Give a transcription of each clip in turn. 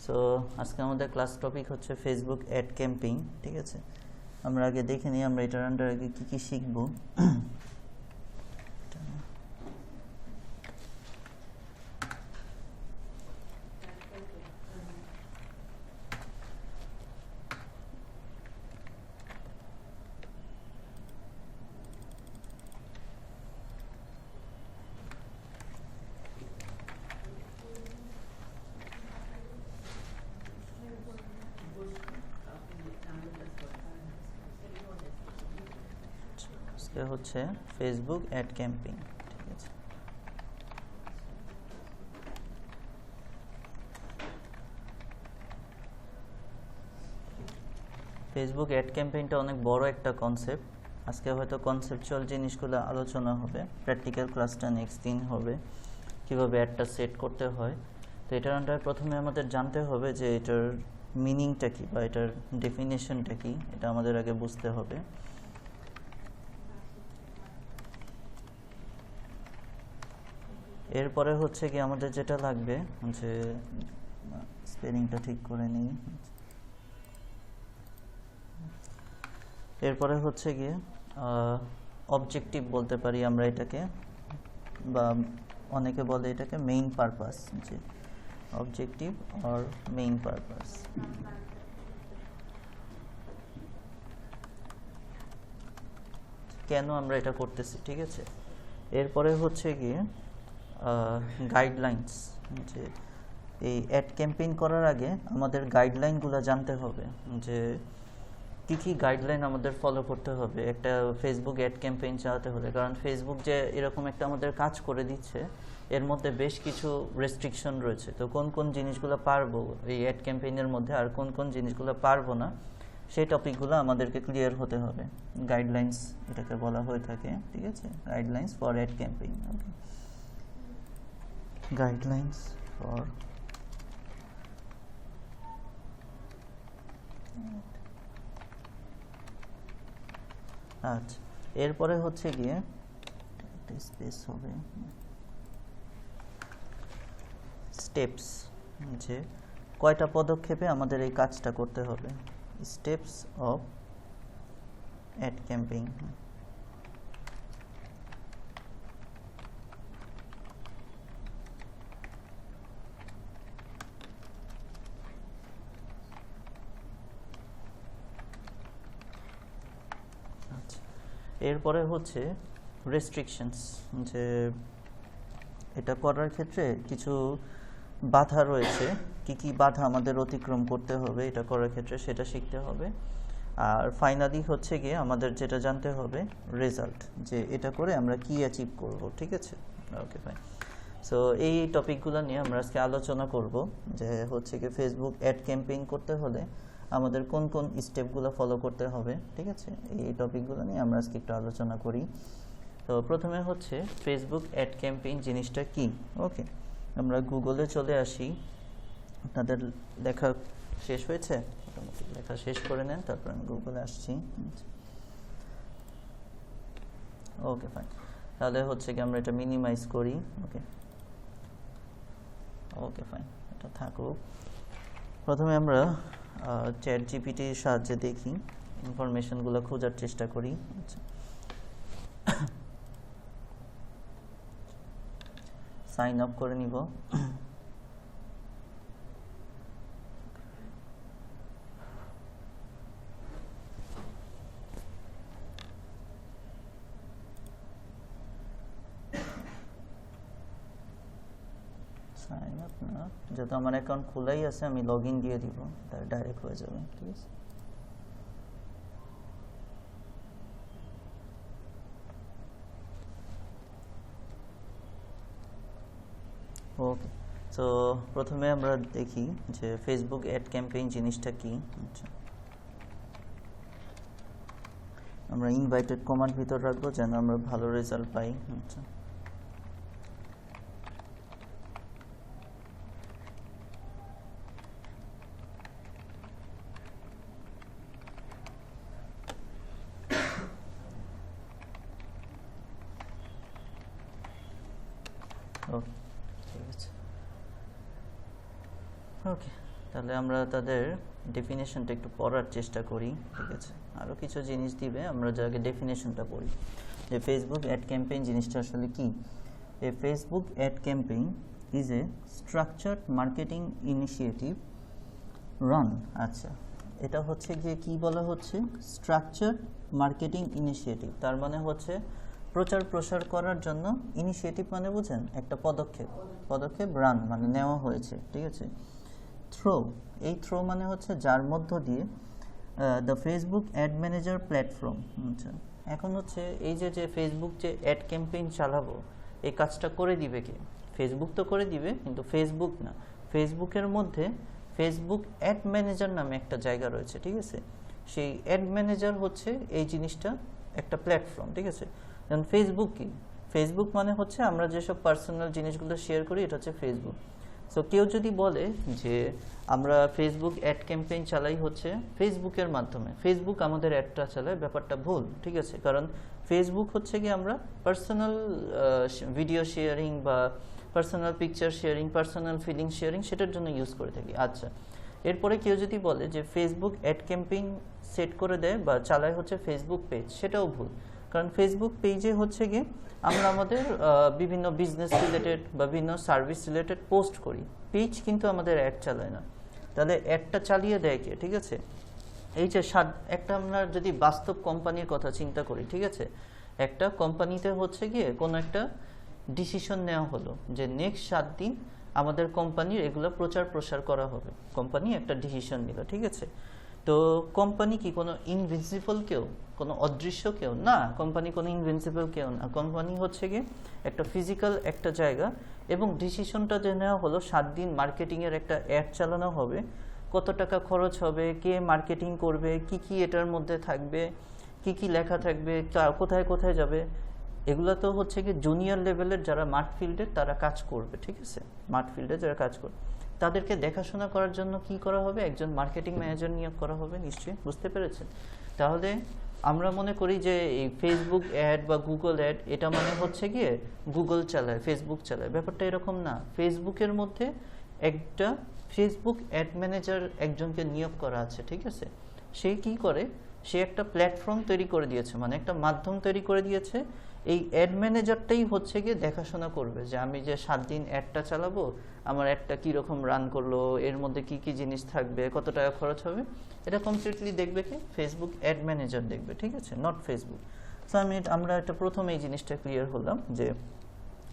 So আজকে আমাদের class topic হচ্ছে ফেসবুক অ্যাড ক্যাম্পেইন, ঠিক আছে। আমরা আগে দেখে নিই আমরা এটার আন্ডার আগে কী কী শিখব। হচ্ছে ফেসবুক অ্যাড ক্যাম্পেইন, ঠিক আছে। ফেসবুক অ্যাড ক্যাম্পেইনটা অনেক বড় একটা কনসেপ্ট। আজকে হয়তো কনসেপচুয়াল জিনিসগুলো আলোচনা হবে, প্র্যাকটিক্যাল ক্লাসটা নেক্সট দিন হবে, কীভাবে অ্যাডটা সেট করতে হয়। তো এটার আন্ডার প্রথমে আমাদের জানতে হবে যে এটার মিনিংটা কী বা এটার ডেফিনেশনটা কী, এটা আমাদের আগে বুঝতে হবে। এরপরে হচ্ছে কি আমাদের যেটা লাগবে যে স্পেলিংটা ঠিক করে নিই। এরপরে হচ্ছে গিয়ে অবজেক্টিভ বলতে পারি আমরা এটাকে, বা অনেকে বলে এটাকে মেইন পারপাস, যে অবজেক্টিভ অর মেইন পারপাস। কেন আমরা এটা করতেছি, ঠিক আছে। এরপরে হচ্ছে গিয়ে গাইডলাইন্স, যে এই অ্যাড ক্যাম্পেইন করার আগে আমাদের গাইডলাইনগুলো জানতে হবে, যে কী কী গাইডলাইন আমাদের ফলো করতে হবে একটা ফেসবুক অ্যাড ক্যাম্পেইন চালাতে হলে। কারণ ফেসবুক যে এরকম একটা আমাদের কাজ করে দিচ্ছে, এর মধ্যে বেশ কিছু রেস্ট্রিকশন রয়েছে। তো কোন কোন জিনিসগুলো পারবো এই অ্যাড ক্যাম্পেইনের মধ্যে আর কোন কোন জিনিসগুলো পারবো না, সেই টপিকগুলো আমাদেরকে ক্লিয়ার হতে হবে। গাইডলাইন্স এটাকে বলা হয়ে থাকে, ঠিক আছে, guidelines for ad campaign. Okay, guidelines for আচ্ছা, এরপরে হচ্ছে গিয়ে একটা স্পেস হবে, স্টেপস, যে কয়টা পদক্ষেপে আমাদের এই কাজটা করতে হবে, স্টেপস অফ অ্যাড ক্যাম্পেইন। এরপরে হচ্ছে রেস্ট্রিকশনস, যে এটা করার ক্ষেত্রে কিছু বাধা রয়েছে, কি কি বাধা আমাদের অতিক্রম করতে হবে এটা করার ক্ষেত্রে, সেটা শিখতে হবে। আর ফাইনালি হচ্ছে গিয়ে আমাদের যেটা জানতে হবে রেজাল্ট, যে এটা করে আমরা কি অ্যাচিভ করব, ঠিক আছে। Okay, fine. সো এই টপিকগুলো নিয়ে আমরা আজকে আলোচনা করব, যে হচ্ছে কি ফেসবুক অ্যাড ক্যাম্পেইন করতে হলে আমাদের কোন কোন স্টেপগুলো ফলো করতে হবে, ঠিক আছে। এই টপিকগুলো নিয়ে আমরা আজকে একটু আলোচনা করি। তো প্রথমে হচ্ছে ফেসবুক অ্যাড ক্যাম্পেইন জিনিসটা কি। ওকে, আমরা গুগলে চলে আসি। আপনাদের লেখা শেষ হয়েছে? মোটামুটি লেখা শেষ করে নেন, তারপর আমি গুগলে আসছি। ওকে, ফাইন। তাহলে হচ্ছে কি আমরা এটা মিনিমাইজ করি। ওকে ওকে, ফাইন, এটা থাকুক। প্রথমে আমরা চ্যাট জিপিটির সাহায্যে দেখি, ইনফরমেশনগুলো খোঁজার চেষ্টা করি। আচ্ছা, সাইন আপ করে নিব। সাইন আপ না, যেহেতু আমার অ্যাকাউন্ট খোলাই আছে আমি লগ ইন দিয়ে দিব, তাহলে ডাইরেক্ট হয়ে যাবে, ঠিক আছে। ওকে, সো প্রথমে আমরা দেখি যে ফেসবুক অ্যাড ক্যাম্পেইন জিনিসটা কি। আচ্ছা, আমরা ইনভাইটেড কমান্ড ভিতর রাখবো যেন আমরা ভালো রেজাল্ট পাই। আচ্ছা, ওকে, ঠিক আছে। ওকে, তাহলে আমরা তাদের ডেফিনেশনটা একটু পড়ার চেষ্টা করি, ঠিক আছে? আরও কিছু জিনিস দিবে, আমরা যাকে ডেফিনেশনটা পড়ি যে ফেসবুক অ্যাড ক্যাম্পেইন জিনিসটা আসলে কি। A Facebook ad campaign is a structured marketing initiative run. আচ্ছা, এটা হচ্ছে গিয়ে কি বলা হচ্ছে, স্ট্রাকচার্ড মার্কেটিং ইনিশিয়েটিভ। তার মানে হচ্ছে প্রচার প্রসার করার জন্য, ইনিশিয়েটিভ মানে বুঝেন একটা পদক্ষেপ, পদক্ষেপ রান মানে নেওয়া হয়েছে, ঠিক আছে? থ্রো, এই থ্রো মানে হচ্ছে যার মধ্য দিয়ে the Facebook ad manager platform. আচ্ছা, এখন হচ্ছে এই যে ফেসবুক যে অ্যাড ক্যাম্পেইন চালাবো, এই কাজটা করে দিবে কে? ফেসবুক তো করে দিবে, কিন্তু ফেসবুক না, ফেসবুকের মধ্যে ফেসবুক অ্যাড ম্যানেজার নামে একটা জায়গা রয়েছে, ঠিক আছে? সেই অ্যাড ম্যানেজার হচ্ছে এই জিনিসটা একটা প্ল্যাটফর্ম, ঠিক আছে? যেমন ফেসবুক কি, ফেসবুক মানে হচ্ছে আমরা যেসব পার্সোনাল জিনিসগুলো শেয়ার করি, এটা হচ্ছে ফেসবুক। সো কেউ যদি বলে যে আমরা ফেসবুক অ্যাড ক্যাম্পেইন চালাই হচ্ছে ফেসবুকের মাধ্যমে, ফেসবুক আমাদের অ্যাডটা চালায়, ব্যাপারটা ভুল, ঠিক আছে? কারণ ফেসবুক হচ্ছে কি আমরা পার্সোনাল ভিডিও শেয়ারিং বা personal picture sharing, personal feeling sharing, সেটার জন্য ইউজ করে থাকি। আচ্ছা, এরপরে কেউ যদি বলে যে ফেসবুক অ্যাড ক্যাম্পেইন সেট করে দেয় বা চালায় হচ্ছে ফেসবুক পেজ, সেটাও ভুল। কারণ ফেসবুক পেজে হচ্ছে গিয়ে আমরা আমাদের বিভিন্ন বিজনেস রিলেটেড বা বিভিন্ন সার্ভিস রিলেটেড পোস্ট করি, পেজ কিন্তু আমাদের অ্যাড চালায় না। তাহলে অ্যাডটা চালিয়ে দেয় কে, ঠিক আছে? এই যে একটা আমরা যদি বাস্তব কোম্পানির কথা চিন্তা করি, ঠিক আছে? একটা কোম্পানিতে হচ্ছে গিয়ে কোনো একটা ডিসিশন নেওয়া হলো যে নেক্সট 7 দিন আমাদের কোম্পানির এগুলো প্রচার প্রসার করা হবে, কোম্পানি একটা ডিসিশন নিল, ঠিক আছে? তো কোম্পানি কি কোনো ইনভিজিবল কেউ, কোনো অদৃশ্য কেউ না, কোম্পানি কোনো ইনভিজিবল কেউ না, কোম্পানি হচ্ছে গিয়ে একটা ফিজিক্যাল একটা জায়গা, এবং ডিসিশনটা যে নেওয়া হলো 7 দিন মার্কেটিংয়ের একটা অ্যাড চালানো হবে, কত টাকা খরচ হবে, কে মার্কেটিং করবে, কি কি এটার মধ্যে থাকবে, কি কি লেখা থাকবে, কোথায় কোথায় যাবে, এগুলো তো হচ্ছে কি জুনিয়র লেভেলের যারা মাঠ ফিল্ডের তারা কাজ করবে, ঠিক আছে? মাঠ ফিল্ডে যারা কাজ করবে তাদেরকে দেখাশোনা করার জন্য কি করা হবে, একজন মার্কেটিং ম্যানেজার নিয়োগ করা হবে, নিশ্চয়ই বুঝতে পেরেছেন? তাহলে আমরা মনে করি যে এই ফেসবুক অ্যাড বা গুগল অ্যাড এটা মানে হচ্ছে গিয়ে গুগল চালায়, ফেসবুক চালায়, ব্যাপারটা এরকম না। ফেসবুকের মধ্যে একটা ফেসবুক অ্যাড ম্যানেজার একজনকে নিয়োগ করা আছে, ঠিক আছে? সে কি করে, সে একটা প্ল্যাটফর্ম তৈরি করে দিয়েছে, মানে একটা মাধ্যম তৈরি করে দিয়েছে। এই অ্যাড ম্যানেজারটাই হচ্ছে গিয়ে দেখাশোনা করবে যে আমি যে 7 দিন অ্যাডটা চালাবো, আমার অ্যাডটা কীরকম রান করলো, এর মধ্যে কি কি জিনিস থাকবে, কত টাকা খরচ হবে, এটা কমপ্লিটলি দেখবে কি ফেসবুক অ্যাড ম্যানেজার দেখবে, ঠিক আছে? Not Facebook. সো আমরা একটা প্রথম এই জিনিসটা ক্লিয়ার হলাম যে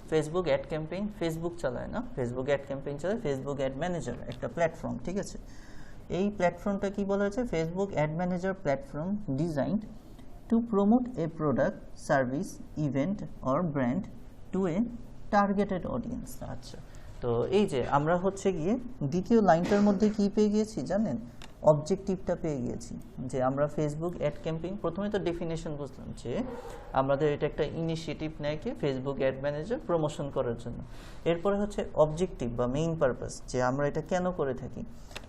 ফেসবুক অ্যাড ক্যাম্পেইন ফেসবুক চালায় না, ফেসবুক অ্যাড ক্যাম্পেইন চালায় ফেসবুক অ্যাড ম্যানেজার, একটা প্ল্যাটফর্ম, ঠিক আছে? এই প্ল্যাটফর্মটা কি বলা হয়েছে, Facebook ad manager platform designed to promote a product, service, event or brand to a targeted audience। আচ্ছা, তো এই যে আমরা হচ্ছে গিয়ে দ্বিতীয় লাইনটার মধ্যে কি পেয়ে গিয়েছি জানেন, অবজেক্টিভটা পেয়ে গিয়েছি যে আমরা ফেসবুক অ্যাড ক্যাম্পেইন, প্রথমে তো ডেফিনেশন বুঝলাম যে আমাদের এটা একটা ইনিশিয়েটিভ নেয় কি ফেসবুক অ্যাড ম্যানেজার প্রমোশন করার জন্য। এরপরে হচ্ছে অবজেক্টিভ বা মেইন পারপাস, যে আমরা এটা কেন করে থাকি।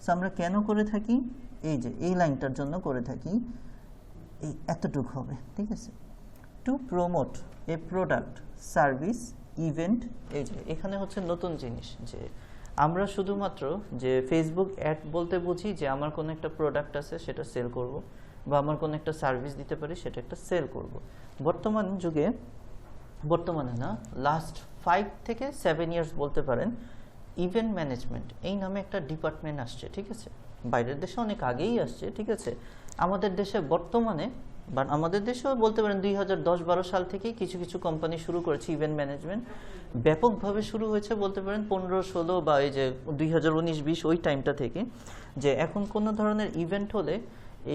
সো আমরা কেন করে থাকি, এই যে এই লাইনটার জন্য করে থাকি, এই এতটুকু হবে, ঠিক আছে? To promote A product, service, event. এই যে এখানে হচ্ছে নতুন জিনিস যে আমরা শুধুমাত্র যে ফেসবুক অ্যাড বলতে বুঝি যে আমার কোনো একটা প্রোডাক্ট আছে সেটা সেল করব, বা আমার কোনো একটা সার্ভিস দিতে পারি সেটা একটা সেল করব। বর্তমান যুগে, বর্তমানে না, লাস্ট 5 থেকে 7 ইয়ার্স বলতে পারেন, ইভেন্ট ম্যানেজমেন্ট এই নামে একটা ডিপার্টমেন্ট আসছে, ঠিক আছে? বাইরের দেশে অনেক আগেই আসছে, ঠিক আছে? আমাদের দেশে বর্তমানে, বা আমাদের দেশেও বলতে পারেন 2010-12 সাল থেকেই কিছু কিছু কোম্পানি শুরু করেছে ইভেন্ট ম্যানেজমেন্ট, ব্যাপকভাবে শুরু হয়েছে বলতে পারেন 15-16 বা এই যে 2019-20 ওই টাইমটা থেকে, যে এখন কোনো ধরনের ইভেন্ট হলে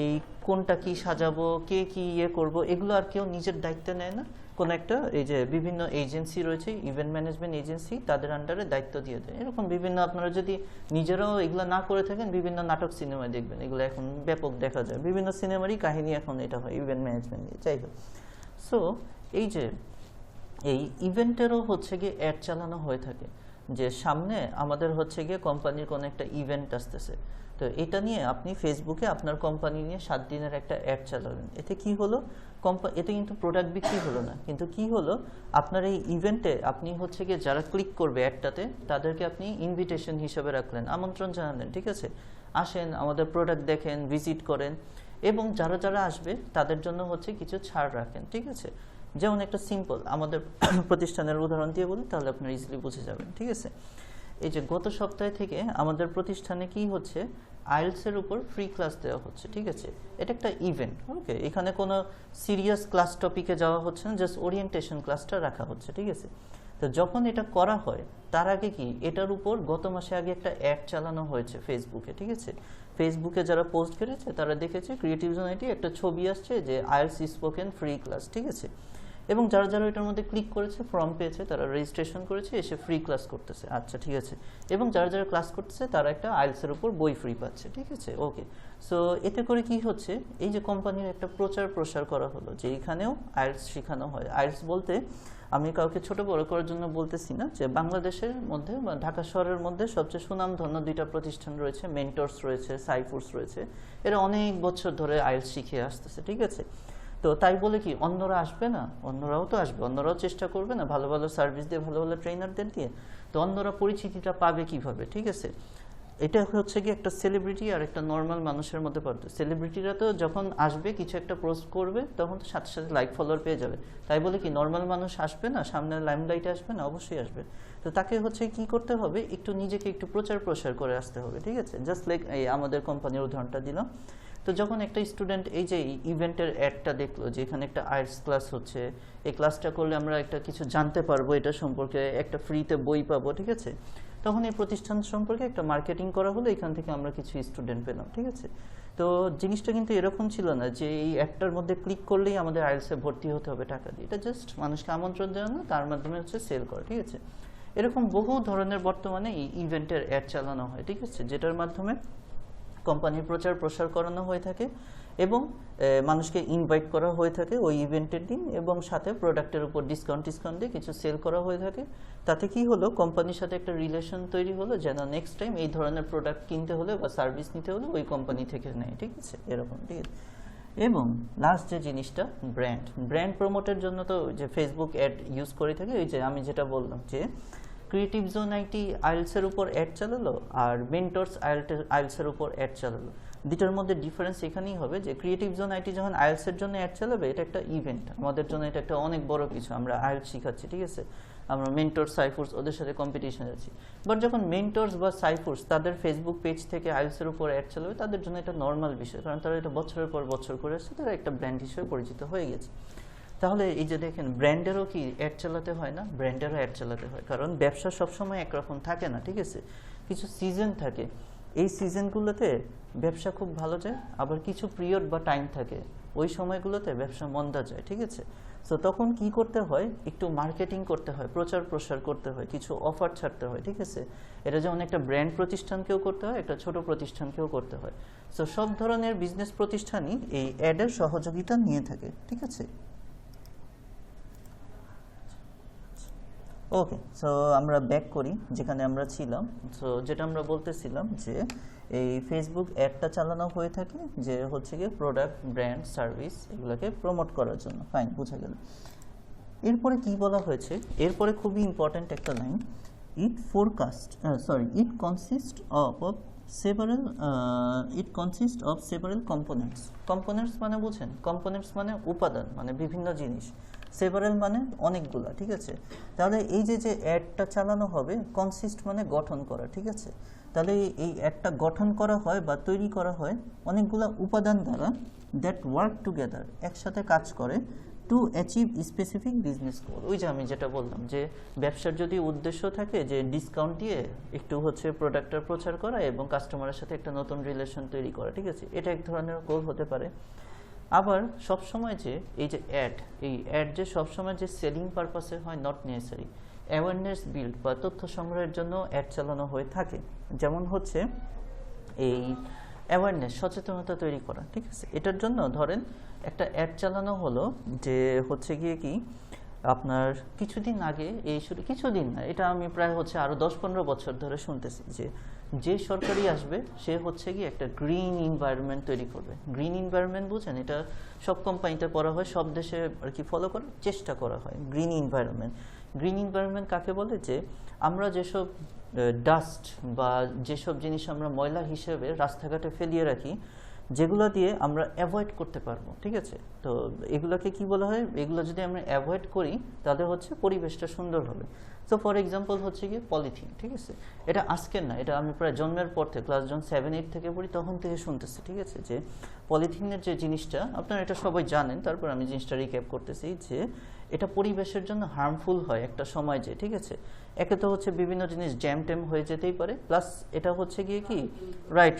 এই কোনটা কি সাজাবো, কে কি ইয়ে করবো, এগুলো আর কেউ নিজের দায়িত্ব নেয় না, কোনো একটা এই যে বিভিন্ন এজেন্সি রয়েছে, ইভেন্ট ম্যানেজমেন্ট এজেন্সি, তাদের আন্ডারে দায়িত্ব দিয়ে দেয়। এরকম বিভিন্ন, আপনারা যদি নিজেরাও এগুলো না করে থাকেন, বিভিন্ন নাটক সিনেমায় দেখবেন, এগুলো এখন ব্যাপক দেখা যায়, বিভিন্ন সিনেমারই কাহিনী এখন এটা হয় ইভেন্ট ম্যানেজমেন্ট নিয়ে, যাই হোক। সো এই যে এই ইভেন্টেরও হচ্ছে গিয়ে অ্যাড চালানো হয়ে থাকে। যে সামনে আমাদের হচ্ছে গিয়ে কোম্পানির কোনো একটা ইভেন্ট আসতেছে, তো এটা নিয়ে আপনি ফেসবুকে আপনার কোম্পানি নিয়ে 7 দিনের একটা অ্যাড চালাবেন। এতে কি হলো, এতে কিন্তু প্রোডাক্ট বিক্রি হলো না, কিন্তু কি হলো, আপনার এই ইভেন্টে আপনি হচ্ছে গিয়ে যারা ক্লিক করবে অ্যাডটাতে তাদেরকে আপনি ইনভিটেশন হিসেবে রাখলেন, আমন্ত্রণ জানালেন, ঠিক আছে, আসেন আমাদের প্রোডাক্ট দেখেন, ভিজিট করেন, এবং যারা যারা আসবে তাদের জন্য হচ্ছে কিছু ছাড় রাখেন, ঠিক আছে। যেমন একটা সিম্পল আমাদের প্রতিষ্ঠানের উদাহরণ দিয়ে বলি, তাহলে আপনারা ইজিলি বুঝে যাবেন, ঠিক আছে। এই যে গত সপ্তাহে থেকে আমাদের প্রতিষ্ঠানে কি হচ্ছে, আইএলটিএস-এর উপর ফ্রি ক্লাস দেওয়া হচ্ছে, ঠিক আছে। এটা একটা ইভেন্ট, ওকে, এখানে কোনো সিরিয়াস ক্লাস টপিকে যাওয়া হচ্ছে না, জাস্ট ওরিয়েন্টেশন ক্লাসটা রাখা হচ্ছে, ঠিক আছে। তো যখন এটা করা হয় তার আগে কি এটার উপর গত মাসে আগে একটা অ্যাড চালানো হয়েছে ফেসবুকে, ঠিক আছে। ফেসবুকে যারা পোস্ট করেছে তারা দেখেছে ক্রিয়েটিভ জোন আইটি একটা ছবি আসছে যে আইএলটিএস স্পোকেন ফ্রি ক্লাস, ঠিক আছে। এবং যারা যারা এটার মধ্যে ক্লিক করেছে, ফর্ম পেয়েছে, তারা রেজিস্ট্রেশন করেছে, এসে ফ্রি ক্লাস করতেছে, আচ্ছা ঠিক আছে। এবং যারা যারা ক্লাস করতেছে তারা একটা আইএলটিএস-এর উপর বই ফ্রি পাচ্ছে, ঠিক আছে, ওকে। সো এতে করে কি হচ্ছে, এই যে কোম্পানির একটা প্রচার প্রসার করা হলো যে এখানেও আইএলটিএস শেখানো হয়। আইএলটিএস বলতে আমি কাউকে ছোট বড় করার জন্য বলতেছি না, যে বাংলাদেশের মধ্যে বা ঢাকা শহরের মধ্যে সবচেয়ে সুনামধন্য 2টা প্রতিষ্ঠান রয়েছে, মেন্টরস রয়েছে, সাইফোর্স রয়েছে, এরা অনেক বছর ধরে আইএলটিএস শিখিয়ে আসতেছে, ঠিক আছে। তো তাই বলে কি অন্যরা আসবে না, অন্যরাও তো আসবে, অন্যরাও চেষ্টা করবে না ভালো ভালো সার্ভিস দিয়ে, ভালো ভালো ট্রেনারদের দিয়ে। তো অন্যরা পরিচিতিটা পাবে কিভাবে, ঠিক আছে। এটা হচ্ছে কি একটা সেলিব্রিটি আর একটা নর্মাল মানুষের মধ্যে পার্থক্য। সেলিব্রিটিরা তো যখন আসবে কিছু একটা পোস্ট করবে তখন তো সাথে সাথে লাইক ফলোয়ার পেয়ে যাবে, তাই বলে কি নর্মাল মানুষ আসবে না, সামনে লাইমলাইটে আসবে না, অবশ্যই আসবে। তো তাকে হচ্ছে কি করতে হবে, একটু নিজেকে একটু প্রচার প্রসার করে আসতে হবে, ঠিক আছে। জাস্ট লাইক এই আমাদের কোম্পানির উদাহরণটা দিলাম। তো যখন একটা স্টুডেন্ট এই যে ইভেন্টের অ্যাডটা দেখলো যে এখানে একটা আইএলটিএস ক্লাস হচ্ছে, এই ক্লাসটা করলে আমরা একটা কিছু জানতে পারবো এটা সম্পর্কে, একটা ফ্রিতে বই পাবো, ঠিক আছে, তখন এই প্রতিষ্ঠান সম্পর্কে একটা মার্কেটিং করা হলো, এখান থেকে আমরা কিছু স্টুডেন্ট পেলাম, ঠিক আছে। তো জিনিসটা কিন্তু এরকম ছিল না যে এই অ্যাডটার মধ্যে ক্লিক করলেই আমাদের আইএলটিএস-এ ভর্তি হতে হবে টাকা দিয়ে, এটা জাস্ট মানুষকে আমন্ত্রণ জানানো, তার মাধ্যমে হচ্ছে সেল করা, ঠিক আছে। এরকম বহু ধরনের বর্তমানে এই ইভেন্টের অ্যাড চালানো হয়, ঠিক আছে, যেটার মাধ্যমে কোম্পানির প্রচার প্রসার করানো হয়ে থাকে এবং মানুষকে ইনভাইট করা হয়ে থাকে ওই ইভেন্টের দিন, এবং সাথে প্রোডাক্টের উপর ডিসকাউন্ট দিয়ে কিছু সেল করা হয়ে থাকে। তাতে কি হলো, কোম্পানির সাথে একটা রিলেশন তৈরি হলো, যেন নেক্সট টাইম এই ধরনের প্রোডাক্ট কিনতে হলে বা সার্ভিস নিতে হলে ওই কোম্পানি থেকে নেয়, ঠিক আছে, এরকম, ঠিক আছে। এবং লাস্ট যে জিনিসটা, ব্র্যান্ড প্রমোটের জন্য তো যে ফেসবুক অ্যাড ইউজ করে থাকে, ওই যে আমি যেটা বললাম যে ক্রিয়েটিভ জোন আইটি আইএলটিএস-এর উপর অ্যাড চালালো আর মেন্টরস আইএলটিএস-এর উপর অ্যাড চালালো, দুটার মধ্যে ডিফারেন্স এখানেই হবে যে ক্রিয়েটিভ জোন আইটি যখন আইএলটিএস-এর জন্য অ্যাড চালাবে এটা একটা ইভেন্ট, আমাদের জন্য এটা একটা অনেক বড় কিছু, আমরা আইএলটিএস শিখাচ্ছি, ঠিক আছে, আমরা মেন্টরস সাইফোর্স ওদের সাথে কম্পিটিশন যাচ্ছি। বাট যখন মেন্টরস বা সাইফোর্স তাদের ফেসবুক পেজ থেকে আইএলটিএস-এর উপর অ্যাড চালাবে, তাদের জন্য এটা নর্মাল বিষয়, কারণ তারা এটা বছরের পর বছর করে আসছে, তারা একটা ব্র্যান্ড হিসেবে পরিচিত হয়ে গেছে। তাহলে এই যে দেখেন ব্র্যান্ডেরও কি অ্যাড চালাতে হয় না, ব্র্যান্ডেরও অ্যাড চালাতে হয়, কারণ ব্যবসা সবসময় একরকম থাকে না, ঠিক আছে, কিছু সিজন থাকে, এই সিজনগুলোতে ব্যবসা খুব ভালো যায়, আবার কিছু পিরিয়ড বা টাইম থাকে ওই সময়গুলোতে ব্যবসা মন্দা যায়, ঠিক আছে। সো তখন কি করতে হয়, একটু মার্কেটিং করতে হয়, প্রচার প্রসার করতে হয়, কিছু অফার ছাড়তে হয়, ঠিক আছে। এটা যেমন একটা ব্র্যান্ড প্রতিষ্ঠানকেও করতে হয়, একটা ছোট প্রতিষ্ঠানকেও করতে হয়। সো সব ধরনের বিজনেস প্রতিষ্ঠানই এই অ্যাডের সহযোগিতা নিয়ে থাকে, ঠিক আছে। ওকে, সো আমরা ব্যাক করি যেখানে আমরা ছিলাম। সো যেটা আমরা বলতেছিলাম যে এই ফেসবুক অ্যাডটা চালানো হয়ে থাকে যে হচ্ছে গিয়ে প্রোডাক্ট, ব্র্যান্ড, সার্ভিস এগুলোকে প্রমোট করার জন্য, ফাইন, বোঝা গেল। এরপরে কি বলা হয়েছে, এরপরে খুবই ইম্পর্ট্যান্ট একটা line, it consist of several components মানে বুঝেন, কম্পোনেন্টস মানে উপাদান, মানে বিভিন্ন জিনিস, সেভারাল মানে অনেকগুলা, ঠিক আছে। তাহলে এই যে অ্যাডটা চালানো হবে, কনসিস্ট মানে গঠন করা, ঠিক আছে। তাহলে এই অ্যাডটা গঠন করা হয় বা তৈরি করা হয় অনেকগুলা উপাদান দ্বারা, দ্যাট ওয়ার্ক টুগেদার, একসাথে কাজ করে, টু অ্যাচিভ স্পেসিফিক বিজনেস গোল। ওই যে আমি যেটা বললাম যে ব্যবসার যদি উদ্দেশ্য থাকে যে ডিসকাউন্ট দিয়ে একটু হচ্ছে প্রোডাক্টটা প্রচার করা এবং কাস্টমারের সাথে একটা নতুন রিলেশন তৈরি করা, ঠিক আছে, এটা এক ধরনের গোল হতে পারে। আবার সবসময় যে এই অ্যাড যে সবসময় যে সেলিং পারপাসে হয়, নট নেসেসারি, অ্যাওয়ারনেস বিল্ড বা তথ্য সংগ্রহের জন্য অ্যাড চালানো হয়ে থাকে। যেমন হচ্ছে এই অ্যাওয়ারনেস, সচেতনতা তৈরি করা, ঠিক আছে। এটার জন্য ধরেন একটা অ্যাড চালানো হলো যে হচ্ছে গিয়ে কি আপনার কিছুদিন আগে এই শুধু কিছুদিন না, এটা আমি প্রায় হচ্ছে আরও 10-15 বছর ধরে শুনতেছি যে সরকারি আসবে সে হচ্ছে কি একটা গ্রিন এনভায়রনমেন্ট তৈরি করবে। গ্রিন এনভায়রনমেন্ট বুঝেন, এটা সব কোম্পানিতে করা হয়, সব দেশে আর কি ফলো করার চেষ্টা করা হয়। গ্রিন এনভায়রনমেন্ট, গ্রিন এনভায়রনমেন্ট কাকে বলে? যে আমরা যেসব ডাস্ট বা যেসব জিনিস আমরা ময়লা হিসেবে রাস্তাঘাটে ফেলিয়ে রাখি, যেগুলো দিয়ে আমরা অ্যাভয়েড করতে পারবো, ঠিক আছে? তো এগুলোকে কি বলা হয়? এগুলো যদি আমরা অ্যাভয়েড করি তাহলে হচ্ছে পরিবেশটা সুন্দর হবে। সো ফর এক্সাম্পল হচ্ছে কি পলিথিন, ঠিক আছে? এটা আজকের না, এটা আমি প্রায় জন্মের পর থেকে ক্লাস যখন 7-8 থেকে পড়ি তখন থেকে শুনতেছি, ঠিক আছে? যে পলিথিনের যে জিনিসটা আপনারা এটা সবাই জানেন, তারপর আমি জিনিসটা রিক্যাপ করতেছি যে এটা পরিবেশের জন্য হার্মফুল হয় একটা সময়, যে ঠিক আছে একে তো হচ্ছে বিভিন্ন জিনিস জ্যাম ট্যাম হয়ে যেতেই পারে, প্লাস এটা হচ্ছে গিয়ে কি রাইট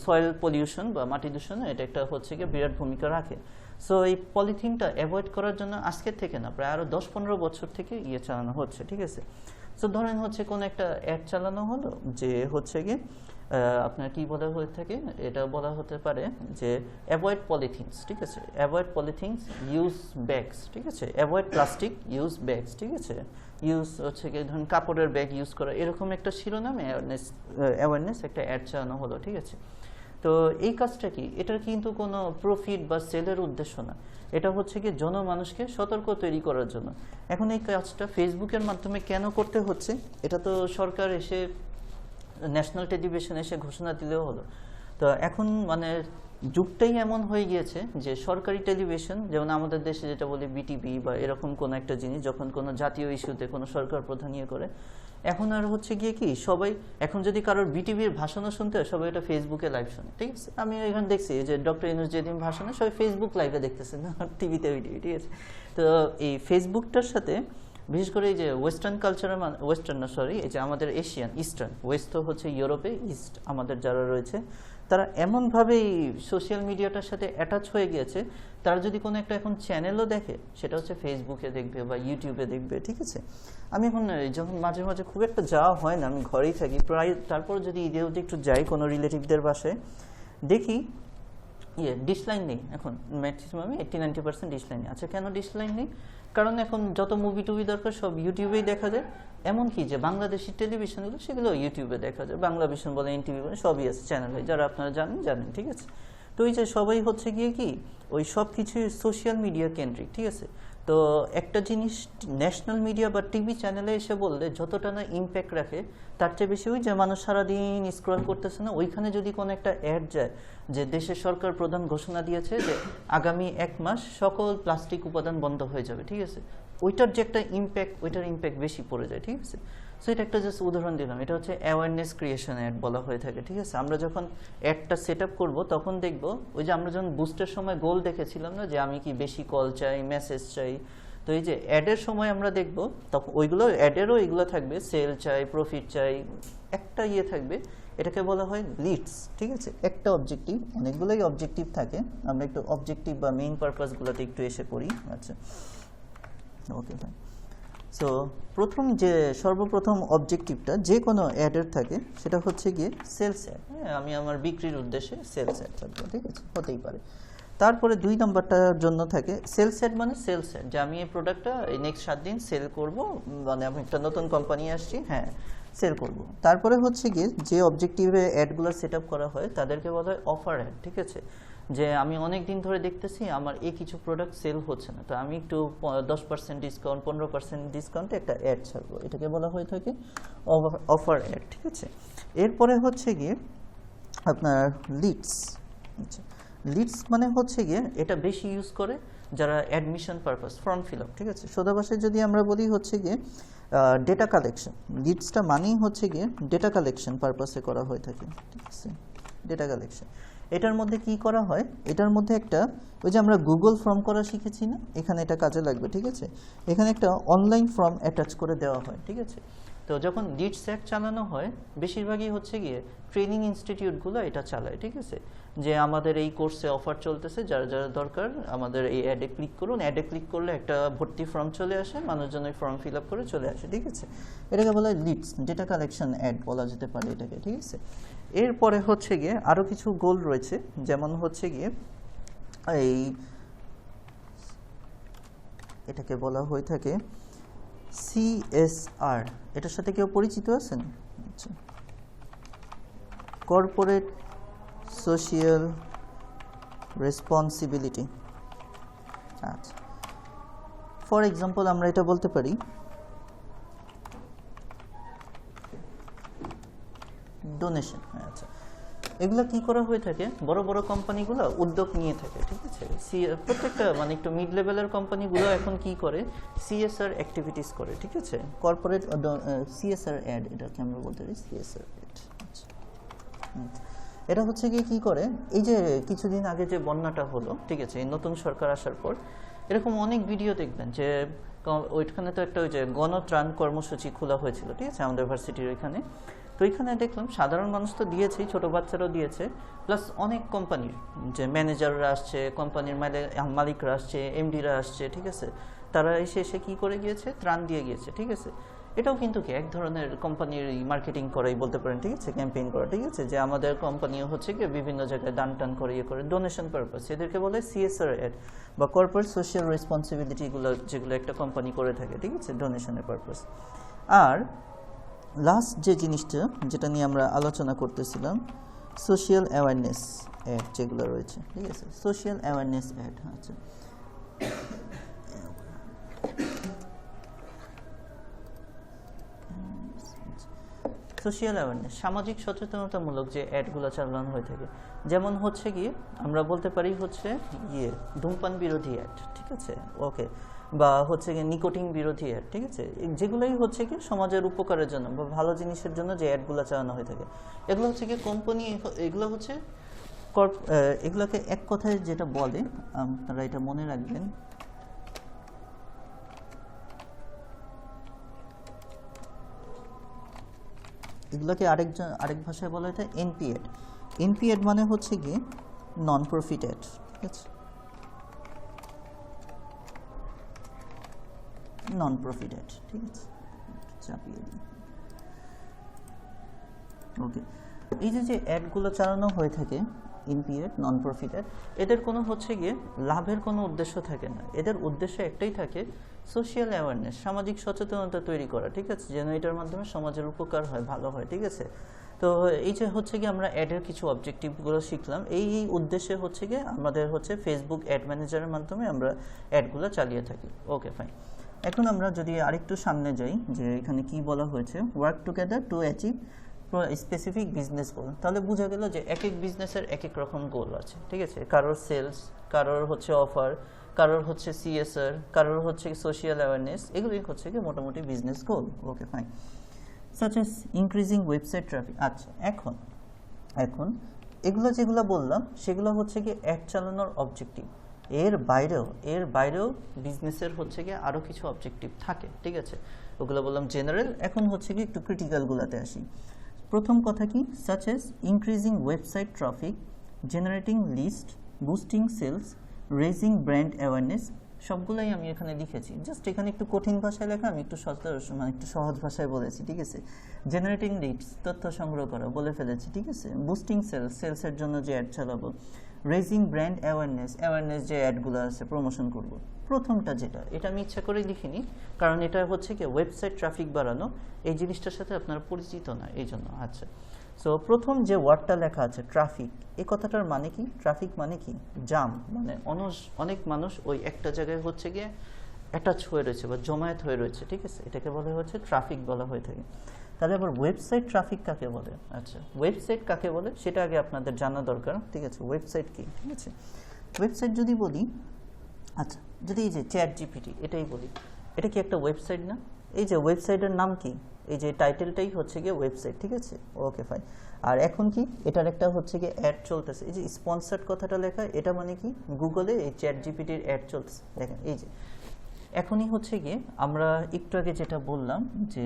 সয়েল পলিউশন বা মাটি দূষণ, এটা একটা হচ্ছে গিয়ে বিরাট ভূমিকা রাখে। সো এই পলিথিনটা অ্যাভয়েড করার জন্য আজকের থেকে না, প্রায় আরও 10-15 বছর থেকে চালানো হচ্ছে, ঠিক আছে? সো ধরেন হচ্ছে কোনো একটা অ্যাড চালানো হলো যে হচ্ছে গিয়ে আপনার কি বলা হয়ে থাকে, এটা বলা হতে পারে যে অ্যাভয়েড পলিথিনস, ঠিক আছে? অ্যাভয়েড পলিথিনস, ইউজ ব্যাগস, ঠিক আছে? অ্যাভয়েড প্লাস্টিক, ইউজ ব্যাগস, ঠিক আছে? ইউজ হচ্ছে গিয়ে ধরুন কাপড়ের ব্যাগ ইউজ করা, এরকম একটা শিরোনামে অ্যাওয়ারনেস একটা অ্যাড চালানো হলো, ঠিক আছে? তো এই কাজটা কি, এটার কিন্তু কোনো প্রফিট বা সেলের উদ্দেশ্য না, এটা হচ্ছে কি জনমানুষকে সতর্ক তৈরি করার জন্য। এখন এই কাজটা ফেসবুকের মাধ্যমে কেন করতে হচ্ছে? এটা তো সরকার এসে ন্যাশনাল টেলিভিশন এসে ঘোষণা দিলেও হলো। তো এখন মানে যুগটাই এমন হয়ে গিয়েছে যে সরকারি টেলিভিশন, যেমন আমাদের দেশে যেটা বলি বিটিভি বা এরকম কোনো একটা জিনিস, যখন কোনো জাতীয় ইস্যুতে কোনো সরকার প্রধান করে, এখন আর হচ্ছে গিয়ে কি সবাই এখন যদি কারোর বিটিভির ভাষণও শুনতে হয়, সবাই এটা ফেসবুকে লাইভ শোনে, ঠিক আছে? আমি এখানে দেখছি যে ডক্টর ইউনূস যেদিন ভাষণে সবাই ফেসবুক লাইভে দেখতেছে না টিভিতে, ঠিক আছে? তো এই ফেসবুকটার সাথে বিশেষ করে এই যে ওয়েস্টার্ন কালচারের ওয়েস্টার্ন না সরি এই যে আমাদের এশিয়ান ইস্টার্ন, ওয়েস্ট তো হচ্ছে ইউরোপে, ইস্ট আমাদের যারা রয়েছে তারা এমনভাবেই সোশ্যাল মিডিয়াটার সাথে অ্যাটাচ হয়ে গিয়েছে, তারা যদি কোনো একটা এখন চ্যানেলও দেখে সেটা হচ্ছে ফেসবুকে দেখবে বা ইউটিউবে দেখবে, ঠিক আছে? আমি এখন যখন মাঝে মাঝে খুব একটা যাওয়া হয় না, আমি ঘরেই থাকি প্রায়, তারপর যদি ঈদে একটু যাই কোনো রিলেটিভদের বাসায়, দেখি ডিসলাইন নেই এখন, ম্যাক্সিমামই 80-90% ডিসলাইন নেই। আচ্ছা কেন ডিসলাইন নেই? কারণ এখন যত মুভি টুভি দরকার সব ইউটিউবেই দেখা যায়, এমনকি যে বাংলাদেশি টেলিভিশনগুলো সেগুলো ইউটিউবে দেখা যায়, বাংলা ভিশন বলে এনটিভি বলে সবই আছে চ্যানেল হয়, যারা আপনারা জানেন, ঠিক আছে? তো এই যে সবাই হচ্ছে গিয়ে কি ওই সব কিছু সোশ্যাল মিডিয়া কেন্দ্রিক, ঠিক আছে? তো একটা জিনিস ন্যাশনাল মিডিয়া বা টিভি চ্যানেলে এসে বললে যতটা না ইম্প্যাক্ট রাখে, তার চেয়ে বেশি ওই যে মানুষ সারাদিন স্ক্রল করতেছে না, ওইখানে যদি কোনো একটা অ্যাড যায় যে দেশের সরকার প্রধান ঘোষণা দিয়েছে যে আগামী 1 মাস সকল প্লাস্টিক উপাদান বন্ধ হয়ে যাবে, ঠিক আছে? ওইটার যে একটা ইম্প্যাক্ট, ওইটার ইম্প্যাক্ট বেশি পড়ে যায়, ঠিক আছে? সো এটা একটা জাস্ট উদাহরণ দিলাম, এটা হচ্ছে অ্যাওয়ারনেস ক্রিয়েশন অ্যাড বলা হয়ে থাকে, ঠিক আছে? আমরা যখন অ্যাডটা সেট আপ করবো তখন দেখবো ওই যে আমরা যখন বুস্টের সময় গোল দেখেছিলাম না, যে আমি কি বেশি কল চাই, মেসেজ চাই, তো এই যে অ্যাডের সময় আমরা দেখবো তখন ওইগুলো অ্যাডেরও এগুলো থাকবে, সেল চাই, প্রফিট চাই, একটা থাকবে, এটাকে বলা হয় লিডস, ঠিক আছে? একটা অবজেক্টিভ, অনেকগুলোই অবজেক্টিভ থাকে, আমরা একটু অবজেক্টিভ বা মেইন পারপাসগুলোতে একটু এসে পড়ি। আচ্ছা ওকে ফাইন। সো সর্বপ্রথম অবজেক্টিভটা যে কোনো অ্যাডের থাকে সেটা হচ্ছে গিয়ে সেলস অ্যাড। হ্যাঁ, আমি আমার বিক্রির উদ্দেশ্যে সেলস অ্যাড থাকবো, ঠিক আছে? হতেই পারে। তারপরে 2 নম্বরটার জন্য থাকে সেলস অ্যাড, মানে সেলস অ্যাড যে আমি এই প্রোডাক্টটা এই নেক্সট 7 দিন সেল করব, মানে আমি একটা নতুন কোম্পানি আসছি, হ্যাঁ সেল করব। তারপরে হচ্ছে গিয়ে যে অবজেক্টিভে অ্যাডগুলো সেট আপ করা হয় তাদেরকে বলা হয় অফার অ্যাড, ঠিক আছে? যে আমি অনেক দিন ধরে দেখতেছি আমার এই কিছু প্রোডাক্ট সেল হচ্ছে না, তো আমি একটু 10% ডিসকাউন্ট, 15% ডিসকাউন্টে একটা অ্যাড ছাড়বো, এটাকে বলা হয়ে থাকে অফার অ্যাড, ঠিক আছে? এরপরে হচ্ছে গিয়ে আপনার লিডস। আচ্ছা, লিডস মানে হচ্ছে গিয়ে এটা বেশি ইউজ করে যারা admission purpose, form fill up, ঠিক আছে? সোজা ভাষায় যদি আমরা বলি হচ্ছে গিয়ে ডেটা কালেকশন, লিডসটা মানেই হচ্ছে গিয়ে ডেটা কালেকশন পারপাসে করা হয়ে থাকে, ঠিক আছে? ডেটা কালেকশন এটার মধ্যে কি করা হয়, এটার মধ্যে একটা ওই যে আমরা গুগল ফর্ম করা শিখেছি না, এখানে এটা কাজে লাগবে, ঠিক আছে? এখানে একটা অনলাইন ফর্ম অ্যাটাচ করে দেওয়া হয়, ঠিক আছে? তো যখন লিডস অ্যাড চালানো হয় বেশিরভাগই হচ্ছে গিয়ে ট্রেনিং ইনস্টিটিউটগুলো এটা চালায়, ঠিক আছে? যে আমাদের এই কোর্সে অফার চলতেছে, যারা যারা দরকার আমাদের এই অ্যাডে ক্লিক করুন, অ্যাডে ক্লিক করলে একটা ভর্তি ফর্ম চলে আসে, মানুষজন ওই ফর্ম ফিল আপ করে চলে আসে, ঠিক আছে? এটাকে বলা হয় লিডস, ডেটা কালেকশন অ্যাড বলা যেতে পারে এটাকে, ঠিক আছে? এরপরে হচ্ছে গিয়ে আরও কিছু গোল রয়েছে, যেমন হচ্ছে গিয়ে এই এটাকে বলা হয়ে থাকে CSR। এটার সাথে কেউ পরিচিত আছেন? আচ্ছা, কর্পোরেট সোশিয়াল রেসপন্সিবিলিটি। আচ্ছা, ফর এক্সাম্পল আমরা এটা বলতে পারি ডোনেশন। আচ্ছা, এগুলো কি করা হয়ে থাকে? বড় বড় কোম্পানিগুলো উদ্যোগ নিয়ে থাকে, ঠিক আছে? প্রত্যেকটা মানে একটু মিড লেভেলের কোম্পানিগুলো এখন কি করে? CSR অ্যাক্টিভিটিস করে, ঠিক আছে? কর্পোরেট CSR অ্যাড, এটাকে আমরা বলতে পারি CSR অ্যাড। আচ্ছা, এটা হচ্ছে কি করে, এই যে কিছুদিন আগে যে বন্যাটা হলো, ঠিক আছে, এই নতুন সরকার আসার পর এরকম অনেক ভিডিও দেখবেন যে ওইখানে তো একটা ওই যে গণত্রাণ কর্মসূচি খোলা হয়েছিল, ঠিক আছে, আমাদের ভার্সিটির ওইখানে। তো এখানে দেখলাম সাধারণ মানুষ তো দিয়েছেই, ছোট বাচ্চারাও দিয়েছে, প্লাস অনেক কোম্পানির যে ম্যানেজাররা আসছে, কোম্পানির মালিকরা আসছে, এমডিরা আসছে, ঠিক আছে, তারা এসে কি করে গিয়েছে? ত্রাণ দিয়ে গিয়েছে, ঠিক আছে। এটাও কিন্তু কি এক ধরনের কোম্পানির মার্কেটিং করাই বলতে পারেন, ঠিক আছে, ক্যাম্পেইন করা, ঠিক আছে, যে আমাদের কোম্পানিও হচ্ছে কি বিভিন্ন জায়গায় দান টান করে করে ডোনেশন পারপাস, এদেরকে বলে CSR অ্যাড বা কর্পোরেট সোশ্যাল রেসপন্সিবিলিটিগুলো, যেগুলো একটা কোম্পানি করে থাকে, ঠিক আছে, ডোনেশনের পারপাস। আর লাস্ট যে জিনিসটা যেটা নিয়ে আমরা আলোচনা করতেছিলাম, সোশ্যাল অ্যাওয়ারনেস অ্যাড যেগুলো রয়েছে, ঠিক আছে, সোশ্যাল অ্যাওয়ারনেস অ্যাড। আচ্ছা, সোশ্যাল অ্যাওয়ারনেস, সামাজিক সচেতনতামূলক যে অ্যাডগুলো চালানো হয়ে থাকে, যেমন হচ্ছে কি আমরা বলতে পারি হচ্ছে ধূমপান বিরোধী অ্যাড, ঠিক আছে, ওকে, বা হচ্ছে কি নিকোটিন বিরোধী অ্যাড, ঠিক আছে, যেগুলোই হচ্ছে কি সমাজের উপকারের জন্য বা ভালো জিনিসের জন্য যে অ্যাডগুলো চালানো হয়ে থাকে, এগুলো হচ্ছে কি কোম্পানি, এগুলো হচ্ছে এগুলোকে এক কথায় যেটা বলে, আপনারা এটা মনে রাখবেন, এগুলোকে আরেক ভাষায় বলা হয় NPAD। NPAD মানে হচ্ছে কি নন প্রফিট অ্যাড, ঠিক আছে, নন প্রফিট অ্যাড, ঠিক আছে, চাপিয়ে দিই, ওকে। এই যে অ্যাডগুলো চালানো হয়ে থাকে NPAD, নন প্রফিট অ্যাড, এদের কোনো হচ্ছে গিয়ে লাভের কোনো উদ্দেশ্য থাকে না, এদের উদ্দেশ্য একটাই থাকে, সোশ্যাল অ্যাওয়ারনেস, সামাজিক সচেতনতা তৈরি করা, ঠিক আছে, যেন এটার মাধ্যমে সমাজের উপকার হয়, ভালো হয়, ঠিক আছে। তো এই যে হচ্ছে কি আমরা অ্যাডের কিছু অবজেক্টিভগুলো শিখলাম, এই উদ্দেশ্যে হচ্ছে কি আমাদের হচ্ছে ফেসবুক অ্যাড ম্যানেজারের মাধ্যমে আমরা অ্যাডগুলো চালিয়ে থাকি, ওকে ফাইন। এখন আমরা যদি আরেকটু সামনে যাই, যে এখানে কি বলা হয়েছে, work together to achieve specific business goal, তাহলে বোঝা গেল যে এক এক বিজনেসের এক এক রকম গোল আছে, ঠিক আছে, কারোর সেলস, কারোর হচ্ছে অফার, কারোর হচ্ছে CSR, কারোর হচ্ছে সোশ্যাল অ্যাওয়ারনেস, এগুলোই হচ্ছে কি মোটামুটি business goal, okay fine. Such as increasing website traffic. আচ্ছা, এখন এগুলো যেগুলো বললাম সেগুলো হচ্ছে কি অ্যাড চালানোর অবজেক্টিভ, এর বাইরেও বিজনেসের হচ্ছে কি আরও কিছু অবজেক্টিভ থাকে, ঠিক আছে, ওগুলো বললাম জেনারেল। এখন হচ্ছে কি একটু ক্রিটিক্যালগুলোতে আসি। প্রথম কথা কি, such as increasing website traffic, generating list, boosting sales, raising brand awareness, সবগুলোই আমি এখানে লিখেছি, জাস্ট এখানে একটু কঠিন ভাষায় লেখা, আমি একটু একটু সহজ ভাষায় বলেছি, ঠিক আছে। জেনারেটিং লিডস, তথ্য সংগ্রহ করা, বলে ফেলেছি, ঠিক আছে। বুস্টিং সেলসের জন্য যে অ্যাড চালাবো। রেজিং ব্র্যান্ড অ্যাওয়ারনেস যে অ্যাডগুলো আছে প্রমোশন করব। প্রথমটা যেটা, এটা আমি ইচ্ছা করেই লিখিনি, কারণ এটা হচ্ছে কি ওয়েবসাইট ট্রাফিক বাড়ানো, এই জিনিসটার সাথে আপনারা পরিচিত না, এই জন্য। আচ্ছা, সো প্রথম যে ওয়ার্ডটা লেখা আছে ট্রাফিক, এই কথাটার মানে কি? ট্রাফিক মানে কি? জাম, মানে অনেক মানুষ ওই একটা জায়গায় হচ্ছে গিয়ে অ্যাটাচ হয়ে রয়েছে বা জমায়েত হয়ে রয়েছে, ঠিক আছে, এটাকে বলা হচ্ছে ট্রাফিক বলা হয়ে থাকে। তাহলে আবার ওয়েবসাইট ট্রাফিক কাকে বলে? আচ্ছা, ওয়েবসাইট কাকে বলে সেটা আগে আপনাদের জানা দরকার, ঠিক আছে। ওয়েবসাইট কি, ঠিক আছে, ওয়েবসাইট যদি বলি, আচ্ছা যদি এই যে ChatGPT এটাই বলি, এটা কি একটা ওয়েবসাইট না? এই যে ওয়েবসাইটের নাম কি, এই যে টাইটেলটাই হচ্ছে গিয়ে ওয়েবসাইট, ঠিক আছে, ওকে ফাইন। আর এখন কি এটার একটা হচ্ছে গিয়ে অ্যাড চলতেছে, এই যে স্পন্সার্ড কথাটা লেখা, এটা মানে কি গুগলে এই ChatGPT-র অ্যাড চলতেছে, দেখেন এই যে। এখনই হচ্ছে গিয়ে আমরা একটু আগে যেটা বললাম যে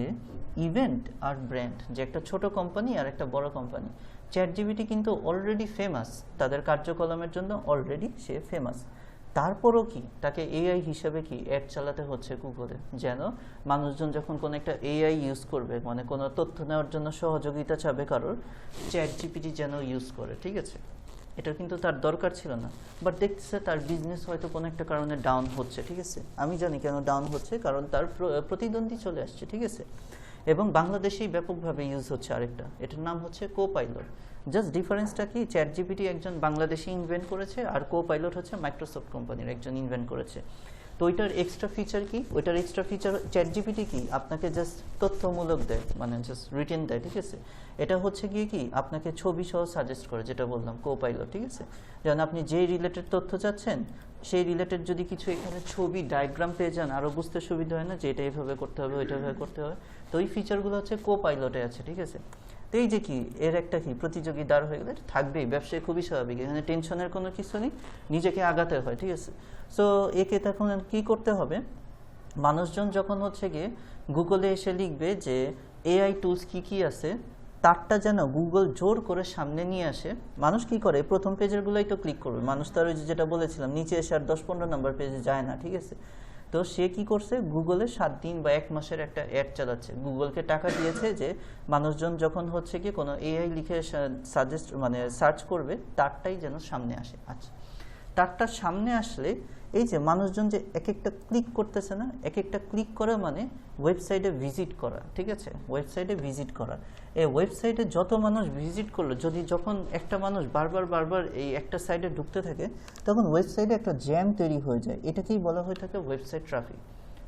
ইভেন্ট আর ব্র্যান্ড, যে একটা ছোট কোম্পানি আর একটা বড় কোম্পানি, ChatGPT কিন্তু অলরেডি ফেমাস, তাদের কার্যকলাপের জন্য অলরেডি সে ফেমাস। তারপরও কি তাকে AI হিসেবে কি অ্যাড চালাতে হচ্ছে গুগলে, যেন মানুষজন যখন কোনো একটা AI ইউজ করবে, মানে কোনো তথ্য নেওয়ার জন্য সহযোগিতা চাবে কারোর, ChatGPT যেন ইউজ করে, ঠিক আছে। এটা কিন্তু তার দরকার ছিল না, বাট দেখতেছে তার বিজনেস হয়তো কোনো একটা কারণে ডাউন হচ্ছে, ঠিক আছে। আমি জানি কেন ডাউন হচ্ছে, কারণ তার প্রতিদ্বন্দ্বী চলে আসছে, ঠিক আছে। এবং বাংলাদেশেই ব্যাপকভাবে ইউজ হচ্ছে আরেকটা, এটার নাম হচ্ছে কোপাইলট। জাস্ট ডিফারেন্সটা কি, চ্যাট জিপিটি একজন বাংলাদেশি ইনভেন্ট করেছে, আর কোপাইলট হচ্ছে মাইক্রোসফট কোম্পানির একজন ইনভেন্ট করেছে। তো ওইটার এক্সট্রা ফিচার কি, ওইটার এক্সট্রা ফিচার চ্যাট জিপিটি কি আপনাকে জাস্ট তথ্যমূলক দেয়, মানে জাস্ট রিটেন দেয়, ঠিক আছে। এটা হচ্ছে গিয়ে কি আপনাকে ছবি সহ সাজেস্ট করে, যেটা বললাম কোপাইলট, ঠিক আছে। যেমন আপনি যে রিলেটেড তথ্য চাচ্ছেন সেই রিলেটেড যদি কিছু এখানে ছবি ডায়াগ্রাম পেয়ে যান, আরও বুঝতে সুবিধা হয় না যে এটা এইভাবে করতে হবে ওইটা এভাবে করতে হবে। তো এই ফিচারগুলো হচ্ছে কোপাইলটে আছে, ঠিক আছে। তো এই যে কি এর একটা কি প্রতিযোগী দাঁড় হয়ে গেলে, এটা থাকবেই, ব্যবসায় খুবই স্বাভাবিক, এখানে টেনশনের কোনো কিছু নেই, নিজেকে আগাতে হয়, ঠিক আছে। সো একে তখন কি করতে হবে, মানুষজন যখন হচ্ছে গিয়ে গুগলে এসে লিখবে যে এআই টুলস কি কি আছে, তারটা যেন গুগল জোর করে সামনে নিয়ে আসে। মানুষ কি করে, প্রথম পেজের গুলোই তো ক্লিক করবে, মানুষ তার ওই যেটা বলেছিলাম নিচে এসে আর 10-15 নম্বর পেজে যায় না, ঠিক আছে। তো সে কি করছে, গুগলে 7 দিন বা 1 মাসের একটা অ্যাড চালাচ্ছে, গুগলকে টাকা দিয়েছে যে মানুষজন যখন হচ্ছে কি কোনো এআই লিখে সাজেস্ট মানে সার্চ করবে তারটাই যেন সামনে আসে। আচ্ছা, তারটা সামনে আসলে এই যে মানুষজন যে এক একটা ক্লিক করতেছে না, এক একটা ক্লিক করা মানে ওয়েবসাইটে ভিজিট করা, ঠিক আছে, ওয়েবসাইটে ভিজিট করা। এই ওয়েবসাইটে যত মানুষ ভিজিট করলো, যখন একটা মানুষ বারবার এই একটা সাইটে ঢুকতে থাকে, তখন ওয়েবসাইটে একটা জ্যাম তৈরি হয়ে যায়, এটাকেই বলা হয়ে থাকে ওয়েবসাইট ট্রাফিক।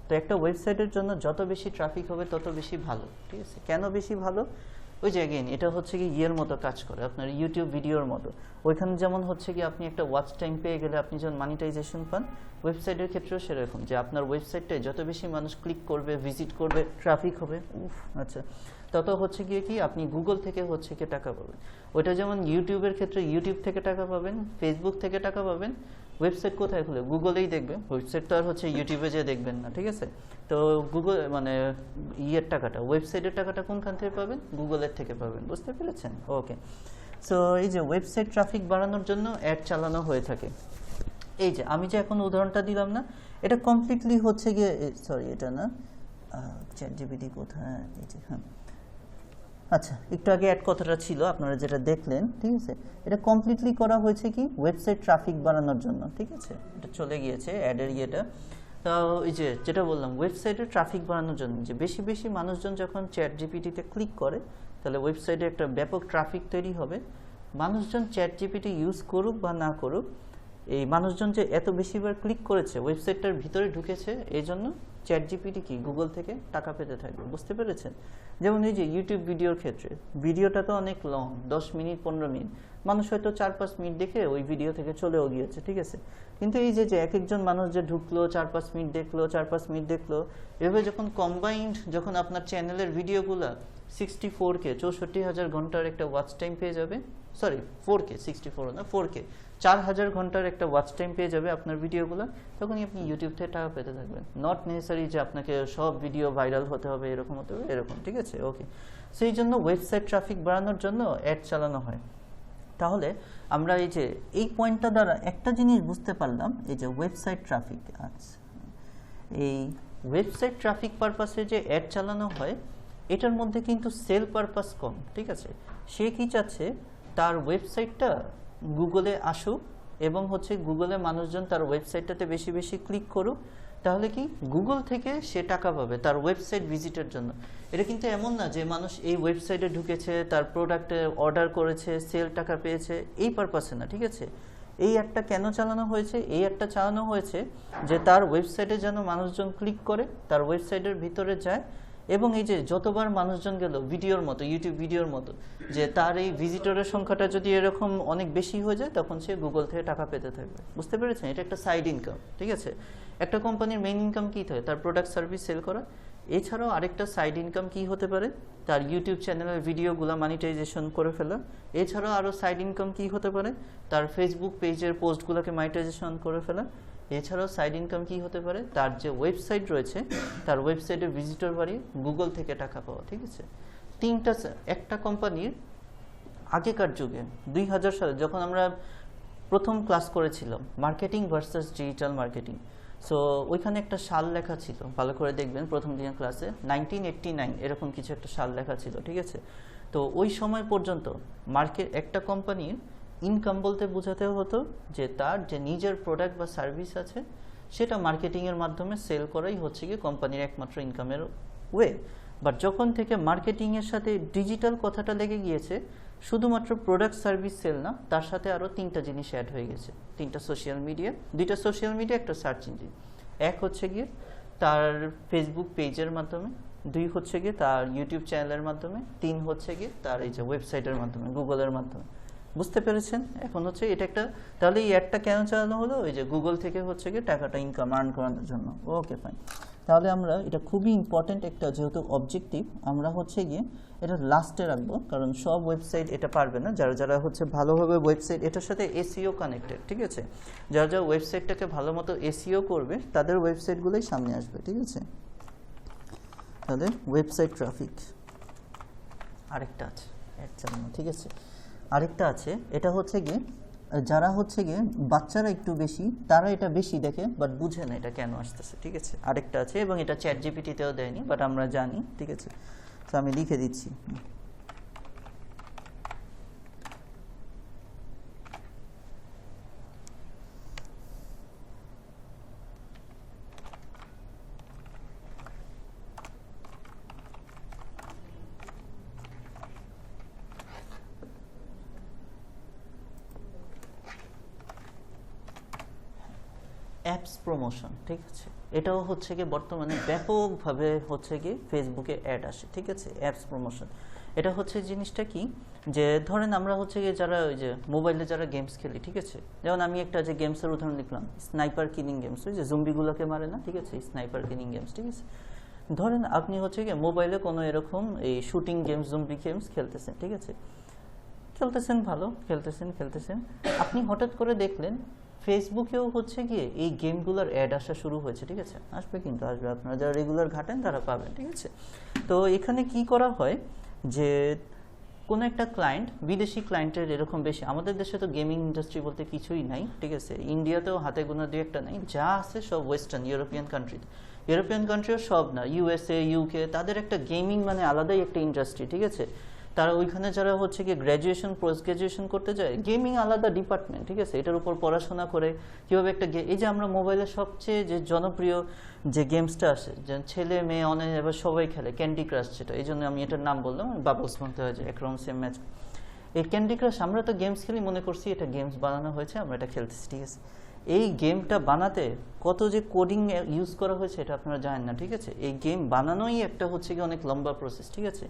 তো একটা ওয়েবসাইটের জন্য যত বেশি ট্রাফিক হবে তত বেশি ভালো, ঠিক আছে। কেন বেশি ভালো, ওই যে অ্যাগেন এটা হচ্ছে কি ইয়ের মতো কাজ করে, আপনার ইউটিউব ভিডিওর মতো। ওইখানে যেমন হচ্ছে কি আপনি একটা ওয়াচ টাইম পেয়ে গেলে আপনি যেমন মনিটাইজেশন পান, ওয়েবসাইটের ক্ষেত্রেও সেরকম, যে আপনার ওয়েবসাইটটায় যত বেশি মানুষ ক্লিক করবে, ভিজিট করবে, ট্রাফিক হবে, আচ্ছা, তত হচ্ছে গিয়ে কি আপনি গুগল থেকে হচ্ছে কি টাকা পাবেন। ওইটা যেমন ইউটিউবের ক্ষেত্রে ইউটিউব থেকে টাকা পাবেন, ফেসবুক থেকে টাকা পাবেন। ওয়েবসাইট কোথায় খুলে, গুগলেই দেখবে, ওয়েবসাইট তো আর হচ্ছে ইউটিউবে যে দেখবেন না, ঠিক আছে। তো গুগল মানে ইয়ের টাকাটা, ওয়েবসাইটের টাকাটা কোনখান থেকে পাবেন, গুগলের থেকে পাবেন, বুঝতে পেরেছেন। ওকে, সো এই যে ওয়েবসাইট ট্রাফিক বাড়ানোর জন্য অ্যাড চালানো হয়ে থাকে। এই যে আমি যে এখন উদাহরণটা দিলাম না, এটা কমপ্লিটলি হচ্ছে গিয়ে, সরি এটা না, চ্যাট জিপিটি কোথায়, এই যে, হ্যাঁ, আচ্ছা, একটু আগে অ্যাড কথাটা ছিল আপনারা যেটা দেখলেন, ঠিক আছে। এটা কমপ্লিটলি করা হয়েছে কি ওয়েবসাইট ট্রাফিক বাড়ানোর জন্য, ঠিক আছে। এটা চলে গিয়েছে অ্যাডের ইয়েটা। তো এই যে যেটা বললাম ওয়েবসাইটে ট্রাফিক বাড়ানোর জন্য, যে বেশি বেশি মানুষজন যখন চ্যাট জিপিটিতে ক্লিক করে তাহলে ওয়েবসাইটে একটা ব্যাপক ট্রাফিক তৈরি হবে। মানুষজন চ্যাট জিপিটি ইউজ করুক বা না করুক, এই মানুষজন যে এত বেশিবার ক্লিক করেছে, ওয়েবসাইটটার ভিতরে ঢুকেছে, এই জন্য চ্যাট জিপিটি কি গুগল থেকে টাকা পেতে থাকবে, বুঝতে পেরেছেন। যেমন এই যে ইউটিউব ভিডিওর ক্ষেত্রে, ভিডিওটা তো অনেক লং, 10 মিনিট 15 মিনিট, মানুষ হয়তো 4-5 মিনিট দেখে ওই ভিডিও থেকে চলেও গিয়েছে, ঠিক আছে। কিন্তু এই যে এক একজন মানুষ যে ঢুকলো, 4-5 মিনিট দেখলো, 4-5 মিনিট দেখলো, এভাবে যখন কম্বাইন্ড, যখন আপনার চ্যানেলের ভিডিওগুলা 64K 64,000 ঘন্টার একটা ওয়াচ টাইম পেয়ে যাবে, সরি 4K 64 না 4K 4,000 ঘন্টার একটা ওয়াচ টাইম পেয়ে যাবে আপনার ভিডিওগুলো, তখনই আপনি ইউটিউব থেকে টাকা পেতে থাকবেন। নট নেসেসারি যে আপনাকে সব ভিডিও ভাইরাল হতে হবে, এরকম হতে হবে, এরকম, ঠিক আছে। ওকে, সেই জন্য ওয়েবসাইট ট্রাফিক বাড়ানোর জন্য অ্যাড চালানো হয়। তাহলে আমরা এই যে এই পয়েন্টটা দ্বারা একটা জিনিস বুঝতে পারলাম, এই যে ওয়েবসাইট ট্রাফিক, আচ্ছা, এই ওয়েবসাইট ট্রাফিক পারপাসে যে অ্যাড চালানো হয়, এটার মধ্যে কিন্তু সেল পারপাস কম, ঠিক আছে। সে কি চাচ্ছে, তার ওয়েবসাইটটা গুগলে আসুক এবং হচ্ছে গুগলে মানুষজন তার ওয়েবসাইটটাতে বেশি বেশি ক্লিক করুক, তাহলে কি গুগল থেকে সে টাকা পাবে তার ওয়েবসাইট ভিজিটের জন্য। এটা কিন্তু এমন না যে মানুষ এই ওয়েবসাইটে ঢুকেছে, তার প্রোডাক্টে অর্ডার করেছে, সেল টাকা পেয়েছে, এই পারপাসে না, ঠিক আছে। এই একটা কেন চালানো হয়েছে, এই একটা চালানো হয়েছে যে তার ওয়েবসাইটে যেন মানুষজন ক্লিক করে, তার ওয়েবসাইটের ভিতরে যায়, এবং এই যে যতবার মানুষজন গেল, ভিডিওর মতো, ইউটিউব ভিডিওর মতো, যে তার এই ভিজিটরের সংখ্যাটা যদি এরকম অনেক বেশি হয়ে যায়, তখন সে গুগল থেকে টাকা পেতে থাকবে, বুঝতে পেরেছেন। এটা একটা সাইড ইনকাম, ঠিক আছে। একটা কোম্পানির মেইন ইনকাম কী থাকে, তার প্রোডাক্ট সার্ভিস সেল করা। এছাড়াও আরেকটা সাইড ইনকাম কি হতে পারে, তার ইউটিউব চ্যানেলের ভিডিওগুলো মনিটাইজেশন করে ফেলা। এছাড়াও আরও সাইড ইনকাম কি হতে পারে, তার ফেসবুক পেজের পোস্টগুলোকে মনিটাইজেশন করে ফেলা। এছাড়াও সাইড ইনকাম কি হতে পারে, তার যে ওয়েবসাইট রয়েছে, তার ওয়েবসাইটে ভিজিটর বাড়িয়ে গুগল থেকে টাকা পাওয়া, ঠিক আছে। তিনটা, একটা কোম্পানির আগেকার যুগে 2000 সালে যখন আমরা প্রথম ক্লাস করেছিলাম marketing versus digital marketing, so ওইখানে একটা সাল লেখা ছিল, ভালো করে দেখবেন প্রথম দিনের ক্লাসে 1989 এরকম কিছু একটা সাল লেখা ছিল, ঠিক আছে। তো ওই সময় পর্যন্ত একটা কোম্পানির ইনকাম বলতে বোঝাতে হতো যে তার যে নিজের প্রোডাক্ট বা সার্ভিস আছে সেটা মার্কেটিংয়ের মাধ্যমে সেল করাই হচ্ছে কি কোম্পানির একমাত্র ইনকামের ওয়ে। বাট যখন থেকে মার্কেটিংয়ের সাথে ডিজিটাল কথাটা লেগে গিয়েছে, শুধুমাত্র প্রোডাক্ট সার্ভিস সেল না, তার সাথে আরও 3টা জিনিস অ্যাড হয়ে গেছে। 3টা সোশ্যাল মিডিয়া, 2টা সোশ্যাল মিডিয়া, একটা সার্চ ইঞ্জিন। এক হচ্ছে গিয়ে তার ফেসবুক পেজের মাধ্যমে, 2 হচ্ছে গিয়ে তার ইউটিউব চ্যানেলের মাধ্যমে, 3 হচ্ছে গিয়ে তার এই যে ওয়েবসাইটের মাধ্যমে, গুগলের মাধ্যমে। বুঝতে পেরেছেন? এখন হচ্ছে এটা একটা, তাহলে এই অ্যাডটা কেন চালানো হলো? ওই যে গুগল থেকে হচ্ছে গিয়ে টাকাটা ইনকাম আর্ন করানোর জন্য। Okay fine. তাহলে আমরা এটা খুবই ইম্পর্টেন্ট একটা যেহেতু অবজেক্টিভ, আমরা হচ্ছে গিয়ে এটা লাস্টে রাখবো, কারণ সব ওয়েবসাইট এটা পারবে না। যারা যারা হচ্ছে ভালোভাবে ওয়েবসাইট, এটার সাথে এসইও কানেক্টেড, ঠিক আছে? যারা যারা ওয়েবসাইটটাকে ভালো মতো এসইও করবে তাদের ওয়েবসাইটগুলোই সামনে আসবে, ঠিক আছে? তাহলে ওয়েবসাইট ট্রাফিক আরেকটা আছে অ্যাড চালানো, ঠিক আছে? আরেকটা আছে, এটা হচ্ছে গিয়ে যারা হচ্ছে গিয়ে বাচ্চারা একটু বেশি, তারা এটা বেশি দেখে বাট বুঝে না এটা কেন আসতেছে, ঠিক আছে? আরেকটা আছে, এবং এটা চ্যাট জিপিটিতেও দেয়নি বাট আমরা জানি, ঠিক আছে? তো আমি লিখে দিচ্ছি। অ্যাপস প্রমোশন, ঠিক আছে? এটাও হচ্ছে গিয়ে বর্তমানে ব্যাপকভাবে হচ্ছে গিয়ে ফেসবুকে অ্যাড আসে, ঠিক আছে? অ্যাপস প্রমোশন এটা হচ্ছে জিনিসটা কি, যে ধরেন আমরা হচ্ছে গিয়ে যারা ওই যে মোবাইলে যারা গেমস খেলি, ঠিক আছে? যেমন আমি একটা যে গেমসের উদাহরণ লিখলাম, স্নাইপার কিলিং গেমস, ওই যে জম্বিগুলোকে মারে না, ঠিক আছে? স্নাইপার কিলিং গেমস, ঠিক আছে? ধরেন আপনি হচ্ছে গিয়ে মোবাইলে কোনো এরকম এই শুটিং গেমস, জম্বি গেমস খেলতেছেন, ঠিক আছে? খেলতেছেন, ভালো খেলতেছেন, আপনি হঠাৎ করে দেখলেন ফেসবুকেও হচ্ছে গিয়ে এই গেমগুলোর অ্যাড আসা শুরু হয়েছে, ঠিক আছে? আসবে, কিন্তু আসবে, আপনারা যারা রেগুলার ঘাটেন তারা পাবেন, ঠিক আছে? তো এখানে কি করা হয় যে কোনো একটা ক্লায়েন্ট, বিদেশি ক্লায়েন্টের এরকম বেশি, আমাদের দেশে তো গেমিং ইন্ডাস্ট্রি বলতে কিছুই নাই, ঠিক আছে? ইন্ডিয়াতেও হাতে গোনা 2-1টা নাই, যা আছে সব ওয়েস্টার্ন ইউরোপিয়ান কান্ট্রিতে। ইউরোপিয়ান কান্ট্রিও সব না, ইউএসএ, ইউকে, তাদের একটা গেমিং মানে আলাদাই একটা ইন্ডাস্ট্রি, ঠিক আছে? তারা ওইখানে যারা হচ্ছে গিয়ে গ্র্যাজুয়েশন, পোস্ট গ্র্যাজুয়েশন করতে যায়, গেমিং আলাদা ডিপার্টমেন্ট, ঠিক আছে? এটার উপর পড়াশোনা করে কীভাবে একটা এই যে আমরা মোবাইলে সবচেয়ে যে জনপ্রিয় যে গেমসটা আসে, যে ছেলে মেয়ে অনেক এবার সবাই খেলে, ক্যান্ডি ক্রাশ, যেটা, এই জন্য আমি এটার নাম বললাম, বাবলস বলতে হয় যে একরকম সেম ম্যাচ। এই ক্যান্ডি ক্রাশ আমরা তো গেমস খেলি, মনে করছি এটা গেমস বানানো হয়েছে, আমরা এটা খেলতেছি, ঠিক আছে? এই গেমটা বানাতে কত যে কোডিং ইউজ করা হয়েছে এটা আপনারা জানেন না, ঠিক আছে? এই গেম বানানোই একটা হচ্ছে কি অনেক লম্বা প্রসেস, ঠিক আছে?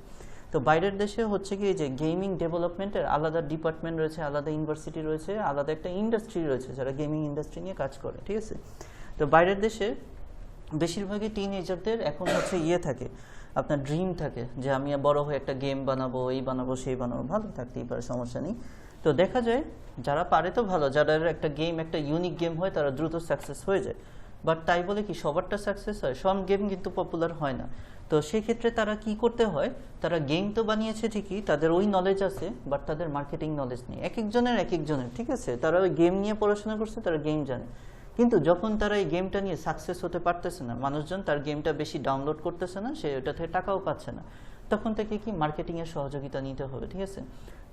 তো বাইরের দেশে হচ্ছে কি যে গেমিং ডেভেলপমেন্টের আলাদা ডিপার্টমেন্ট রয়েছে, আলাদা ইউনিভার্সিটি রয়েছে, আলাদা একটা ইন্ডাস্ট্রি রয়েছে যারা গেমিং ইন্ডাস্ট্রি নিয়ে কাজ করে, ঠিক আছে? তো বাইরের দেশে বেশিরভাগই টিনেজারদের এখন হচ্ছে থাকে, আপনার ড্রিম থাকে যে আমি বড় হয়ে একটা গেম বানাবো, এই বানাবো, সেই বানাবো, ভালো থাকতেই পারে, সমস্যা নেই। তো দেখা যায় যারা পারে তো ভালো, যারা একটা গেম একটা ইউনিক গেম হয় তারা দ্রুত সাকসেস হয়ে যায়। বাট তাই বলে কি সবারটা সাকসেস হয়? সব গেম কিন্তু পপুলার হয় না। তো সেক্ষেত্রে তারা কি করতে হয়, তারা গেম তো বানিয়েছে ঠিকই, তাদের ওই নলেজ আছে, বাট তাদের মার্কেটিং নলেজ নেই, এক একজনের, ঠিক আছে? তারা ওই গেম নিয়ে পড়াশোনা করছে, তারা গেম জানে, কিন্তু যখন তারা এই গেমটা নিয়ে সাকসেস হতে পারতেছে না, মানুষজন তার গেমটা বেশি ডাউনলোড করতেছে না, সে ওটা থেকে টাকাও পাচ্ছে না, তখন থেকে কি মার্কেটিংয়ের সহযোগিতা নিতে হবে, ঠিক আছে?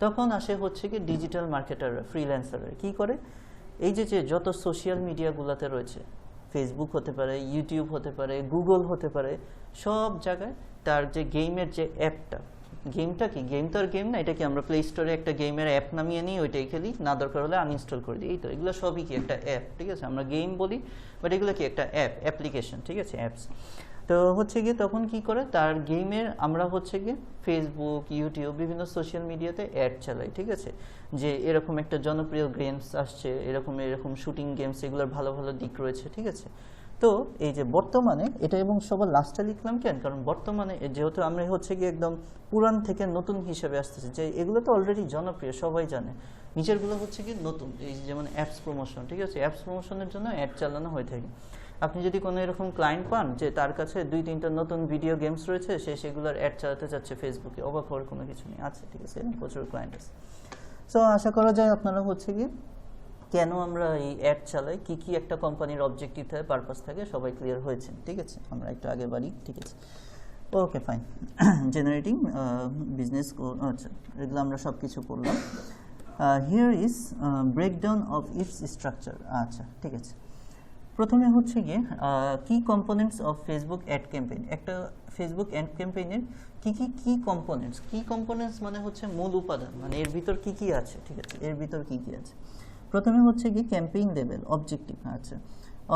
তখন আসে হচ্ছে কি ডিজিটাল মার্কেটাররা, ফ্রিল্যান্সাররা কি করে, এই যে যত সোশ্যাল মিডিয়াগুলোতে রয়েছে, ফেসবুক হতে পারে, ইউটিউব হতে পারে, গুগল হতে পারে, সব জায়গায় তার যে গেমের যে অ্যাপটা, গেমটা কি, গেম তো আর গেম না, এটা কি আমরা প্লে স্টোরে একটা গেমের অ্যাপ নামিয়ে নিই, ওইটাই খেলি, না দরকার হলে আনইনস্টল করে দিই, এই তো, এগুলো সবই কি একটা অ্যাপ, ঠিক আছে? আমরা গেম বলি বাট এগুলো কি একটা অ্যাপ, অ্যাপ্লিকেশন, ঠিক আছে? অ্যাপস। তো হচ্ছে গিয়ে তখন কি করে, তার গেমের আমরা হচ্ছে গিয়ে ফেসবুক, ইউটিউব, বিভিন্ন সোশ্যাল মিডিয়াতে অ্যাড চালাই, ঠিক আছে? যে এরকম একটা জনপ্রিয় গেমস আসছে, এরকম শুটিং গেমস, এগুলোর ভালো ভালো দিক রয়েছে, ঠিক আছে? তো এই যে বর্তমানে এটা, এবং সবার লাস্টে লিখলাম কেন, কারণ বর্তমানে যেহেতু আমরা হচ্ছে গিয়ে একদম পুরান থেকে নতুন হিসেবে আসতেছি, যে এগুলো তো অলরেডি জনপ্রিয়, সবাই জানে, নিচেরগুলো হচ্ছে কি নতুন, এই যেমন অ্যাপস প্রমোশন, ঠিক আছে? অ্যাপস প্রমোশনের জন্য অ্যাড চালানো হয়ে থাকে। আপনি যদি কোনো এরকম ক্লায়েন্ট পান যে তার কাছে 2-3টা নতুন ভিডিও গেমস রয়েছে, সে সেগুলোর অ্যাড চালাতে চাচ্ছে ফেসবুকে, অবাক হওয়ার কোনো কিছু নেই, আছে, ঠিক আছে? এরকম প্রচুর ক্লায়েন্ট আছে। সো আশা করা যায় আপনারা হচ্ছে কি কেন আমরা এই অ্যাড চালাই, কি কি একটা কোম্পানির অবজেক্টিভ থাকে, পারপাস থাকে, সবাই ক্লিয়ার হয়েছে, ঠিক আছে? আমরা একটু আগে বাড়ি, ঠিক আছে? Okay fine. জেনারেটিং বিজনেস, আচ্ছা, এগুলো আমরা সব কিছু করলাম। Here is breakdown of its structure. আচ্ছা ঠিক আছে, প্রথমে হচ্ছে গিয়ে কি components of Facebook ad campaign. একটা ফেসবুক অ্যাড ক্যাম্পেইনের কি কম্পোনেন্টস মানে হচ্ছে মূল উপাদান, মানে এর ভিতর কি আছে, ঠিক আছে, এর ভিতর কি আছে। প্রথমে হচ্ছে গিয়ে ক্যাম্পেইন লেভেল অবজেক্টিভ। আচ্ছা,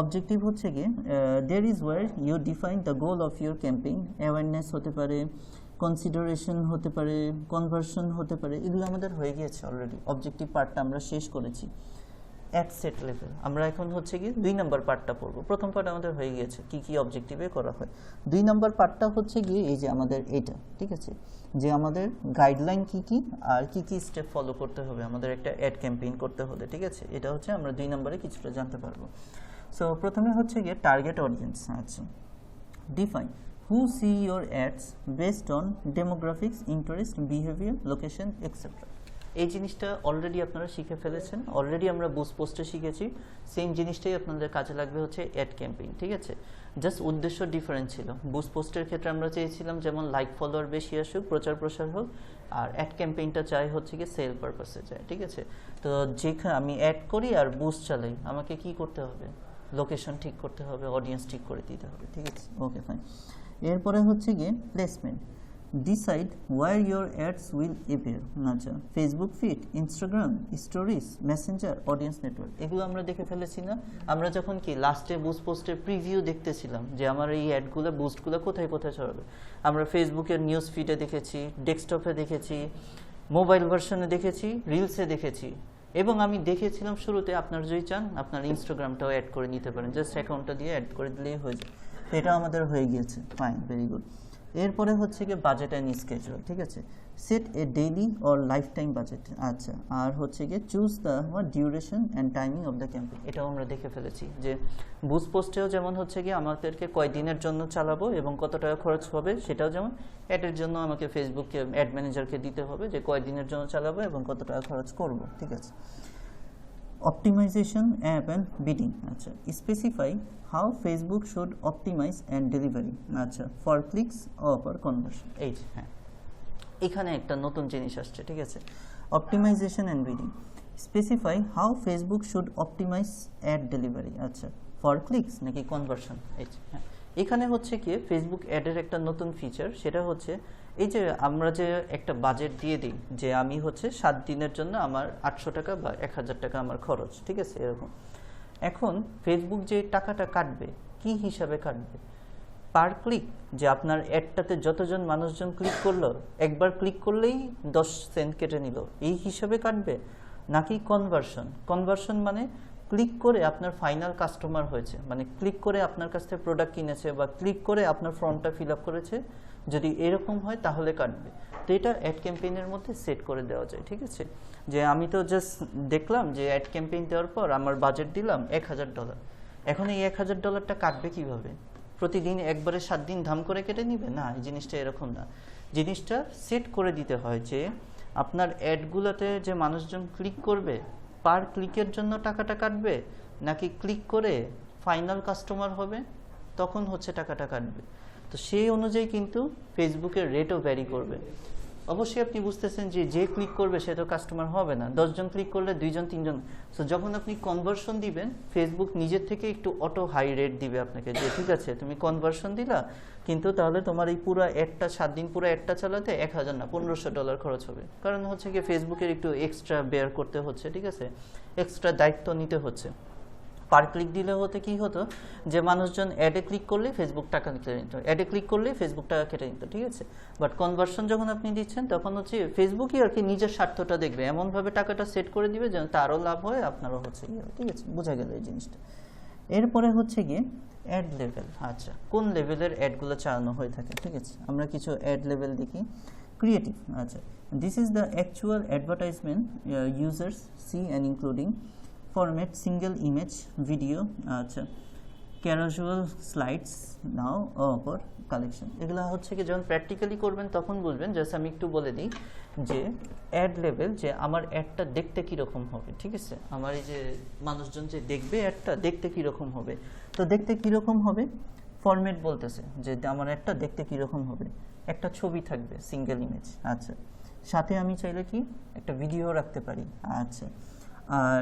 অবজেক্টিভ হচ্ছে গিয়ে there is where you define the goal of your campaign. Awareness হতে পারে, কনসিডারেশন হতে পারে, কনভার্সন হতে পারে, এগুলো আমাদের হয়ে গিয়েছে অলরেডি। অবজেক্টিভ পার্টটা আমরা শেষ করেছি। অ্যাট সেট লেভেল আমরা এখন হচ্ছে কি 2 নম্বর পার্টটা পড়বো। প্রথম পার্ট আমাদের হয়ে গিয়েছে কি অবজেক্টিভে করা হয়। 2 নম্বর পার্টটা হচ্ছে গিয়ে এই যে আমাদের এটা, ঠিক আছে, যে আমাদের গাইডলাইন কি আর কি স্টেপ ফলো করতে হবে আমাদের একটা অ্যাড ক্যাম্পেইন করতে হলে, ঠিক আছে। এটা হচ্ছে আমরা 2 নম্বরে কিছুটা জানতে পারবো। সো প্রথমে হচ্ছে গিয়ে টার্গেট অডিয়েন্স। আচ্ছা, define who see your ads based on demographics, interest, behaviour, location etcetera. এই জিনিসটা অলরেডি আপনারা শিখে ফেলেছেন, অলরেডি আমরা বুস্ট পোস্টে শিখেছি। সেম জিনিসটাই আপনাদের কাজে লাগবে হচ্ছে অ্যাড ক্যাম্পেইন, ঠিক আছে। জাস্ট উদ্দেশ্য ডিফারেন্ট ছিল। বুস্ট পোস্টের ক্ষেত্রে আমরা চেয়েছিলাম যেমন লাইক ফলোয়ার বেশি আসুক, প্রচার প্রসার হোক, আর অ্যাড ক্যাম্পেইনটা চাই হচ্ছে কি সেল পারপাসে চাই, ঠিক আছে। তো যেখানে আমি অ্যাড করি আর বুস্ট চালাই, আমাকে কি করতে হবে, লোকেশন ঠিক করতে হবে, অডিয়েন্স ঠিক করে দিতে হবে, ঠিক আছে। Okay fine. এরপরে হচ্ছে গিয়ে placement. Decide where your ads will appear. আচ্ছা, Facebook feed, Instagram stories, Messenger, audience network, এগুলো আমরা দেখে ফেলেছি না। আমরা যখন কি লাস্টে বুস্ট পোস্টের প্রিভিউ দেখতেছিলাম যে আমার এই অ্যাডগুলো বুস্টগুলো কোথায় ছড়াবে, আমরা ফেসবুকের নিউজ ফিডে দেখেছি, ডেস্কটপে দেখেছি, মোবাইল ভার্সনে দেখেছি, রিলসে দেখেছি, এবং আমি দেখেছিলাম শুরুতে আপনার যদি চান আপনার ইনস্টাগ্রামটাও অ্যাড করে নিতে পারেন, জাস্ট অ্যাকাউন্টটা দিয়ে অ্যাড করে দিলেই হয়ে যায়। তো এটা আমাদের হয়ে গিয়েছে, ফাইন, ভেরি গুড। এরপরে হচ্ছে কি বাজেট অ্যান্ড স্কেজুয়াল, ঠিক আছে। Set A daily or life time budget. আচ্ছা, আর হচ্ছে গিয়ে choose the duration and timing of the campaign. এটাও আমরা দেখে ফেলেছি যে বুস্ট পোস্টেও যেমন হচ্ছে গিয়ে আমাদেরকে কয়দিনের জন্য চালাবো এবং কত টাকা খরচ হবে, সেটাও যেমন অ্যাডের জন্য আমাকে ফেসবুককে অ্যাড ম্যানেজারকে দিতে হবে যে কয়দিনের জন্য চালাবো এবং কত টাকা খরচ করব, ঠিক আছে। Optimization app and bidding. আচ্ছা, specify how Facebook should optimize and delivery. আচ্ছা, for clicks or for conversion. এই যে হ্যাঁ, এখানে একটা নতুন জিনিস আসছে, ঠিক আছে। Optimization and bidding. Specify how Facebook should optimize ad delivery. আচ্ছা, ফর ক্লিকস নাকি কনভার্সন। এই যে হ্যাঁ, এখানে হচ্ছে কি ফেসবুক অ্যাডের একটা নতুন ফিচার, সেটা হচ্ছে এই যে আমরা যে একটা বাজেট দিয়ে দিই যে আমি হচ্ছে 7 দিনের জন্য আমার 800 টাকা বা 1000 টাকা আমার খরচ, ঠিক আছে, এরকম। এখন ফেসবুক যে টাকাটা কাটবে কি হিসাবে কাটবে, পার ক্লিক, যে আপনার অ্যাডটাতে যতজন মানুষজন ক্লিক করলো, একবার ক্লিক করলেই 10 সেন্ট কেটে নিল, এই হিসাবে কাটবে, নাকি কনভার্সন মানে ক্লিক করে আপনার ফাইনাল কাস্টমার হয়েছে, মানে ক্লিক করে আপনার কাছ থেকে প্রোডাক্ট কিনেছে বা ক্লিক করে আপনার ফর্মটা ফিল আপ করেছে, যদি এরকম হয় তাহলে কাটবে। তো এটা অ্যাড ক্যাম্পেইনের মধ্যে সেট করে দেওয়া যায়, ঠিক আছে। যে আমি তো জাস্ট দেখলাম যে অ্যাড ক্যাম্পেইন দেওয়ার পর আমার বাজেট দিলাম $1000, এখন এই $1000টা কাটবে কিভাবে, প্রতিদিন একবারে 7 দিন ধাম করে কেটে নিবে না, এই জিনিসটা এরকম না। জিনিসটা সেট করে দিতে হয় যে আপনার অ্যাডগুলোতে যে মানুষজন ক্লিক করবে পার ক্লিকের জন্য টাকাটা কাটবে, নাকি ক্লিক করে ফাইনাল কাস্টমার হবে তখন হচ্ছে টাকাটা কাটবে। তো সেই অনুযায়ী কিন্তু ফেসবুকের রেটও ভ্যারি করবে। অবশ্যই আপনি বুঝতেছেন যে ক্লিক করবে সে তো কাস্টমার হবে না, 10 জন ক্লিক করলে 2 জন 3 জন। সো যখন আপনি কনভার্সন দিবেন, ফেসবুক নিজের থেকে একটু অটো হাই রেট দিবে আপনাকে, যে ঠিক আছে তুমি কনভার্সন দিলা, কিন্তু তাহলে তোমার এই পুরো অ্যাডটা 7 দিন পুরো অ্যাডটা চালাতে $1000 না $1500 খরচ হবে। কারণ হচ্ছে কি ফেসবুকের একটু এক্সট্রা বেয়ার করতে হচ্ছে, ঠিক আছে, এক্সট্রা দায়িত্ব নিতে হচ্ছে। পার ক্লিক দিলে হতে কি হতো যে মানুষজন অ্যাডে ক্লিক করলে ফেসবুক টাকা কেটে নিত, অ্যাডে ক্লিক করলে ফেসবুক টাকা কেটে নিত, ঠিক আছে। বাট কনভার্সন যখন আপনি দিচ্ছেন তখন হচ্ছে ফেসবুকই আর কি নিজের স্বার্থটা দেখবে, এমনভাবে টাকাটা সেট করে দিবে যেন তারও লাভ হয় আপনারও হচ্ছে গিয়ে, ঠিক আছে, বোঝা গেল এই জিনিসটা। এরপরে হচ্ছে গিয়ে অ্যাড লেভেল। আচ্ছা, কোন লেভেলের অ্যাডগুলো চালানো হয়ে থাকে, ঠিক আছে। আমরা কিছু অ্যাড লেভেল দেখি। ক্রিয়েটিভ। আচ্ছা, this is the actual advertisement users see and including format, single image, video, আচ্ছা, casual slides, now offer, collection. এগুলো হচ্ছে কি যখন প্র্যাকটিক্যালি করবেন তখন বুঝবেন। জাস্ট আমি একটু বলে দিই যে অ্যাড লেভেল, যে আমার অ্যাডটা দেখতে কীরকম হবে, ঠিক আছে, আমার এই যে মানুষজন যে দেখবে অ্যাডটা দেখতে কীরকম হবে। তো দেখতে কীরকম হবে, ফরম্যাট বলতেছে যে আমার অ্যাডটা দেখতে কীরকম হবে, একটা ছবি থাকবে, সিঙ্গেল ইমেজ। আচ্ছা, সাথে আমি চাইলে কি একটা ভিডিও রাখতে পারি। আচ্ছা, আর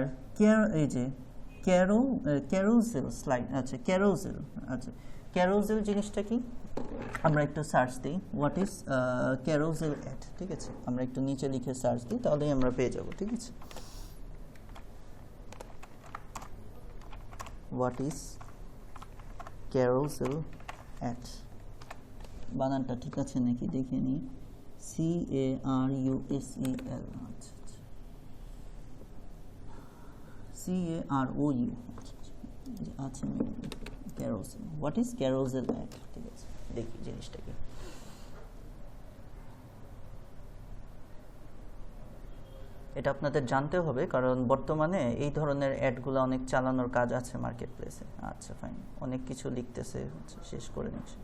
এই যে ক্যারোজেল স্লাইড, আচ্ছা ক্যারোজেল, আচ্ছা ক্যারোজেল জিনিসটা কি আমরা একটু সার্চ দিই, হোয়াট ইজ ক্যারোজেল অ্যাড, ঠিক আছে, আমরা একটু নিচে লিখে সার্চ দিই তাহলেই আমরা পেয়ে যাব, ঠিক আছে। হোয়াট ইজ ক্যারোজেল অ্যাড, বানানটা ঠিক আছে নাকি দেখে নিই, CARUSEL, আচ্ছা CAROU, আচ্ছা carousel, what is carousel ad, ঠিক আছে, দেখি জিনিসটা কি। এটা আপনাদের জানতে হবে কারণ বর্তমানে এই ধরনের অ্যাডগুলো অনেক চালানোর কাজ আছে মার্কেট প্লেসে। আচ্ছা ফাইন, অনেক কিছু লিখতেছে, শেষ করে নিচ্ছি,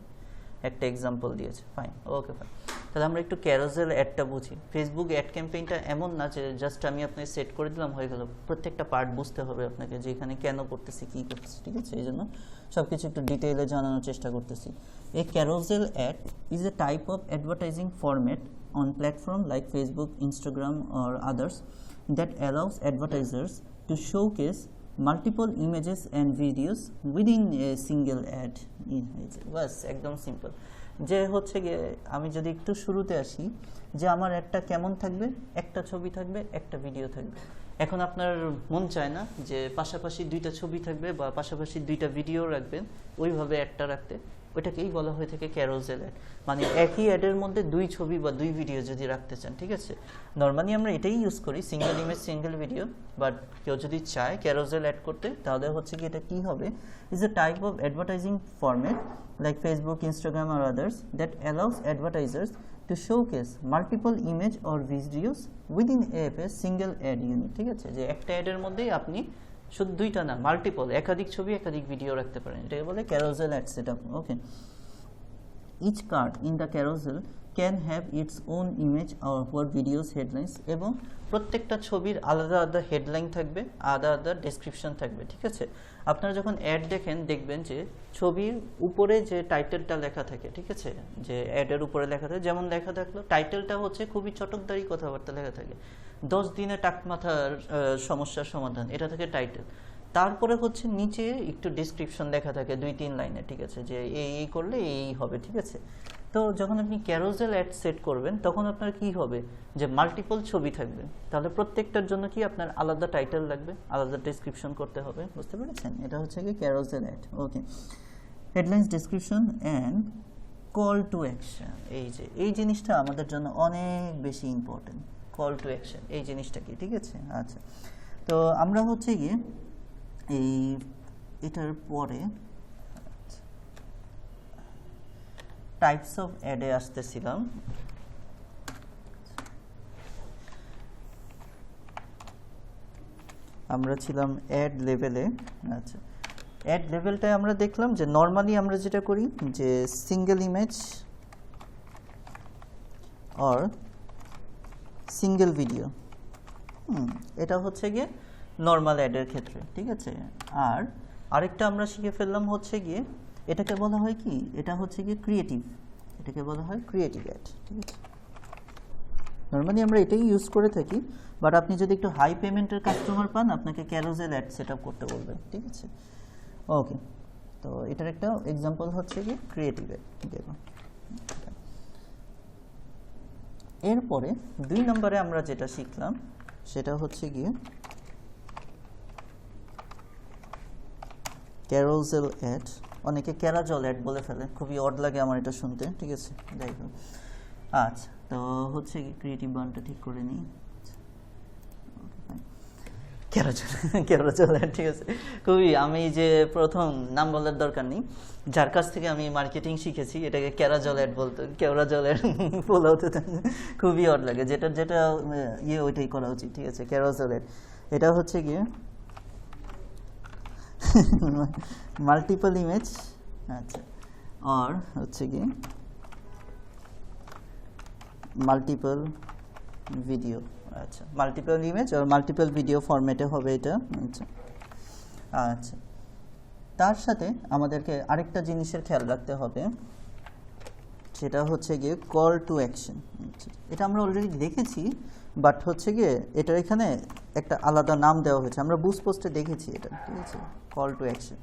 একটা এক্সাম্পল দিয়েছে, ফাইন, ওকে ফাইন। তাহলে আমরা একটু ক্যারোজেল অ্যাডটা বুঝি। ফেসবুক অ্যাড ক্যাম্পেইনটা এমন না যে জাস্ট আমি আপনাকে সেট করে দিলাম হয়ে গেল, প্রত্যেকটা পার্ট বুঝতে হবে আপনাকে যে এখানে কেন করতেছি, কী করতেছি, ঠিক আছে। এই জন্য সব কিছু একটু ডিটেইলে জানানোর চেষ্টা করতেছি। এই carousel ad is a type of advertising format on platform like Facebook, Instagram or others that allows advertisers to showcase multiple images and videos within a single ad. বাস একদম সিম্পল। যে হচ্ছে গিয়ে আমি যদি একটু শুরুতে আসি যে আমার একটা কেমন থাকবে, একটা ছবি থাকবে, একটা ভিডিও থাকবে। এখন আপনার মন চায় না যে পাশাপাশি দুইটা ছবি থাকবে বা পাশাপাশি দুইটা ভিডিও রাখবেন, ওইভাবে একটা রাখতে, ওইটাকেই বলা হয়ে থাকে ক্যারোজেল অ্যাড। মানে একই অ্যাডের মধ্যে দুই ছবি বা দুই ভিডিও যদি রাখতে চান, ঠিক আছে। নর্মালি আমরা এটাই ইউজ করি, single image single video, but কেউ যদি চায় ক্যারোজেল অ্যাড করতে তাহলে হচ্ছে কি এটা কি হবে, is a type of advertising format like Facebook, Instagram আর others that allows advertisers to showcase multiple image or videos within a single ad unit, ঠিক আছে। যে একটা অ্যাডের মধ্যেই আপনি শুধু দুইটা না, মাল্টিপল, একাধিক ছবি একাধিক ভিডিও রাখতে পারেন, এটাকে বলে carousel ad setup. Okay, each card in the carousel can have its own image or videos headlines, এবং প্রত্যেকটা ছবির আলাদা আলাদা হেডলাইন থাকবে, আলাদা আলাদা ডেসক্রিপশন থাকবে, ঠিক আছে। আপনারা যখন অ্যাড দেখেন দেখবেন যে ছবির উপরে যে টাইটেলটা লেখা থাকে, ঠিক আছে, যে অ্যাডের উপরে লেখা থাকে, যেমন লেখা থাকলো টাইটেলটা হচ্ছে খুবই চটকদারি কথাবার্তা লেখা থাকে, 10 দিনে টাক মাথার সমস্যার সমাধান, এটা থেকে টাইটেল। তারপরে হচ্ছে নিচে একটু ডেসক্রিপশন লেখা থাকে 2-3 লাইনে, ঠিক আছে, যে এই করলে এই হবে, ঠিক আছে। তো যখন আপনি ক্যারোজেল অ্যাড সেট করবেন তখন আপনার কি হবে, যে মাল্টিপল ছবি থাকবে, তাহলে প্রত্যেকটার জন্য কি আপনার আলাদা টাইটেল লাগবে, আলাদা ডেসক্রিপশন করতে হবে, বুঝতে পেরেছেন। এটা হচ্ছে কি carousel ad. Okay, headlines, description and call to action, এই যে এই জিনিসটা আমাদের জন্য অনেক বেশি ইম্পর্টেন্ট। কল টু অ্যাকশন এই জিনিসটা কি, ঠিক আছে। আচ্ছা, তো আমরা হচ্ছে গিয়ে এটার পরে টাইপস অফ অ্যাডে আসতেছিলাম। আমরা ছিলাম অ্যাড লেভেলে। আচ্ছা, অ্যাড লেভেলটায় আমরা দেখলাম যে নর্মালি আমরা যেটা করি যে single image or single video, এটা হচ্ছে গিয়ে নর্মাল অ্যাডের ক্ষেত্রে, ঠিক আছে। আর আরেকটা আমরা শিখে ফেললাম হচ্ছে গিয়ে এটাকে বলা হয় কি, এটা হচ্ছে গিয়ে ক্রিয়েটিভ, এটাকে বলা হয় ক্রিয়েটিভ অ্যাড, ঠিক আছে। নর্মালি আমরা এটাই ইউজ করে থাকি, বাট আপনি যদি একটু হাই পেমেন্টের কাস্টমার পান আপনাকে ক্যারোজেল অ্যাড সেট আপ করতে বলবেন, ঠিক আছে। ওকে, তো এটার একটা এক্সাম্পল হচ্ছে কি ক্রিয়েটিভ অ্যাড দেব। এরপরে 2 নম্বরে আমরা যেটা শিখলাম সেটা হচ্ছে গিয়ে ক্যারোজেল অ্যাড, অনেকে ক্যারাজল অ্যাড বলে ফেলে, খুবই অড লাগে আমার এটা শুনতে, ঠিক আছে, যাই হোক। আচ্ছা, তো হচ্ছে কি ক্রিয়েটিভ বানটা ঠিক করে নিই, ক্যারোজেল অ্যাড, ঠিক আছে। খুবই, আমি যে প্রথম নাম বলার দরকার নেই, যার কাছ থেকে আমি মার্কেটিং শিখেছি এটাকে ক্যারাজল অ্যাড বলতো, ক্যারাজল অ্যাড বলা হতো, খুবই অড লাগে, যেটা ওইটাই করা উচিত, ঠিক আছে। ক্যারোজেল অ্যাড এটা হচ্ছে গিয়ে মাল্টিপল ইমেজ, আচ্ছা, আর হচ্ছে কি মাল্টিপল ভিডিও, আচ্ছা, মাল্টিপল ইমেজ আর মাল্টিপল ভিডিও ফরম্যাটে হবে এটা। আচ্ছা আচ্ছা, তার সাথে আমাদেরকে আরেকটা জিনিসের খেয়াল রাখতে হবে, সেটা হচ্ছে গিয়ে কল টু অ্যাকশন। এটা আমরা অলরেডি দেখেছি, বাট হচ্ছে গিয়ে এটার এখানে একটা আলাদা নাম দেওয়া হয়েছে। আমরা বুস্ট পোস্টে দেখেছি এটা, ঠিক আছে, কল টু অ্যাকশন।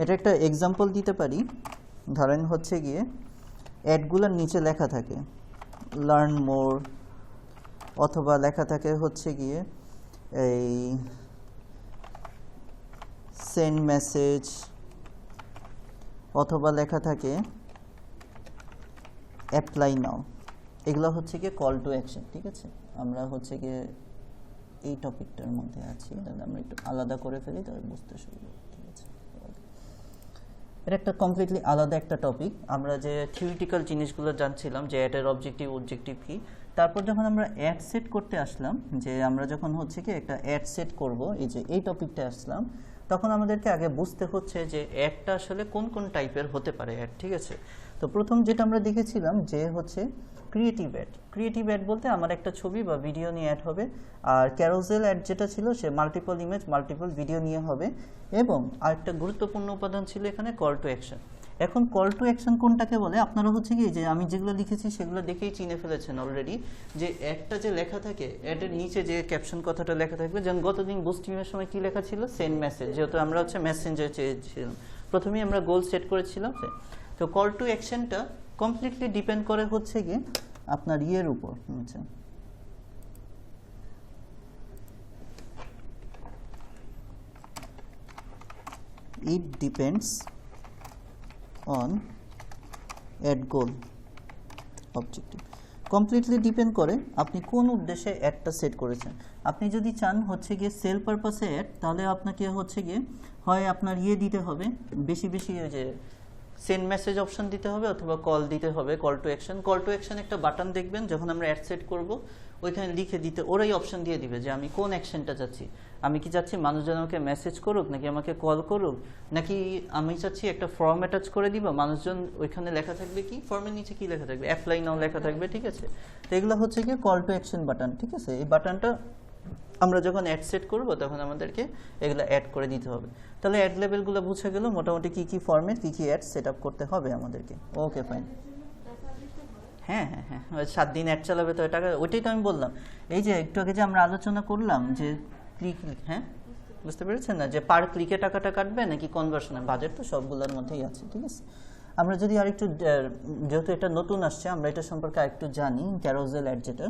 এটা একটা এক্সাম্পল দিতে পারি। ধরেন হচ্ছে গিয়ে অ্যাডগুলোর নিচে লেখা থাকে লার্ন মোর, অথবা লেখা থাকে হচ্ছে গিয়ে এই সেন্ড মেসেজ, অথবা লেখা থাকে অ্যাপ্লাই নাও। এগুলো হচ্ছে গিয়ে কল টু অ্যাকশন, ঠিক আছে। আমরা হচ্ছে গিয়ে এই টপিকটার মধ্যে আছি, তাহলে আমরা একটু আলাদা করে ফেলি, তাহলে বুঝতে সুবিধা, ঠিক আছে। এটা একটা কমপ্লিটলি আলাদা একটা টপিক। আমরা যে থিওরিটিক্যাল জিনিসগুলো জানছিলাম যে অ্যাডের অবজেক্টিভ কি, তারপর যখন আমরা অ্যাড সেট করতে আসলাম, যে আমরা যখন হচ্ছে কি একটা অ্যাড সেট করব, এই যে এই টপিকটা আসলাম, তখন আমাদেরকে আগে বুঝতে হচ্ছে যে অ্যাডটা আসলে কোন কোন টাইপের হতে পারে অ্যাড, ঠিক আছে। তো প্রথম যেটা আমরা দেখেছিলাম যে হচ্ছে ক্রিয়েটিভ অ্যাড। ক্রিয়েটিভ অ্যাড বলতে আমার একটা ছবি বা ভিডিও নিয়ে অ্যাড হবে, আর ক্যারোসেল অ্যাড যেটা ছিল সে মাল্টিপল ইমেজ মাল্টিপল ভিডিও নিয়ে হবে, এবং আরেকটা গুরুত্বপূর্ণ উপাদান ছিল এখানে কল টু অ্যাকশন। এখন কল টু অ্যাকশন কোনটাকে বলে, আপনারা হচ্ছে কি যে আমি যেগুলো লিখেছি সেগুলো দেখেই চিনে ফেলেছেন অলরেডি, যে অ্যাডটা যে লেখা থাকে, অ্যাডের নিচে যে ক্যাপশন কথাটা লেখা থাকবে, যেমন গতদিন বুস্টিংয়ের সময় কি লেখা ছিল, সেন্ড মেসেজ, যেহেতু আমরা হচ্ছে মেসেঞ্জার চেয়েছিলাম, প্রথমেই আমরা গোল সেট করেছিলাম। তো কল টু অ্যাকশনটা কমপ্লিটলি ডিপেন্ড করে হচ্ছে গিয়ে আপনার ইয়ের উপর, আচ্ছা, it depends on add goal objective। Completely depend করে আপনি কোন উদ্দেশ্যে অ্যাডটা সেট করেছেন। আপনি যদি চান হচ্ছে গিয়ে সেল পারপাসে অ্যাড, তাহলে আপনাকে হচ্ছে গিয়ে হয় আপনার ইয়ে দিতে হবে, বেশি বেশি যে সেন্ড মেসেজ অপশন দিতে হবে, অথবা কল দিতে হবে, call to action. Call to action একটা বাটন দেখবেন যখন আমরা অ্যাড সেট করব, ওইখানে লিখে দিতে ওরাই অপশন দিয়ে দিবে যে আমি কোন অ্যাকশনটা চাচ্ছি। আমি কি চাচ্ছি মানুষজন আমাকে মেসেজ করুক, নাকি আমাকে কল করুক, নাকি আমি চাচ্ছি একটা ফর্ম অ্যাটাচ করে দিব, মানুষজন ওইখানে লেখা থাকবে কি, ফর্মের নিচে কি লেখা থাকবে, অ্যাপ্লাই নাও লেখা থাকবে, ঠিক আছে। তো এগুলো হচ্ছে গিয়ে কল টু অ্যাকশন বাটন, ঠিক আছে। এই বাটনটা আমরা যখন অ্যাড সেট করব তখন আমাদেরকে এগুলো অ্যাড করে দিতে হবে। তাহলে অ্যাড লেভেলগুলো বুঝে গেল মোটামুটি কি কি ফর্মেট কি কি অ্যাড সেট আপ করতে হবে আমাদেরকে। Okay fine. হ্যাঁ হ্যাঁ হ্যাঁ, 7 দিন অ্যাড চালাবে তো টাকা, ওইটাই তো আমি বললাম। এই যে একটু আগে যে আমরা আলোচনা করলাম যে ক্লিক, হ্যাঁ বুঝতে পেরেছেন না, যে পার ক্লিকে টাকাটা কাটবে নাকি কনভার্সনে, বাজেট তো সবগুলোর মধ্যেই আছে, ঠিক আছে। আমরা যদি আরেকটু, যেহেতু এটা নতুন আসছে, আমরা এটা সম্পর্কে আরেকটু জানি, ক্যারোসেল অ্যাড যেটা,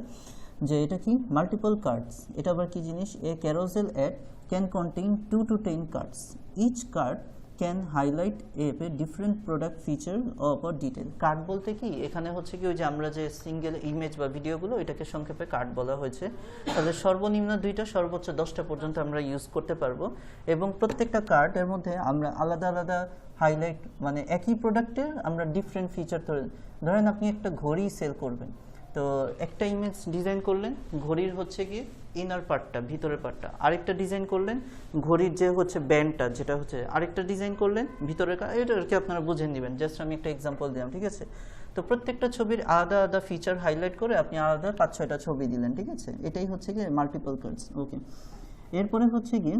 যে এটা কি মাল্টিপল কার্ডস। এটা আবার কি জিনিস, a carousel ad can contain 2 to 10 cards, each card can highlight a different product feature or detail. Card বলতে কি এখানে হচ্ছে কি, ওই যে আমরা যে সিঙ্গেল ইমেজ বা ভিডিওগুলো, এটাকে সংক্ষেপে কার্ড বলা হয়েছে। তাহলে সর্বনিম্ন 2টা সর্বোচ্চ 10টা পর্যন্ত আমরা ইউজ করতে পারবো, এবং প্রত্যেকটা কার্ডের মধ্যে আমরা আলাদা আলাদা হাইলাইট, মানে একই প্রোডাক্টের আমরা ডিফারেন্ট ফিচার ধরেন আপনি একটা ঘড়ি সেল করবেন, তো একটা ইমেজ ডিজাইন করলেন ঘড়ির হচ্ছে গিয়ে ইনার পার্টটা, ভিতরের পার্টটা, আরেকটা ডিজাইন করলেন ঘড়ির যে হচ্ছে ব্যান্ডটা, যেটা হচ্ছে আরেকটা ডিজাইন করলেন ভিতরের, এটা আর কি আপনারা বুঝে নেবেন, জাস্ট আমি একটা এক্সাম্পল দিলাম, ঠিক আছে। তো প্রত্যেকটা ছবির আলাদা আলাদা ফিচার হাইলাইট করে আপনি আলাদা 5-6টা ছবি দিলেন, ঠিক আছে। এটাই হচ্ছে গিয়ে মাল্টিপল কার্ডস। ওকে, এরপরে হচ্ছে গিয়ে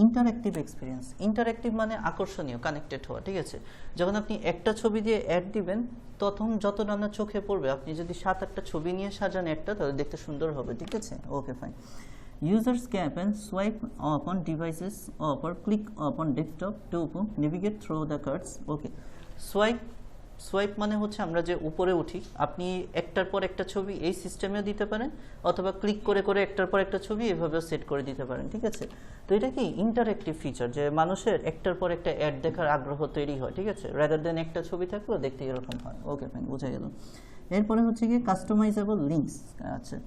ইন্টারঅ্যাক্টিভ এক্সপিরিয়েন্স। ইন্টারঅ্যাক্টিভ মানে আকর্ষণীয়, কানেক্টেড হওয়া, ঠিক আছে। যখন আপনি একটা ছবি দিয়ে অ্যাড দিবেন, তখন যতটা না চোখে পড়বে, আপনি যদি 7-8টা ছবি নিয়ে সাজান একটা, তাহলে দেখতে সুন্দর হবে, ঠিক আছে। Okay fine. Users can swipe upon devices or click upon desktop to navigate through the cards. Okay, swipe মানে হচ্ছে আমরা যে উপরে উঠি, আপনি একটার পর একটা ছবি এই সিস্টেমেও দিতে পারেন, অথবা ক্লিক করে করে একটার পর একটা ছবি এভাবেও সেট করে দিতে পারেন, ঠিক আছে। তো এটা কি ইন্টারঅ্যাক্টিভ ফিচার, যে মানুষের একটার পর একটা অ্যাড দেখার আগ্রহ তৈরি হয়, ঠিক আছে, রাদার দেন একটা ছবি থাকলেও দেখতে এরকম হয়। ওকে ফাইন, বোঝা গেল। এরপরে হচ্ছে কি কাস্টমাইজেবল লিঙ্কস। আচ্ছা,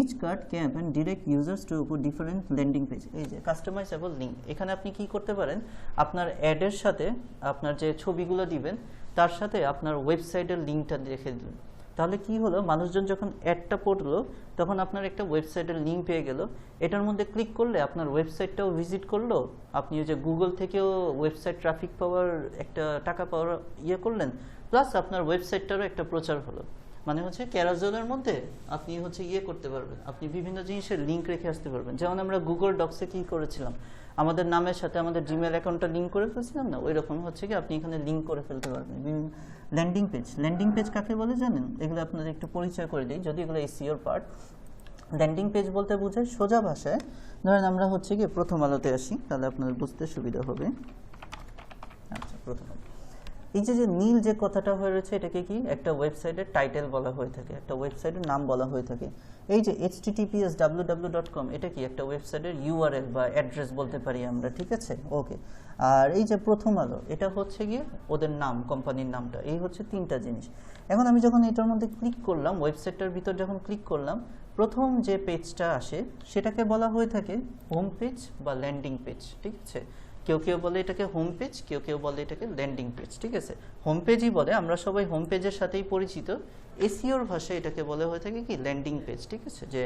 each card can direct users to different landing page. এই যে কাস্টমাইজেবল লিঙ্ক, এখানে আপনি কি করতে পারেন, আপনার অ্যাডের সাথে আপনার যে ছবিগুলো দিবেন তার সাথে আপনার ওয়েবসাইটের লিঙ্কটা রেখে দিলেন, তাহলে কি হলো, মানুষজন যখন অ্যাডটা পড়লো তখন আপনার একটা ওয়েবসাইটের লিঙ্ক পেয়ে গেল, এটার মধ্যে ক্লিক করলে আপনার ওয়েবসাইটটাও ভিজিট করলো, আপনি ওই যে গুগল থেকেও ওয়েবসাইট ট্রাফিক পাওয়ার একটা টাকা পাওয়ার ইয়ে করলেন, প্লাস আপনার ওয়েবসাইটটারও একটা প্রচার হলো। মানে হচ্ছে ক্যারাজলের মধ্যে আপনি হচ্ছে ইয়ে করতে পারবেন, আপনি বিভিন্ন জিনিসের লিঙ্ক রেখে আসতে পারবেন। যেমন আমরা গুগল ডক্সে কি করেছিলাম, আমাদের নামের সাথে আমাদের জিমেল অ্যাকাউন্টটা লিঙ্ক করে ফেলছিলাম না, ওই রকম হচ্ছে কি আপনি এখানে লিঙ্ক করে ফেলতে পারবেন। বিভিন্ন ল্যান্ডিং পেজ, ল্যান্ডিং পেজ কাকে বলে জানেন? এগুলো আপনাদের একটু পরিচয় করে দিই, যদি এগুলো এসইওর পার্ট। ল্যান্ডিং পেজ বলতে বোঝায় সোজা ভাষায়, ধরেন আমরা হচ্ছে কি প্রথম আলোতে আসি, তাহলে আপনাদের বুঝতে সুবিধা হবে। আচ্ছা, প্রথম আলো, এই যে নীল যে কথাটা হয়ে রয়েছে, এটাকে কি একটা ওয়েবসাইটের টাইটেল বলা হয়ে থাকে, একটা ওয়েবসাইটের নাম বলা হয়ে থাকে। এই যে https www.com, এটা কি একটা ওয়েবসাইটের ইউআরএল বা অ্যাড্রেস বলতে পারি আমরা, ঠিক আছে? ওকে। আর এই যে প্রথম আলো, এটা হচ্ছে গিয়ে ওদের নাম, কোম্পানির নামটা। এই হচ্ছে তিনটা জিনিস। এখন আমি যখন এটার মধ্যে ক্লিক করলাম, ওয়েবসাইটটার ভিতর যখন ক্লিক করলাম, প্রথম যে পেজটা আসে সেটাকে বলা হয়ে থাকে হোম পেজ বা ল্যান্ডিং পেজ, ঠিক আছে? কেউ কেউ বলে এটাকে হোম পেজ, কেউ কেউ বলে এটাকে ল্যান্ডিং পেজ, ঠিক আছে? হোম পেজই বলে, আমরা সবাই হোম পেজের সাথেই পরিচিত। এসইওর ভাষায় এটাকে বলা হয়ে থাকে কি ল্যান্ডিং পেজ, ঠিক আছে? যে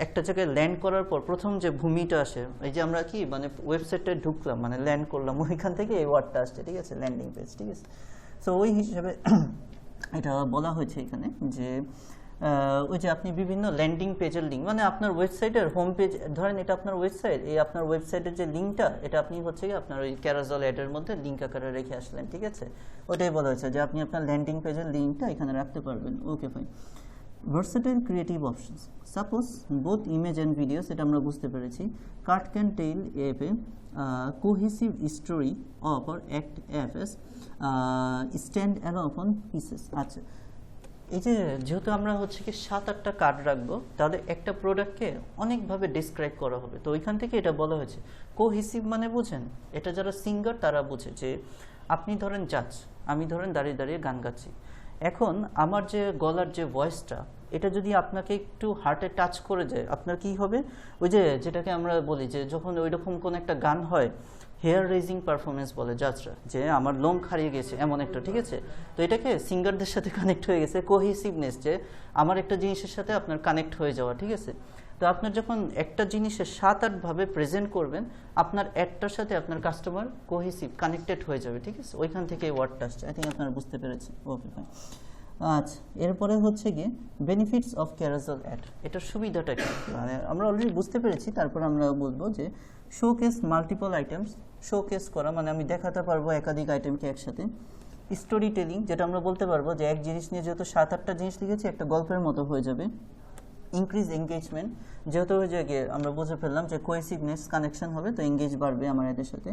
একটা জায়গায় ল্যান্ড করার পর প্রথম যে ভূমিটা আসে, এই যে আমরা কি মানে ওয়েবসাইটে ঢুকলাম, মানে ল্যান্ড করলাম, ওইখান থেকে এই ওয়ার্ডটা আসছে, ঠিক আছে? ল্যান্ডিং পেজ, ঠিক আছে? সো ওই হিসাবে এটা বলা হয়েছে এখানে যে ওই যে আপনি বিভিন্ন ল্যান্ডিং পেজের লিঙ্ক, মানে আপনার ওয়েবসাইটের হোম পেজ, ধরেন এটা আপনার ওয়েবসাইট, এই আপনার ওয়েবসাইটের যে লিঙ্কটা, এটা আপনি হচ্ছে কি আপনার ওই ক্যারাজল অ্যাডের মধ্যে লিঙ্ক আকারে রেখে আসলেন, ঠিক আছে? ওটাই বলা হয়েছে যে আপনি আপনার ল্যান্ডিং পেজের লিঙ্কটা এখানে রাখতে পারবেন। Okay, fine. Versatile creative options, suppose both image and videos, এটা আমরা বুঝতে পেরেছি। Cut can tell if a cohesive story of or act if as standalone pieces. আচ্ছা, এই যে যেহেতু আমরা হচ্ছে কি 7-8টা কার্ড রাখবো, তাহলে একটা প্রোডাক্টকে অনেকভাবে ডিসক্রাইব করা হবে। তো ওইখান থেকে এটা বলা হয়েছে কোহেসিভ, মানে বুঝেন, এটা যারা সিঙ্গার তারা বুঝে যে আপনি ধরেন জাজ, আমি ধরেন দাঁড়িয়ে দাঁড়িয়ে গান গাচ্ছি, এখন আমার যে গলার যে ভয়েসটা, এটা যদি আপনাকে একটু হার্টে টাচ করে যায়, আপনার কি হবে? ওই যে যেটাকে আমরা বলি যে যখন ওইরকম কোন একটা গান হয়, হেয়ার রেজিং পারফরমেন্স বলে জাজরা, যে আমার লোম হারিয়ে গেছে এমন একটা, ঠিক আছে? তো এটাকে সিঙ্গারদের সাথে কানেক্ট হয়ে গেছে কোহেসিভনেস, যে আমার একটা জিনিসের সাথে আপনার কানেক্ট হয়ে যাওয়া, ঠিক আছে? তো আপনার যখন একটা জিনিসের 7-8 ভাবে প্রেজেন্ট করবেন, আপনার অ্যাডটার সাথে আপনার কাস্টমার কোহেসিভ কানেক্টেড হয়ে যাবে, ঠিক আছে? ওইখান থেকে এই ওয়ার্ডটা আসছে, আই থিঙ্ক আপনারা বুঝতে পেরেছেন। ওকে, ফাইন। আচ্ছা, এরপরে হচ্ছে গিয়ে বেনিফিটস অফ ক্যারাজল অ্যাড, এটার সুবিধাটা কি? মানে আমরা অলরেডি বুঝতে পেরেছি, তারপর আমরা বলবো যে শোকেস মাল্টিপল আইটেমস, শোকেস করা মানে আমি দেখাতে পারবো একাধিক আইটেমকে একসাথে। স্টোরি টেলিং, যেটা আমরা বলতে পারবো যে এক জিনিস নিয়ে যেহেতু 7-8টা জিনিস লিখেছি, একটা গল্পের মতো হয়ে যাবে। ইনক্রিজ এঙ্গেজমেন্ট, যেহেতু ওই যে আমরা বুঝে ফেললাম যে কোহেসিভনেস, কানেকশন হবে, তো এঙ্গেজ বাড়বে আমার এদের সাথে।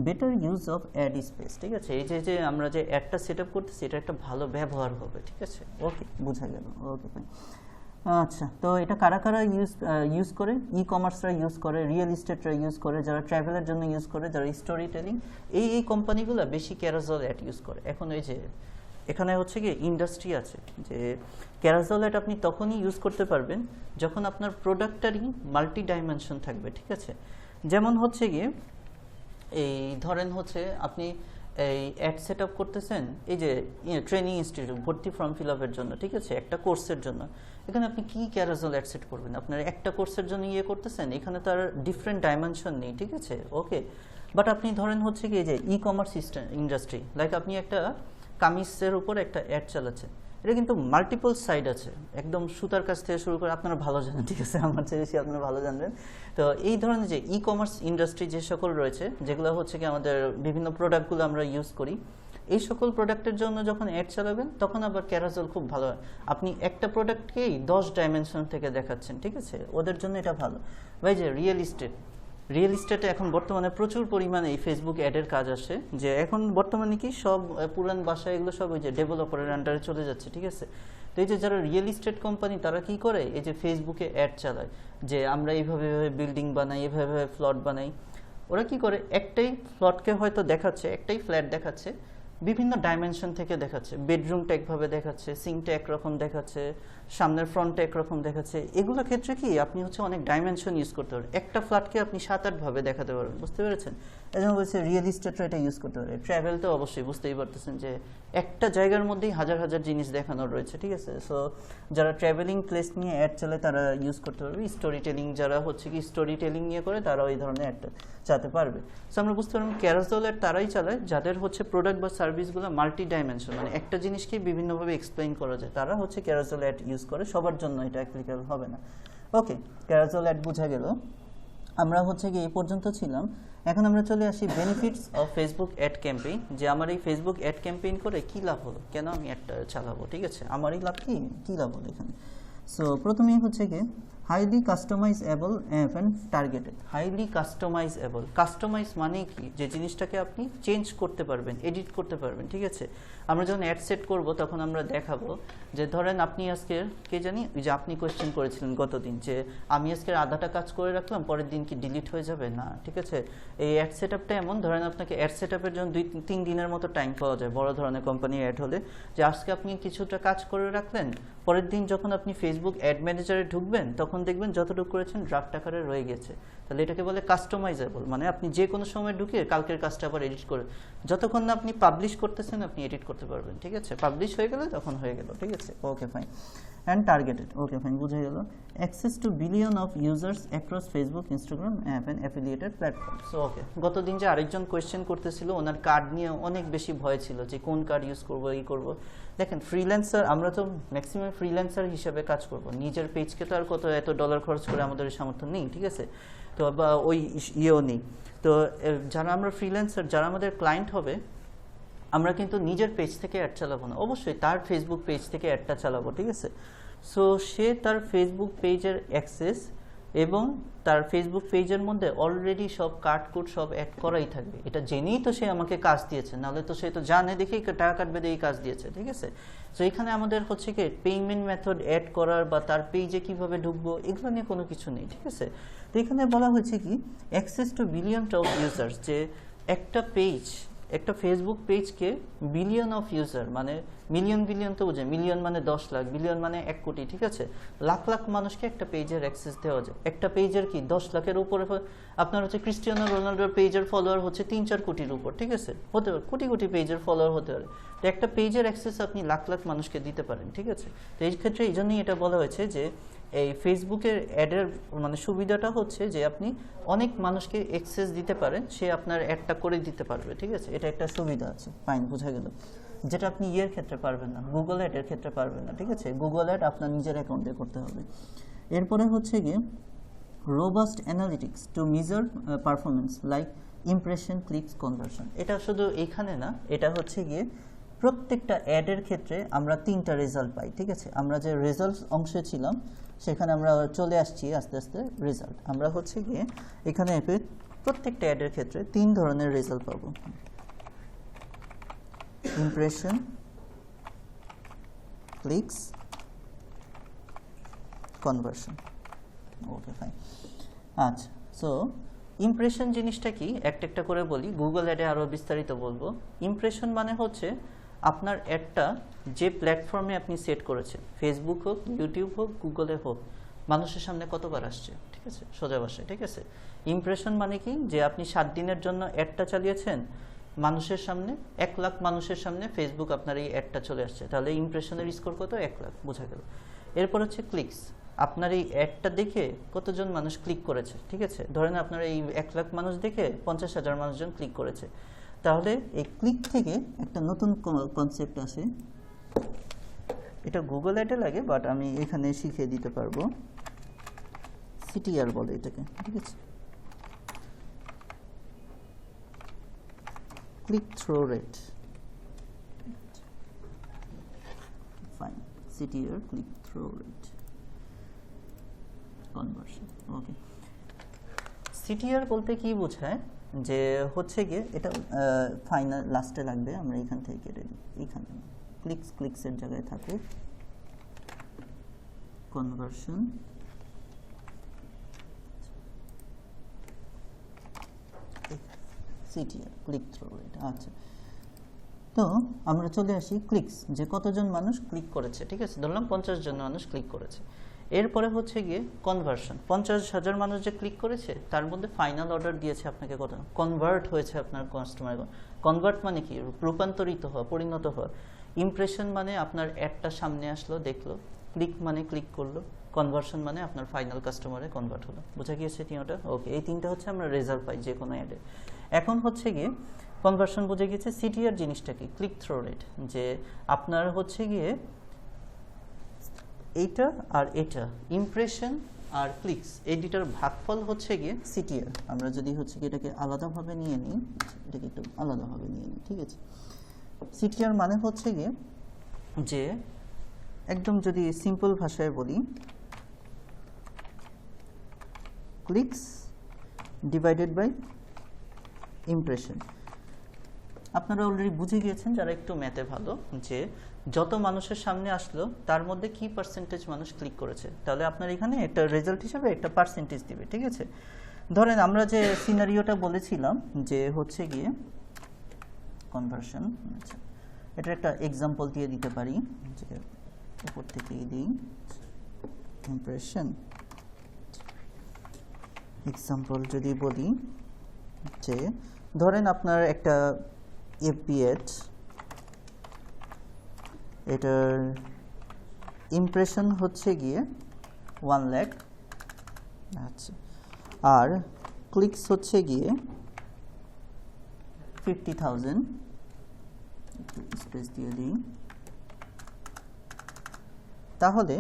Better use of ad space, ঠিক আছে? এই যে আমরা যে অ্যাডটা সেট আপ করতেছি, এটা একটা ভালো ব্যবহার হবে, ঠিক আছে? ওকে, বোঝা গেল। ওকে, ফাইন। আচ্ছা, তো এটা কারা কারা ইউজ করে? ই কমার্সরা ইউজ করে, রিয়েল এস্টেটরা ইউজ করে, যারা ট্রাভেলের জন্য ইউজ করে, যারা স্টোরি টেলিং, এই কোম্পানিগুলো বেশি ক্যারাজল অ্যাড ইউজ করে। এখন এই যে এখানে হচ্ছে কি ইন্ডাস্ট্রি আছে, যে ক্যারাজল অ্যাড আপনি তখনই ইউজ করতে পারবেন যখন আপনার প্রোডাক্টটারই মাল্টি ডাইমেনশন থাকবে, ঠিক আছে? যেমন হচ্ছে গিয়ে এই ধরেন হচ্ছে আপনি এই অ্যাড সেট আপ করতেছেন, এই যে ট্রেনিং ইনস্টিটিউট, ভর্তি ফর্ম ফিল আপের জন্য, ঠিক আছে? একটা কোর্সের জন্য, এখানে আপনি কি ক্যারাজল অ্যাড সেট করবেন? আপনার একটা কোর্সের জন্য করতেছেন, এখানে তার ডিফারেন্ট ডাইমেনশন নেই, ঠিক আছে? ওকে, বাট আপনি ধরেন হচ্ছে কি যে ই কমার্স ইন্ডাস্ট্রি, লাইক আপনি একটা কামিজের উপর একটা অ্যাড চালাচ্ছেন, এটা কিন্তু মাল্টিপল সাইড আছে, একদম সুতার কাছ থেকে শুরু করে, আপনারা ভালো জানেন, ঠিক আছে? আমার চেয়ে বেশি আপনারা ভালো জানবেন। তো এই ধরনের যে ই কমার্স ইন্ডাস্ট্রি যে সকল রয়েছে, যেগুলো হচ্ছে কি আমাদের বিভিন্ন প্রোডাক্টগুলো আমরা ইউজ করি, এই সকল প্রোডাক্টের জন্য যখন অ্যাড চালাবেন, তখন আবার ক্যারাজল খুব ভালো হয়। আপনি একটা প্রোডাক্টকেই 10 ডাইমেনশন থেকে দেখাচ্ছেন, ঠিক আছে? ওদের জন্য এটা ভালো। ভাই যে রিয়েল এস্টেটে এখন বর্তমানে প্রচুর পরিমাণে এই ফেসবুক অ্যাডের কাজ আসে, যে এখন বর্তমানে কি সব পুরান বাসা এগুলো সব ওই যে ডেভেলপারের আন্ডারে চলে যাচ্ছে, ঠিক আছে? তো এই যে যারা রিয়েল এস্টেট কোম্পানি, তারা কি করে, এই যে ফেসবুকে অ্যাড চালায় যে আমরা এইভাবে বিল্ডিং বানাই, এভাবে ফ্লট বানাই। ওরা কি করে, একটাই ফ্লটকে হয়তো দেখাচ্ছে, একটাই ফ্ল্যাট দেখাচ্ছে, বিভিন্ন ডাইমেনশন থেকে দেখাচ্ছে, বেডরুমটা একভাবে দেখাচ্ছে, সিঙ্কটা একরকম দেখাচ্ছে, সামনের ফ্রন্টে একরকম দেখাচ্ছে, এগুলো ক্ষেত্রে কি আপনি হচ্ছে অনেক ডাইমেনশন ইউজ করতে পারেন, একটা ফ্ল্যাটকে আপনি 7-8 ভাবে দেখাতে পারবেন, বুঝতে পেরেছেন? এই জন্য বলছে রিয়েল এস্টেটরা এটা ইউজ করতে পারে। ট্রাভেল তো অবশ্যই বুঝতেই পারতেছেন যে একটা জায়গার মধ্যেই হাজার হাজার জিনিস দেখানোর রয়েছে, ঠিক আছে? সো যারা ট্রাভেলিং প্লেস নিয়ে অ্যাড চলে তারা ইউজ করতে পারবে, স্টোরি টেলিং যারা হচ্ছে কি স্টোরি টেলিং নিয়ে করে তারা এই ধরনের অ্যাডটা চালাতে পারবে। সো আমরা বুঝতে পারলাম ক্যারাসেল অ্যাড তারাই চালায় যাদের হচ্ছে প্রোডাক্ট বা সার্ভিসগুলো মাল্টি ডাইমেনশন, মানে একটা জিনিসকে বিভিন্নভাবে এক্সপ্লেইন করা যায়, তারা হচ্ছে ক্যারাসেল অ্যাড ইউজ করে। সবার জন্য এটা অ্যাপ্লিকেবল হবে না। ওকে, ক্যারাসেল অ্যাড বোঝা গেল। আমরা হচ্ছে কি এই পর্যন্ত ছিলাম। এখন আমরা চলে আসি benefits of Facebook ad campaign, যে আমার এই ফেসবুক অ্যাড ক্যাম্পেইন করে কী লাভ হলো, কেন আমি অ্যাডটা চালাবো, ঠিক আছে? আমারই লাভ কী লাভ হলো এখানে। সো প্রথমেই হচ্ছে কি highly customizable and targeted. Highly customizable, customize মানে কি, যে জিনিসটাকে আপনি চেঞ্জ করতে পারবেন, এডিট করতে পারবেন, ঠিক আছে? আমরা যখন অ্যাড সেট করব তখন আমরা দেখাবো যে ধরেন আপনি আজকে কে জানি যে আপনি কোয়েশ্চেন করেছিলেন গতদিন যে আমি আজকে আধাটা কাজ করে রাখলাম পরের দিন কি ডিলিট হয়ে যাবে, না, ঠিক আছে? এই অ্যাড সেট আপটা এমন, ধরেন আপনাকে অ্যাড সেট আপের জন্য 2-3 দিনের মতো টাইম পাওয়া যায় বড় ধরনের কোম্পানি অ্যাড হলে, যে আজকে আপনি কিছুটা কাজ করে রাখলেন, পরের দিন যখন আপনি ফেসবুক অ্যাড ম্যানেজারে ঢুকবেন তখন দেখবেন যতটুকু করেছেন ড্রাফট আকারে রয়ে গেছে। তাহলে এটাকে বলে কাস্টমাইজেবল, মানে আপনি যে কোনো সময় ঢুকে কালকের কাজটা আবার এডিট করে, যতক্ষণ না আপনি পাবলিশ করতেছেন আপনি এডিট করতে পারবেন, ঠিক আছে? পাবলিশ হয়ে গেলে তখন হয়ে গেল, ঠিক আছে? Okay fine. And targeted, okay fine, বুঝে গেল। Access to billion of users across Facebook, Instagram app and affiliated platform. So okay, গতদিন যে আরেকজন কোয়েশ্চেন করতেছিল ওনার কার্ড নিয়ে অনেক বেশি ভয় ছিল যে কোন কার্ড ইউজ করবো, এই করবো। দেখেন ফ্রিল্যান্সার, আমরা তো ম্যাক্সিমাম ফ্রিল্যান্সার হিসেবে কাজ করব, নিজের পেজকে তো আর এত ডলার খরচ করে আমাদের সামর্থ্য নেই, ঠিক আছে? তো বা ওই ইয়েও নেই। তো যারা আমরা ফ্রিল্যান্সার, যারা আমাদের ক্লায়েন্ট হবে, আমরা কিন্তু নিজের পেজ থেকে অ্যাড চালাবো না, অবশ্যই তার ফেসবুক পেজ থেকে অ্যাডটা চালাবো, ঠিক আছে? সো সে তার ফেসবুক পেজের অ্যাক্সেস এবং তার ফেসবুক পেজের মধ্যে অলরেডি সব কাট কোড সব অ্যাড করাই থাকবে, এটা জেনেই তো সে আমাকে কাজ দিয়েছে, নাহলে তো সে তো জানে দেখেই টাকা কাটবে দিয়ে কাজ দিয়েছে, ঠিক আছে? সো এখানে আমাদের হচ্ছে কি পেমেন্ট মেথড অ্যাড করার বা তার পেজে কিভাবে ঢুকবো এগুলো নিয়ে কোনো কিছু নেই, ঠিক আছে? তো এখানে বলা হয়েছে কি access to billion of users, যে একটা পেজ, একটা ফেসবুক পেজকে বিলিয়ন অফ ইউজার, মানে বিলিয়ন তো বোঝে, মিলিয়ন মানে 10 লাখ, বিলিয়ন মানে 1 কোটি, ঠিক আছে? লাখ লাখ মানুষকে একটা পেজের অ্যাক্সেস দেওয়া যায়। একটা পেজের কি 10 লাখের উপরে, আপনার হচ্ছে ক্রিস্টিয়ানো রোনাল্ডোর পেজের ফলোয়ার হচ্ছে 3-4 কোটির উপর, ঠিক আছে? হতে পারে কোটি কোটি পেজের ফলোয়ার হতে পারে। তো একটা পেজের অ্যাক্সেস আপনি লাখ লাখ মানুষকে দিতে পারেন, ঠিক আছে? তো এই ক্ষেত্রে এই জন্যই এটা বলা হয়েছে যে এই ফেসবুকের অ্যাডের মানে সুবিধাটা হচ্ছে যে আপনি অনেক মানুষকে অ্যাক্সেস দিতে পারেন, সে আপনার অ্যাডটা করে দিতে পারবে, ঠিক আছে? এটা একটা সুবিধা আছে, ফাইন, বোঝা গেল। যেটা আপনি ইয়ের ক্ষেত্রে পারবেন না, গুগল অ্যাডের ক্ষেত্রে পারবেন না, ঠিক আছে? গুগল অ্যাড আপনার নিজের অ্যাকাউন্টে করতে হবে। এরপরে হচ্ছে গিয়ে robust analytics to measure performance like impression, clicks, conversion. এটা শুধু এইখানে না, এটা হচ্ছে গিয়ে প্রত্যেকটা অ্যাডের ক্ষেত্রে আমরা 3টা রেজাল্ট পাই, ঠিক আছে? আমরা যে রেজাল্ট অংশে ছিলাম সেখানে আমরা চলে আসছি আস্তে আস্তে রেজাল্ট। আমরা হচ্ছে গিয়ে এখানে প্রত্যেকটা অ্যাডের ক্ষেত্রে 3 ধরনের রেজাল্ট পাবো, impression, clicks, conversion. Okay fine. আচ্ছা, সো ইমপ্রেশন জিনিসটা কি একটা একটা করে বলি, গুগল অ্যাডে আরও বিস্তারিত বলবো। ইমপ্রেশন মানে হচ্ছে আপনার অ্যাডটা যে প্ল্যাটফর্মে আপনি সেট করেছেন, ফেসবুক হোক, ইউটিউব হোক, গুগলে হোক, মানুষের সামনে কতবার আসছে, ঠিক আছে? সোজা ভাষায়, ঠিক আছে? ইমপ্রেশন মানে কি, যে আপনি 7 দিনের জন্য অ্যাডটা চালিয়েছেন, মানুষের সামনে 1 লাখ মানুষের সামনে ফেসবুক আপনার এই অ্যাডটা চলে আসছে, তাহলে ইমপ্রেশনের স্কোর কত? 1 লাখ, বোঝা গেল। এরপর হচ্ছে ক্লিকস, আপনার এই অ্যাডটা দেখে কতজন মানুষ ক্লিক করেছে, ঠিক আছে? ধরেন আপনার এই 1 লাখ মানুষ দেখে 50,000 মানুষজন ক্লিক করেছে, তাহলে এই ক্লিক থেকে একটা নতুন কনসেপ্ট আসে, এটা গুগল অ্যাডে লাগে বাট আমি এখানে শিখিয়ে দিতে পারবো, সিটিআর বলে এটাকে, ঠিক আছে? Click through rate, fine, CTR, click through rate, conversion. Okay, CTR বলতে কি বোঝায়, যে হচ্ছে গিয়ে এটা ফাইনাল লাস্টে লাগবে, আমরা এখান থেকে কেটে দিই, এখানে ক্লিকসের জায়গায় থাকুক, conversion, CTR, click through rate. আচ্ছা, তো আমরা চলে আসি ক্লিকস, যে কতজন মানুষ ক্লিক করেছে, ঠিক আছে, ধরলাম 50 জন মানুষ ক্লিক করেছে। এরপরে হচ্ছে গিয়ে কনভার্সন, 50,000 মানুষ যে ক্লিক করেছে তার মধ্যে ফাইনাল অর্ডার দিয়েছে আপনাকে কত, কনভার্ট হয়েছে আপনার কাস্টমার। কনভার্ট মানে কি, রূপান্তরিত হওয়া, পরিণত হওয়া। ইমপ্রেশন মানে আপনার অ্যাডটা সামনে আসলো, দেখলো। ক্লিক মানে ক্লিক করলো। কনভার্সন মানে আপনার ফাইনাল কাস্টমারে কনভার্ট হলো। বোঝা গিয়েছে তিনটা? ওকে, এই তিনটা হচ্ছে আমরা রেজাল্ট পাই যে কোনো অ্যাডে। এখন হচ্ছে গিয়ে কনভার্সন বুঝে গিয়েছে। সিটিআর জিনিসটা কি, ক্লিক থ্রু রেট, যে আপনার হচ্ছে গিয়ে এইটা আর এটা, ইমপ্রেশন আর ক্লিকস, এই দুটার ভাগফল হচ্ছে গিয়ে সিটিআর। আমরা যদি হচ্ছে গিয়ে এটাকে আলাদাভাবে নিয়ে নিই, এটাকে একটু আলাদাভাবে নিয়ে নিই, ঠিক আছে। সিটিআর মানে হচ্ছে গিয়ে যে একদম যদি সিম্পল ভাষায় বলি, ক্লিকস ডিভাইডেড বাই ইমপ্রেশন। আপনারা অলরেডি বুঝে গিয়েছেন যারা একটু ম্যাথে ভালো, যে যত মানুষের সামনে আসলো তার মধ্যে কি পার্সেন্টেজ মানুষ ক্লিক করেছে, তাহলে আপনার এখানে একটা রেজাল্ট হিসাবে একটা পার্সেন্টেজ দিবে, ঠিক আছে। ধরেন আমরা যে সিনারিওটা বলেছিলাম যে হচ্ছে গিয়ে কনভার্সন, আচ্ছা এটা একটা এক্সাম্পল দিয়ে দিতে পারি, যে উপর থেকে দিই ইমপ্রেশন। এক্সাম্পল যদি বলি, যে ধরেন আপনার একটা এফবি অ্যাড, এটার ইমপ্রেশন হচ্ছে গিয়ে 1 লাখ, আচ্ছা, আর ক্লিকস হচ্ছে গিয়ে 50,000, একটু স্পেস দিয়ে দিই। তাহলে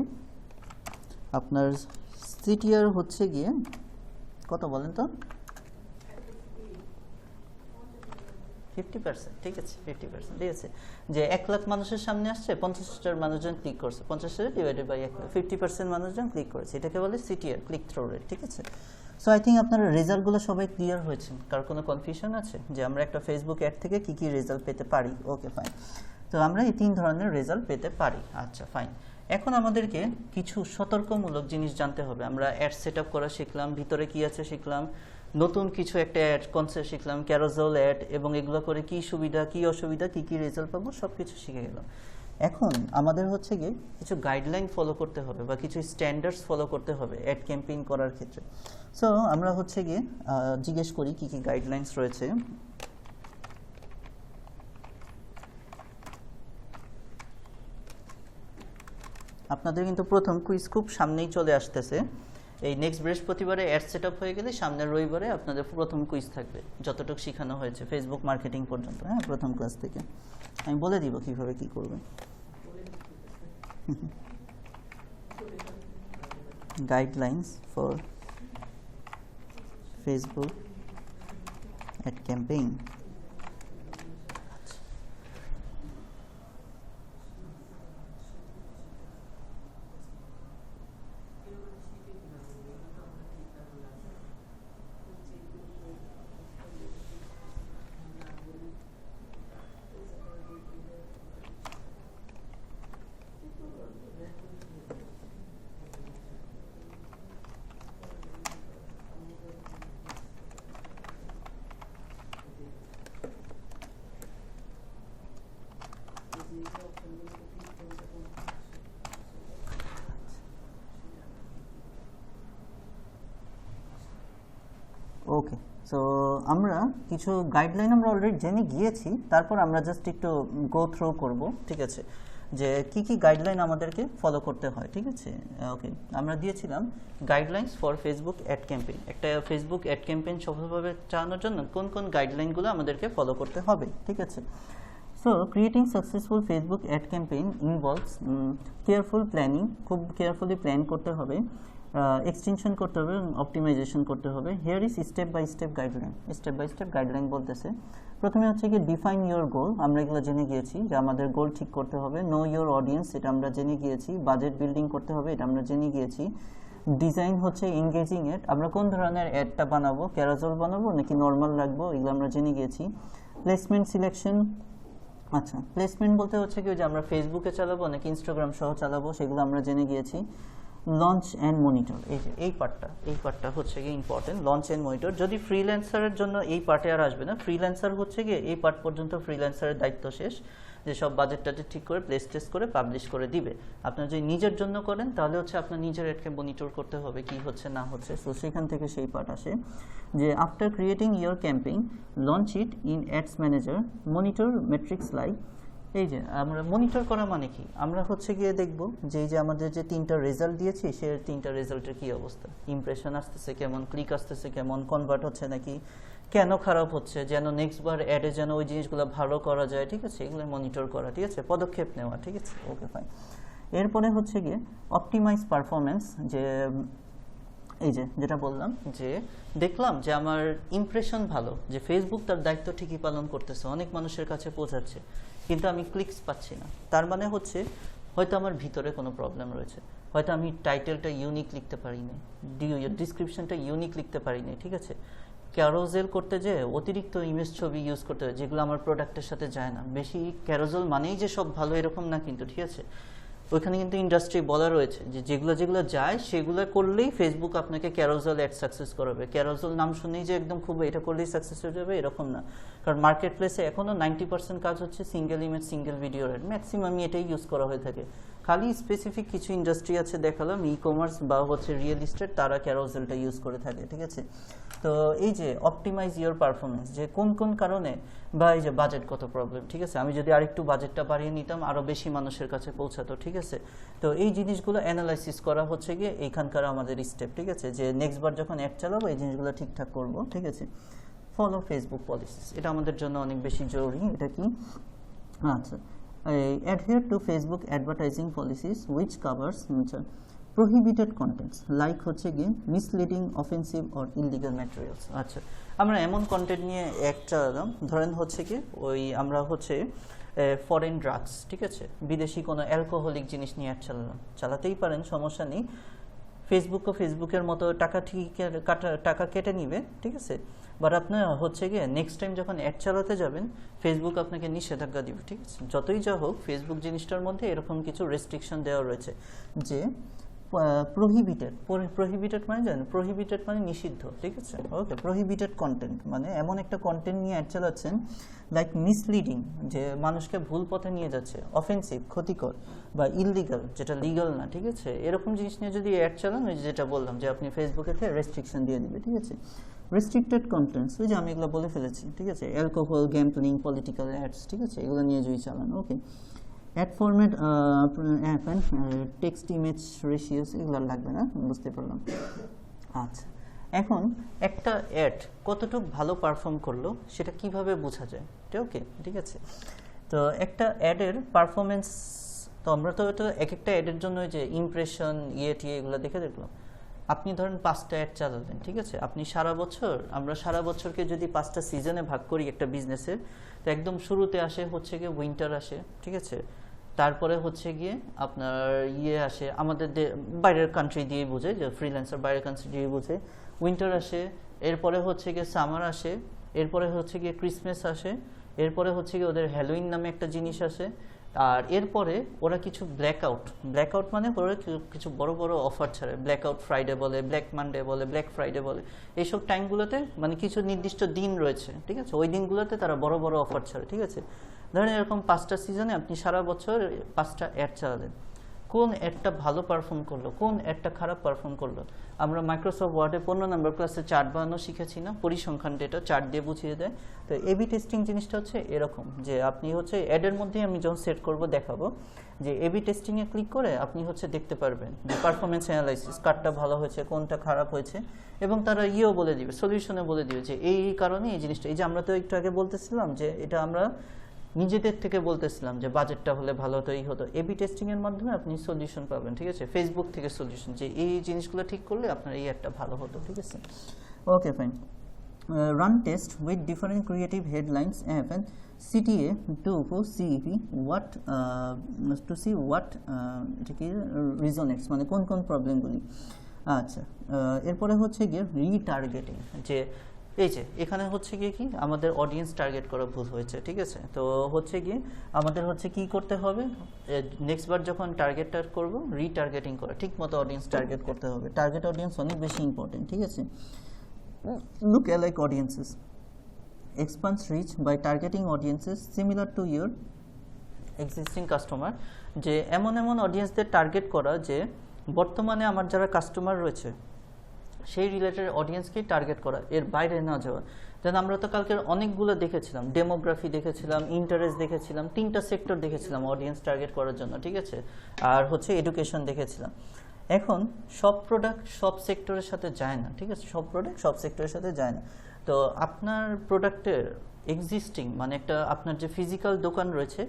আপনার সিটিআর হচ্ছে গিয়ে কত বলেন তো? 50%, ঠিক আছে, 50%, ঠিক আছে। যে 1 লাখ মানুষের সামনে আসছে, 50,000 মানুষজন ক্লিক করছে, 50,000 ডিভাইডেড বাই 1 লাখ, 50% মানুষজন ক্লিক করেছে, এটাকে বলে সিটিআর, ক্লিক থ্রু রেট, ঠিক আছে। সো আই থিঙ্ক আপনারা রেজাল্টগুলো সবাই ক্লিয়ার হয়েছেন। কার কোনো কনফিউশন আছে যে আমরা একটা ফেসবুক অ্যাড থেকে কি কি রেজাল্ট পেতে পারি? ওকে, ফাইন। তো আমরা এই 3 ধরনের রেজাল্ট পেতে পারি। আচ্ছা, ফাইন। এখন আমাদেরকে কিছু সতর্কমূলক জিনিস জানতে হবে। আমরা অ্যাড সেট আপ করা শিখলাম, ভিতরে কি আছে শিখলাম, নতুন কিছু একটা অ্যাড কনসেপ্ট শিখলাম, ক্যারোসেল অ্যাড, এবং এগুলো করে কি সুবিধা কি অসুবিধা, কি কি রেজাল্ট পাবো, সব কিছু শিখে গেলাম। এখন আমাদের হচ্ছে গিয়ে কিছু গাইডলাইন ফলো করতে হবে বা কিছু স্ট্যান্ডার্ডস ফলো করতে হবে অ্যাড ক্যাম্পেইন করার ক্ষেত্রে। সো আমরা হচ্ছে গিয়ে জিজ্ঞেস করি কি কি গাইডলাইন্স রয়েছে। আপনাদের কিন্তু প্রথম কুইজ খুব সামনেই চলে আসতেছে। এই নেক্সট বৃহস্পতিবারে অ্যাড সেট আপ হয়ে গেলে সামনের রবিবারে আপনাদের প্রথম কুইজ থাকবে, যতটুকু শেখানো হয়েছে ফেসবুক মার্কেটিং পর্যন্ত, হ্যাঁ, প্রথম ক্লাস থেকে আমি বলে দিব কিভাবে কি করবেন। Guidelines for Facebook ad campaign. Okay, so আমরা কিছু গাইডলাইন আমরা অলরেডি জেনে গিয়েছি, তারপর আমরা জাস্ট একটু গো থ্রু করব, ঠিক আছে, যে কি কি গাইডলাইন আমাদেরকে ফলো করতে হয়, ঠিক আছে। ওকে, আমরা দিয়েছিলাম guidelines for Facebook ad campaign. একটা ফেসবুক অ্যাড ক্যাম্পেইন সফলভাবে চালানোর জন্য কোন কোন গাইডলাইনগুলো আমাদেরকে ফলো করতে হবে, ঠিক আছে। So, creating successful Facebook ad campaign involves careful planning, খুব কেয়ারফুলি প্ল্যান করতে হবে, এক্সটেনশন করতে হবে, অপটিমাইজেশন করতে হবে। Here is step by step guideline. Step by step guideline বলতেছে, প্রথমে হচ্ছে কি ডিফাইন ইউর গোল, আমরা এগুলো জেনে গিয়েছি যে আমাদের গোল ঠিক করতে হবে। নো ইউর অডিয়েন্স, এটা আমরা জেনে গিয়েছি। বাজেট বিল্ডিং করতে হবে, এটা আমরা জেনে গিয়েছি। ডিজাইন হচ্ছে এনগেজিং অ্যাড, আমরা কোন ধরনের অ্যাডটা বানাবো, ক্যারোসেল বানাবো নাকি নর্মাল রাখবো, এগুলো আমরা জেনে গিয়েছি। প্লেসমেন্ট সিলেকশন, আচ্ছা প্লেসমেন্ট বলতে হচ্ছে কি যে আমরা ফেসবুকে চালাবো নাকি ইনস্টাগ্রাম সহ চালাবো, সেগুলো আমরা জেনে গিয়েছি। লঞ্চ অ্যান্ড মনিটর, এই পার্টটা হচ্ছে গিয়ে ইম্পর্টেন্ট, লঞ্চ অ্যান্ড মনিটর। যদি ফ্রিল্যান্সারের জন্য এই পার্টে আর আসবে না, ফ্রিল্যান্সার হচ্ছে গিয়ে এই পার্ট পর্যন্ত ফ্রিল্যান্সারের দায়িত্ব শেষ, যে সব বাজেট টাজেট ঠিক করে প্লেস টেস্ট করে পাবলিশ করে দিবে। আপনার যদি নিজের জন্য করেন তাহলে হচ্ছে আপনার নিজের অ্যাডকে মনিটর করতে হবে কি হচ্ছে না হচ্ছে। সো সেখান থেকে সেই পার্ট আসে যে after creating your campaign launch it in ads manager, monitor metrics like. এই যে আমরা মনিটর করা মানে কি, আমরা হচ্ছে গিয়ে দেখব যে এই যে আমাদের যে 3টা রেজাল্ট দিয়েছি সে 3টা রেজাল্টের কি অবস্থা, ইমপ্রেশন আসতেছে কেমন, ক্লিক আসতেছে কেমন, কনভার্ট হচ্ছে নাকি, কেন খারাপ হচ্ছে, যেন নেক্সট বার অ্যাডে যেন ওই জিনিসগুলো ভালো করা যায়, ঠিক আছে, এগুলো মনিটর করা, ঠিক আছে, পদক্ষেপ নেওয়া, ঠিক আছে, ওকে ফাইন। এরপরে হচ্ছে গিয়ে অপটিমাইজ পারফরমেন্স, যে এই যে যেটা বললাম যে দেখলাম যে আমার ইমপ্রেশন ভালো, যে ফেসবুক তার দায়িত্ব ঠিকই পালন করতেছে, অনেক মানুষের কাছে পৌঁছাচ্ছে, কিন্তু আমি ক্লিকস পাচ্ছি না। তার মানে হচ্ছে হয়তো আমার ভিতরে কোনো প্রবলেম রয়েছে, হয়তো আমি টাইটেলটা ইউনিক লিখতে পারিনি, ডিসক্রিপশনটা ইউনিক লিখতে পারিনি, ঠিক আছে, ক্যারোজেল করতে যে অতিরিক্ত ইমেজ ছবি ইউজ করতে হয় যেগুলো আমার প্রোডাক্টের সাথে যায় না। বেশি ক্যারোজেল মানেই যে সব ভালো এরকম না কিন্তু, ঠিক আছে, ওইখানে কিন্তু ইন্ডাস্ট্রি বলা রয়েছে যে যেগুলো যায় সেগুলো করলেই ফেসবুক আপনাকে ক্যারোজেল অ্যাড সাকসেস করাবে। ক্যারোজেল নাম শুনেই যে একদম খুব এটা করলেই সাকসেস হয়ে যাবে এরকম না, কারণ মার্কেট প্লেসে এখনও 90% কাজ হচ্ছে সিঙ্গেল ইমেজ সিঙ্গেল ভিডিওর অ্যাড, ম্যাক্সিমামই এটাই ইউজ করা হয়ে থাকে। খালি স্পেসিফিক কিছু ইন্ডাস্ট্রি আছে দেখালাম, ই কমার্স বা হচ্ছে রিয়েল এস্টেট, তারা ক্যারোজেলটা ইউজ করে থাকে, ঠিক আছে। তো এই যে অপটিমাইজ ইওর পারফরমেন্স, যে কোন কোন কারণে, বা এই যে বাজেট কত প্রবলেম, ঠিক আছে, আমি যদি আরেকটু বাজেটটা বাড়িয়ে নিতাম আরও বেশি মানুষের কাছে পৌঁছাতো, ঠিক আছে। তো এই জিনিসগুলো অ্যানালাইসিস করা হচ্ছে গিয়ে এইখানকার আমাদের স্টেপ, ঠিক আছে, যে নেক্সট বার যখন অ্যাড চালাবো এই জিনিসগুলো ঠিকঠাক করবো, ঠিক আছে। ফলো ফেসবুক পলিসিস, এটা আমাদের জন্য অনেক বেশি জরুরি। এটা কি, আচ্ছা, adhere to Facebook advertising policies which covers prohibited contents like হচ্ছে গিয়ে misleading, offensive or illegal materials। আচ্ছা, আমরা এমন কন্টেন্ট নিয়ে অ্যাড চালালাম, ধরেন হচ্ছে কি ওই আমরা হচ্ছে ফরেন ড্রাগস, ঠিক আছে, বিদেশি কোনো অ্যালকোহলিক জিনিস নিয়ে অ্যাড চালাতেই পারেন, সমস্যা নেই। ফেসবুকের মতো টাকা কেটে নিবে, ঠিক আছে, বাট আপনার হচ্ছে গিয়ে নেক্সট টাইম যখন অ্যাড চালাতে যাবেন ফেসবুক আপনাকে নিষেধাজ্ঞা দিবে, ঠিক আছে। যতই যা হোক ফেসবুক জিনিসটার মধ্যে এরকম কিছু রেস্ট্রিকশন দেওয়া রয়েছে যে প্রহিবিটেড মানে জানেন, প্রহিবিটেড মানে নিষিদ্ধ, ঠিক আছে, ওকে। প্রহিবিটেড কন্টেন্ট মানে এমন একটা কন্টেন্ট নিয়ে অ্যাড চালাচ্ছেন লাইক মিসলিডিং, যে মানুষকে ভুল পথে নিয়ে যাচ্ছে, অফেন্সিভ ক্ষতিকর, বা ইললিগাল যেটা লিগাল না, ঠিক আছে, এরকম জিনিস নিয়ে যদি অ্যাড চালান, ওই যেটা বললাম যে আপনি ফেসবুকেতে রেস্ট্রিকশন দিয়ে দিবে, ঠিক আছে। রেস্ট্রিক্টেড কন্টেন্টস, ওই যে আমি এগুলো বলে ফেলেছি, ঠিক আছে, অ্যালকোহল, গ্যাম্বলিং, পলিটিক্যাল অ্যাডস, ঠিক আছে, এগুলো নিয়ে যদি চালান, okay. Ad format, text image ratios, এগুলো লাগবে না, বুঝতে পারলাম। আচ্ছা, এখন একটা অ্যাড কতটুকু ভালো পারফর্ম করলো সেটা কিভাবে বোঝা যায়, ওকে, ঠিক আছে। তো একটা অ্যাডের পারফরমেন্স, তো আমরা তো এটা এক একটা অ্যাডের জন্য যে ইমপ্রেশন টিয়ে এগুলো দেখলাম। আপনি ধরেন 5টা অ্যাড চালালেন, ঠিক আছে, আপনি আমরা সারা বছরকে যদি 5টা সিজনে ভাগ করি একটা বিজনেসের, তো একদম শুরুতে আসে হচ্ছে গিয়ে উইন্টার আসে, ঠিক আছে, তারপরে হচ্ছে গিয়ে আপনার আসে আমাদের বাইরের কান্ট্রি দিয়ে বোঝে, যে ফ্রিল্যান্সার বাইরের কান্ট্রি দিয়ে বোঝে, উইন্টার আসে, এরপরে হচ্ছে গিয়ে সামার আসে, এরপরে হচ্ছে গিয়ে ক্রিসমাস আসে, এরপরে হচ্ছে গিয়ে ওদের হ্যালোইন নামে একটা জিনিস আসে, আর এরপরে ওরা কিছু ব্ল্যাকআউট মানে ওরা কিছু বড় বড় অফার ছাড়ে, ব্ল্যাকআউট ফ্রাইডে বলে, ব্ল্যাক মানডে বলে, ব্ল্যাক ফ্রাইডে বলে, এইসব টাইমগুলোতে মানে কিছু নির্দিষ্ট দিন রয়েছে, ঠিক আছে, ওই দিনগুলোতে তারা বড় বড় অফার ছাড়ে, ঠিক আছে। ধরেন এরকম 5টা সিজনে আপনি সারা বছর 5টা অ্যাড চালালেন, কোন অ্যাডটা ভালো পারফর্ম করলো, কোন অ্যাডটা খারাপ পারফর্ম করলো। আমরা মাইক্রোসফট ওয়ার্ডে 15 নম্বর ক্লাসে চার্ট বানানো শিখেছি না, পরিসংখ্যান ডেটা চার্ট দিয়ে বুঝিয়ে দেয়। তো এবি টেস্টিং জিনিসটা হচ্ছে এরকম, যে আপনি হচ্ছে অ্যাডের মধ্যেই আমি যখন সেট করব দেখাবো, যে এবি টেস্টিংয়ে ক্লিক করে আপনি হচ্ছে দেখতে পারবেন যে পারফরমেন্স অ্যানালাইসিস কারটা ভালো হয়েছে, কোনটা খারাপ হয়েছে, এবং তারা বলে দিবে, সলিউশনে বলে দিবে যে এই কারণে এই জিনিসটা, এই যে আমরা তো একটু আগে বলতেছিলাম যে এটা আমরা নিজেদের থেকে বলতেছিলাম যে বাজেটটা হলে ভালো হতো, এই হতো, এবি টেস্টিং এর মাধ্যমে আপনি সলিউশন পাবেন, ঠিক আছে, ফেসবুক থেকে সলিউশন, যে এই জিনিসগুলো ঠিক করলে আপনার এই একটা ভালো হতো, ঠিক আছে, okay fine. Run test with different creative headlines and CTA to see what এটা কি রিজনেটস, মানে কোন প্রবলেমগুলি। আচ্ছা, এরপরে হচ্ছে গিয়ে রিটার্গেটিং, যে এই যে এখানে হচ্ছে গিয়ে কি আমাদের অডিয়েন্স টার্গেট করা ভুল হয়েছে, ঠিক আছে। তো হচ্ছে গিয়ে আমাদের হচ্ছে কি করতে হবে, নেক্সট বার যখন টার্গেটটা করব রিটার্গেটিং করা, ঠিক মতো অডিয়েন্স টার্গেট করতে হবে। টার্গেট অডিয়েন্স অনেক বেশি ইম্পর্টেন্ট, ঠিক আছে। Look alike audiences expands reach by targeting audiences similar to your existing customer, যে এমন এমন অডিয়েন্সদের টার্গেট করা যে বর্তমানে আমার যারা কাস্টমার রয়েছে সেই রিলেটেড অডিয়েন্সকেই টার্গেট করা, এর বাইরে না যাওয়া। দেন আমরা তো কালকে অনেকগুলো দেখেছিলাম, ডেমোগ্রাফি দেখেছিলাম, ইন্টারেস্ট দেখেছিলাম, 3টা সেক্টর দেখেছিলাম অডিয়েন্স টার্গেট করার জন্য, ঠিক আছে। আর হচ্ছে এডুকেশন দেখেছিলাম। এখন সব প্রোডাক্ট সব সেক্টরের সাথে যায় না, ঠিক আছে, সব প্রোডাক্ট সব সেক্টরের সাথে যায় না। তো আপনার প্রোডাক্টের এক্সিস্টিং মানে একটা আপনার যে ফিজিক্যাল দোকান রয়েছে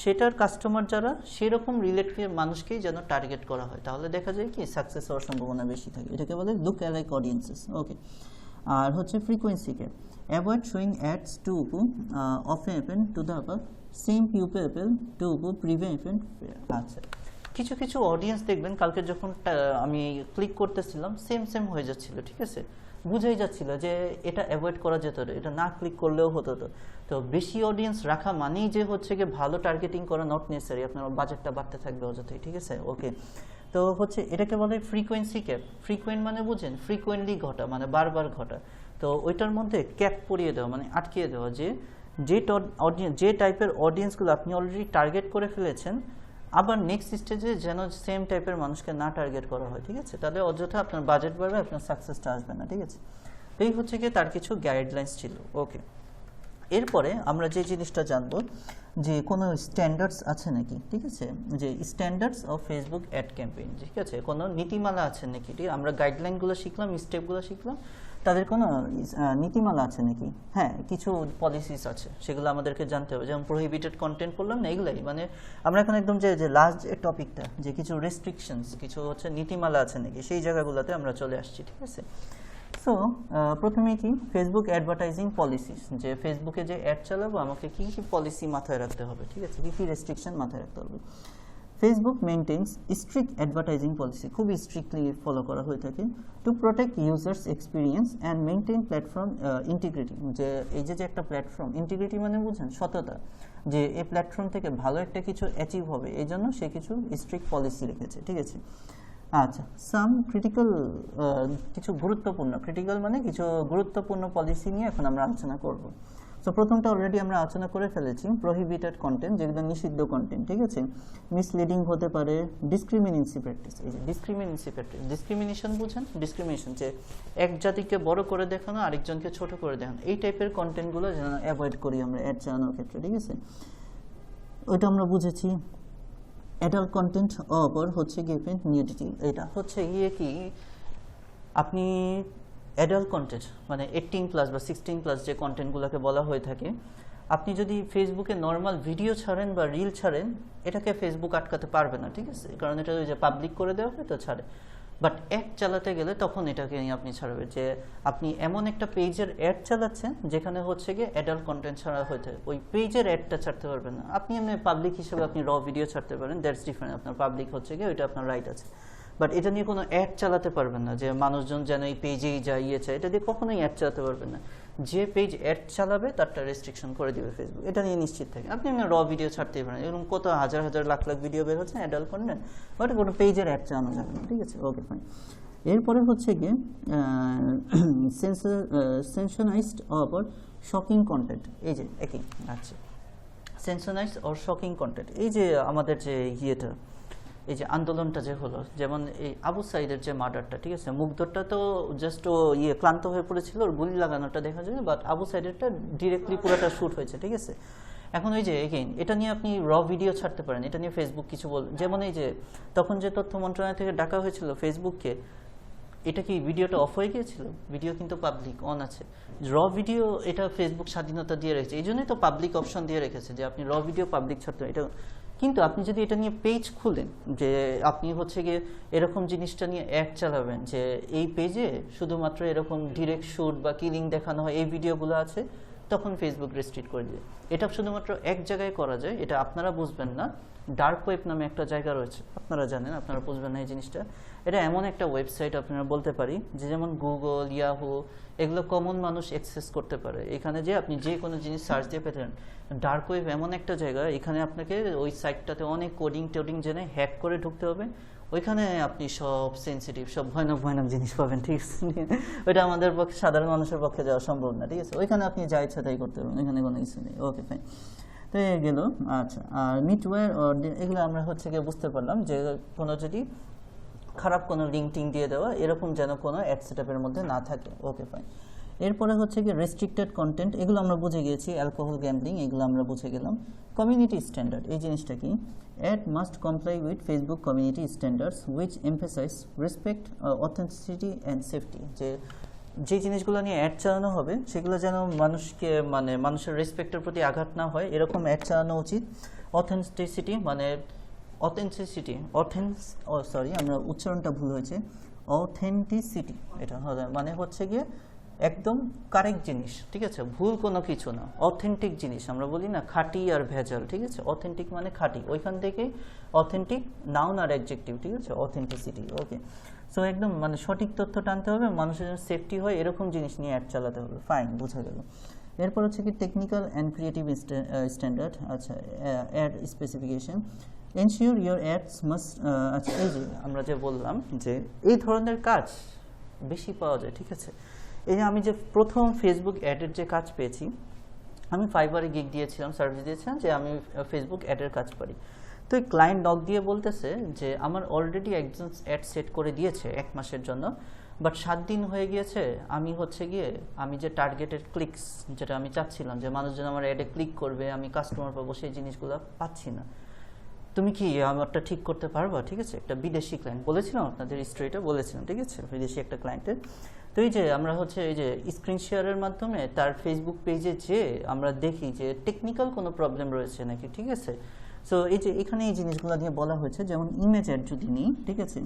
সেটার কাস্টমার যারা সেরকম রিলেটেড মানুষকেই যেন টার্গেট করা হয়, তাহলে দেখা যায় কি সাকসেস হওয়ার সম্ভাবনা বেশি থাকে। এটাকে বলে লুক অ্যালাইক অডিয়েন্সেস, ওকে। আর হচ্ছে ফ্রিকোয়েন্সিকে avoid showing ads too often to the same people to prevent. আচ্ছা, কিছু কিছু অডিয়েন্স দেখবেন কালকে যখন আমি ক্লিক করতেছিলাম সেম হয়ে যাচ্ছিল, ঠিক আছে, বুঝাই যাচ্ছিল যে এটা অ্যাভয়েড করা যেত, এটা না ক্লিক করলেও হতো। তো বেশি অডিয়েন্স রাখা মানেই যে হচ্ছে গিয়ে ভালো টার্গেটিং করা নট নেসেসারি, আপনার বাজেটটা বাড়তে থাকবে অযথাই, ঠিক আছে, ওকে। তো হচ্ছে এটাকে বলে ফ্রিকোয়েন্সি ক্যাপ। ফ্রিকোয়েন্ট মানে বুঝেন ফ্রিকোয়েন্টলি ঘটা, মানে বারবার ঘটা। তো ওইটার মধ্যে ক্যাপ পরিয়ে দেওয়া মানে আটকিয়ে দেওয়া, যে টাইপের অডিয়েন্সগুলো আপনি অলরেডি টার্গেট করে ফেলেছেন আবার নেক্সট স্টেজে যেন সেম টাইপের মানুষকে না টার্গেট করা হয়, ঠিক আছে, তাহলে অযথা আপনার বাজেট বাড়বে, আপনার সাকসেসটা আসবে না, ঠিক আছে। এই হচ্ছে গিয়ে তার কিছু গাইডলাইন্স ছিল, ওকে। এরপরে আমরা যে জিনিসটা জানবো যে কোনো স্ট্যান্ডার্ডস আছে নাকি, ঠিক আছে, যে standards of Facebook ad campaign, ঠিক আছে, কোনো নীতিমালা আছে নাকি, ঠিক আমরা গাইডলাইনগুলো শিখলাম, স্টেপগুলো শিখলাম, তাদের কোনো নীতিমালা আছে নাকি। হ্যাঁ, কিছু পলিসিস আছে, সেগুলো আমাদেরকে জানতে হবে। যেমন প্রোহিবিটেড কন্টেন্ট করলাম না, এগুলাই মানে আমরা এখন একদম যে লাস্ট টপিকটা যে কিছু রেস্ট্রিকশনস, কিছু হচ্ছে নীতিমালা আছে নাকি, সেই জায়গাগুলোতে আমরা চলে আসছি, ঠিক আছে। সো প্রথমে কি ফেসবুক অ্যাডভার্টাইজিং পলিসিস, যে ফেসবুকে যে অ্যাড চালাবো আমাকে কি কি পলিসি মাথায় রাখতে হবে, ঠিক আছে, কি কি রেস্ট্রিকশন মাথায় রাখতে হবে। Facebook maintains strict advertising policy, খুব স্ট্রিক্টলি ফলো করা হয়ে থাকে to protect users experience and maintain platform integrity, যে এই যে একটা প্ল্যাটফর্ম ইন্টিগ্রিটি মানে বুঝেন সততা, যে এই প্ল্যাটফর্ম থেকে ভালো একটা কিছু অ্যাচিভ হবে, এই জন্য সে কিছু স্ট্রিক্ট পলিসি রেখেছে, ঠিক আছে। আচ্ছা, সাম ক্রিটিক্যাল, কিছু গুরুত্বপূর্ণ, ক্রিটিক্যাল মানে কিছু গুরুত্বপূর্ণ পলিসি নিয়ে এখন আমরা আলোচনা করব। সো প্রথমটা অলরেডি আমরা আলোচনা করে ফেলেছি, প্রহিবিটেড কন্টেন্ট, যেগুলো নিষিদ্ধ কন্টেন্ট, ঠিক আছে, মিসলিডিং হতে পারে, ডিসক্রিমিনেন্সি প্র্যাকটিস। এই যে ডিসক্রিমিনেন্সি প্র্যাকটিস, ডিসক্রিমিনেশন বুঝেন, ডিসক্রিমিনেশন যে এক জাতিকে বড় করে দেখানো আরেকজনকে ছোট করে দেখানো, এই টাইপের কন্টেন্টগুলো যেন অ্যাভয়েড করি আমরা অ্যাড চালানোর ক্ষেত্রে, ঠিক আছে, ওইটা আমরা বুঝেছি। অ্যাডাল্ট কন্টেন্ট অর হচ্ছে গিয়ে নিউডিটি, এটা হচ্ছে গিয়ে কি আপনি অ্যাডাল্ট কন্টেন্ট মানে 18+ বা 16+ যে কন্টেন্টগুলোকে বলা হয়ে থাকে, আপনি যদি ফেসবুকে নর্মাল ভিডিও ছাড়েন বা রিল ছাড়েন, এটাকে ফেসবুক আটকাতে পারবে না, ঠিক আছে, কারণ এটা ওই যে পাবলিক করে দেওয়া হয় তো ছাড়ে। বাট অ্যাড চালাতে গেলে তখন এটাকে নিয়ে আপনি ছাড়বেন, যে আপনি এমন একটা পেজের অ্যাড চালাচ্ছেন যেখানে হচ্ছে গিয়ে অ্যাডাল্ট কন্টেন্ট ছাড়া হতে, ওই পেজের অ্যাডটা ছাড়তে পারবেন না। আপনি এমনি পাবলিক হিসেবে আপনি র ভিডিও ছাড়তে পারেন, দ্যাটস ডিফারেন্ট, আপনার পাবলিক হচ্ছে গিয়ে ওইটা আপনার রাইট আছে। বাট এটা নিয়ে কোনো অ্যাড চালাতে পারবেন না, যে মানুষজন যেন এই পেজেই যায় ইয়ে চায়, এটা দিয়ে কখনোই অ্যাড চালাতে পারবেন না। যে পেজ অ্যাড চালাবে তারটা রেস্ট্রিকশন করে দিবে ফেসবুক, এটা নিয়ে নিশ্চিত থাকে। আপনি এমনি র ভিডিও ছাড়তেই পারেন, এরকম কত হাজার হাজার লাখ লাখ ভিডিও বের হচ্ছে অ্যাডাল্ট কন্টেন্ট, বাট কোনো পেজের অ্যাড চালানো যাবে না, ঠিক আছে, ওকে ফাইন। এরপরে হচ্ছে গিয়ে সেনশনাইজড অর শকিং কন্টেন্ট, এই যে একই, আচ্ছা, সেনশনাইজড অর শকিং কন্টেন্ট, এই যে আমাদের যে ইয়েটা, এই যে আন্দোলনটা যে হলো, যেমন এই আবু সাইদের যে মার্ডারটা, ঠিক আছে, মুগ্ধরটা তো জাস্ট ও ক্লান্ত হয়ে পড়েছিল, ওর গুলি লাগানোটা দেখা যায়, বাট আবু সাইদেরটা ডিরেক্টলি পুরোটা শ্যুট হয়েছে, ঠিক আছে। এখন ওই যে এগেইন এটা নিয়ে আপনি র ভিডিও ছাড়তে পারেন, এটা নিয়ে ফেসবুক কিছু যেমন এই যে তখন যে তথ্য মন্ত্রণালয় থেকে ডাকা হয়েছিল ফেসবুককে, এটা কি ভিডিওটা অফ হয়ে গিয়েছিল? ভিডিও কিন্তু পাবলিক অন আছে। র ভিডিও এটা ফেসবুক স্বাধীনতা দিয়ে রেখেছে, এই জন্যই তো পাবলিক অপশন দিয়ে রেখেছে যে আপনি র ভিডিও পাবলিক ছাড়তে, এটা কিন্তু আপনি যদি এটা নিয়ে পেজ খুলেন, যে আপনি হচ্ছে গিয়ে এরকম জিনিসটা নিয়ে অ্যাড চালাবেন যে এই পেজে শুধুমাত্র এরকম ডিরেক্ট শুট বা কিলিং দেখানো হয়, এই ভিডিওগুলো আছে, তখন ফেসবুক রেস্ট্রিক্ট করে দেবে। এটা শুধুমাত্র এক জায়গায় করা যায়, এটা আপনারা বুঝবেন না, ডার্ক ওয়েব নামে একটা জায়গা রয়েছে, আপনারা জানেন, আপনারা বুঝবেন না এই জিনিসটা। এটা এমন একটা ওয়েবসাইট আপনারা বলতে পারি যে যেমন গুগল, ইয়াহু, এগুলো কমন মানুষ অ্যাক্সেস করতে পারে। এখানে যে আপনি যে কোনো জিনিস সার্চ দিয়ে পেতেন। ডার্ক ওয়েব এমন একটা জায়গা, এখানে আপনাকে ওই সাইটটাতে অনেক কোডিং টোডিং জেনে হ্যাক করে ঢুকতে হবে। ওইখানে আপনি সব সেন্সিটিভ, সব ভয়ানক ভয়ানক জিনিস পাবেন, ঠিক আছে? ওইটা আমাদের পক্ষে, সাধারণ মানুষের পক্ষে যাওয়া সম্ভব না, ঠিক আছে? ওইখানে আপনি যা ইচ্ছা তাই করতে পারবেন, ওইখানে কোনো কিছু নেই। ওকে, ফাইন। তো এ গেল। আচ্ছা, আর মিডওয়্যার এগুলো আমরা হচ্ছে গিয়ে বুঝতে পারলাম যে কোনো যদি খারাপ কোনো লিঙ্ক টিং দিয়ে দেওয়া, এরকম যেন কোনো অ্যাড সেটআপের মধ্যে না থাকে। ওকে, ফাইন। এরপরে হচ্ছে কি রেস্ট্রিক্টেড কন্টেন্ট, এগুলো আমরা বুঝে গিয়েছি। অ্যালকোহল, গ্যাম্বলিং, এগুলো আমরা বুঝে গেলাম। কমিউনিটি স্ট্যান্ডার্ড, এই জিনিসটা কি? Ad must comply with Facebook community standards which emphasize respect, authenticity and safety. যে জিনিসগুলো নিয়ে অ্যাড চালানো হবে সেগুলো যেন মানুষকে, মানে মানুষের রেসপেক্টের প্রতি আঘাত না হয়, এরকম অ্যাড চালানো উচিত। অথেন্টিসিটি মানে আমরা উচ্চারণটা ভুল হয়েছে। অথেন্টিসিটি এটা মানে হচ্ছে গিয়ে একদম কারেক্ট জিনিস, ঠিক আছে? ভুল কোনো কিছু না, অথেন্টিক জিনিস। আমরা বলি না খাঁটি আর ভেজাল, ঠিক আছে? অথেন্টিক মানে খাঁটি, ওইখান থেকে অথেন্টিক, নাউন আর অ্যাডজেক্টিভ, ঠিক আছে? অথেন্টিসিটি। ওকে, সো একদম মানে সঠিক তথ্য টানতে হবে, মানুষের জন্য সেফটি হয়, এরকম জিনিস নিয়ে অ্যাড চালাতে হবে। ফাইন, বোঝা গেল। এরপর হচ্ছে কি টেকনিক্যাল অ্যান্ড ক্রিয়েটিভ স্ট্যান্ডার্ড। আচ্ছা, ad specification. Ensure your ads must, আচ্ছা, এই যে আমরা যে বললাম যে এই ধরনের কাজ বেশি পাওয়া যায়, ঠিক আছে? এই যে আমি যে প্রথম ফেসবুক অ্যাডের যে কাজ পেয়েছি, আমি ফাইবারে গিগ দিয়েছিলাম, সার্ভিস দিয়েছিলাম যে আমি ফেসবুক অ্যাডের কাজ পারি। তো এই ক্লায়েন্ট নক দিয়ে বলতেছে যে আমার অলরেডি একজন অ্যাড সেট করে দিয়েছে 1 মাসের জন্য, বাট 7 দিন হয়ে গিয়েছে, আমি হচ্ছে গিয়ে আমি যে টার্গেটেড ক্লিকস যেটা আমি চাচ্ছিলাম যে মানুষজন আমার অ্যাডে ক্লিক করবে, আমি কাস্টমার পাবো, সেই জিনিসগুলো পাচ্ছি না। তুমি কি আমারটা ঠিক করতে পারবা? ঠিক আছে, একটা বিদেশি ক্লায়েন্ট, বলেছিলাম আপনাদের স্টোরিটা বলেছিলাম, ঠিক আছে? বিদেশি একটা ক্লায়েন্টের। তো এই যে আমরা হচ্ছে এই যে স্ক্রিন শেয়ারের মাধ্যমে তার ফেসবুক পেজে যে আমরা দেখি যে টেকনিক্যাল কোনো প্রবলেম রয়েছে নাকি, ঠিক আছে? সো এই যে এখানে এই জিনিসগুলো নিয়ে বলা হয়েছে, যেমন ইমেজ অ্যাড যদি নিই, ঠিক আছে?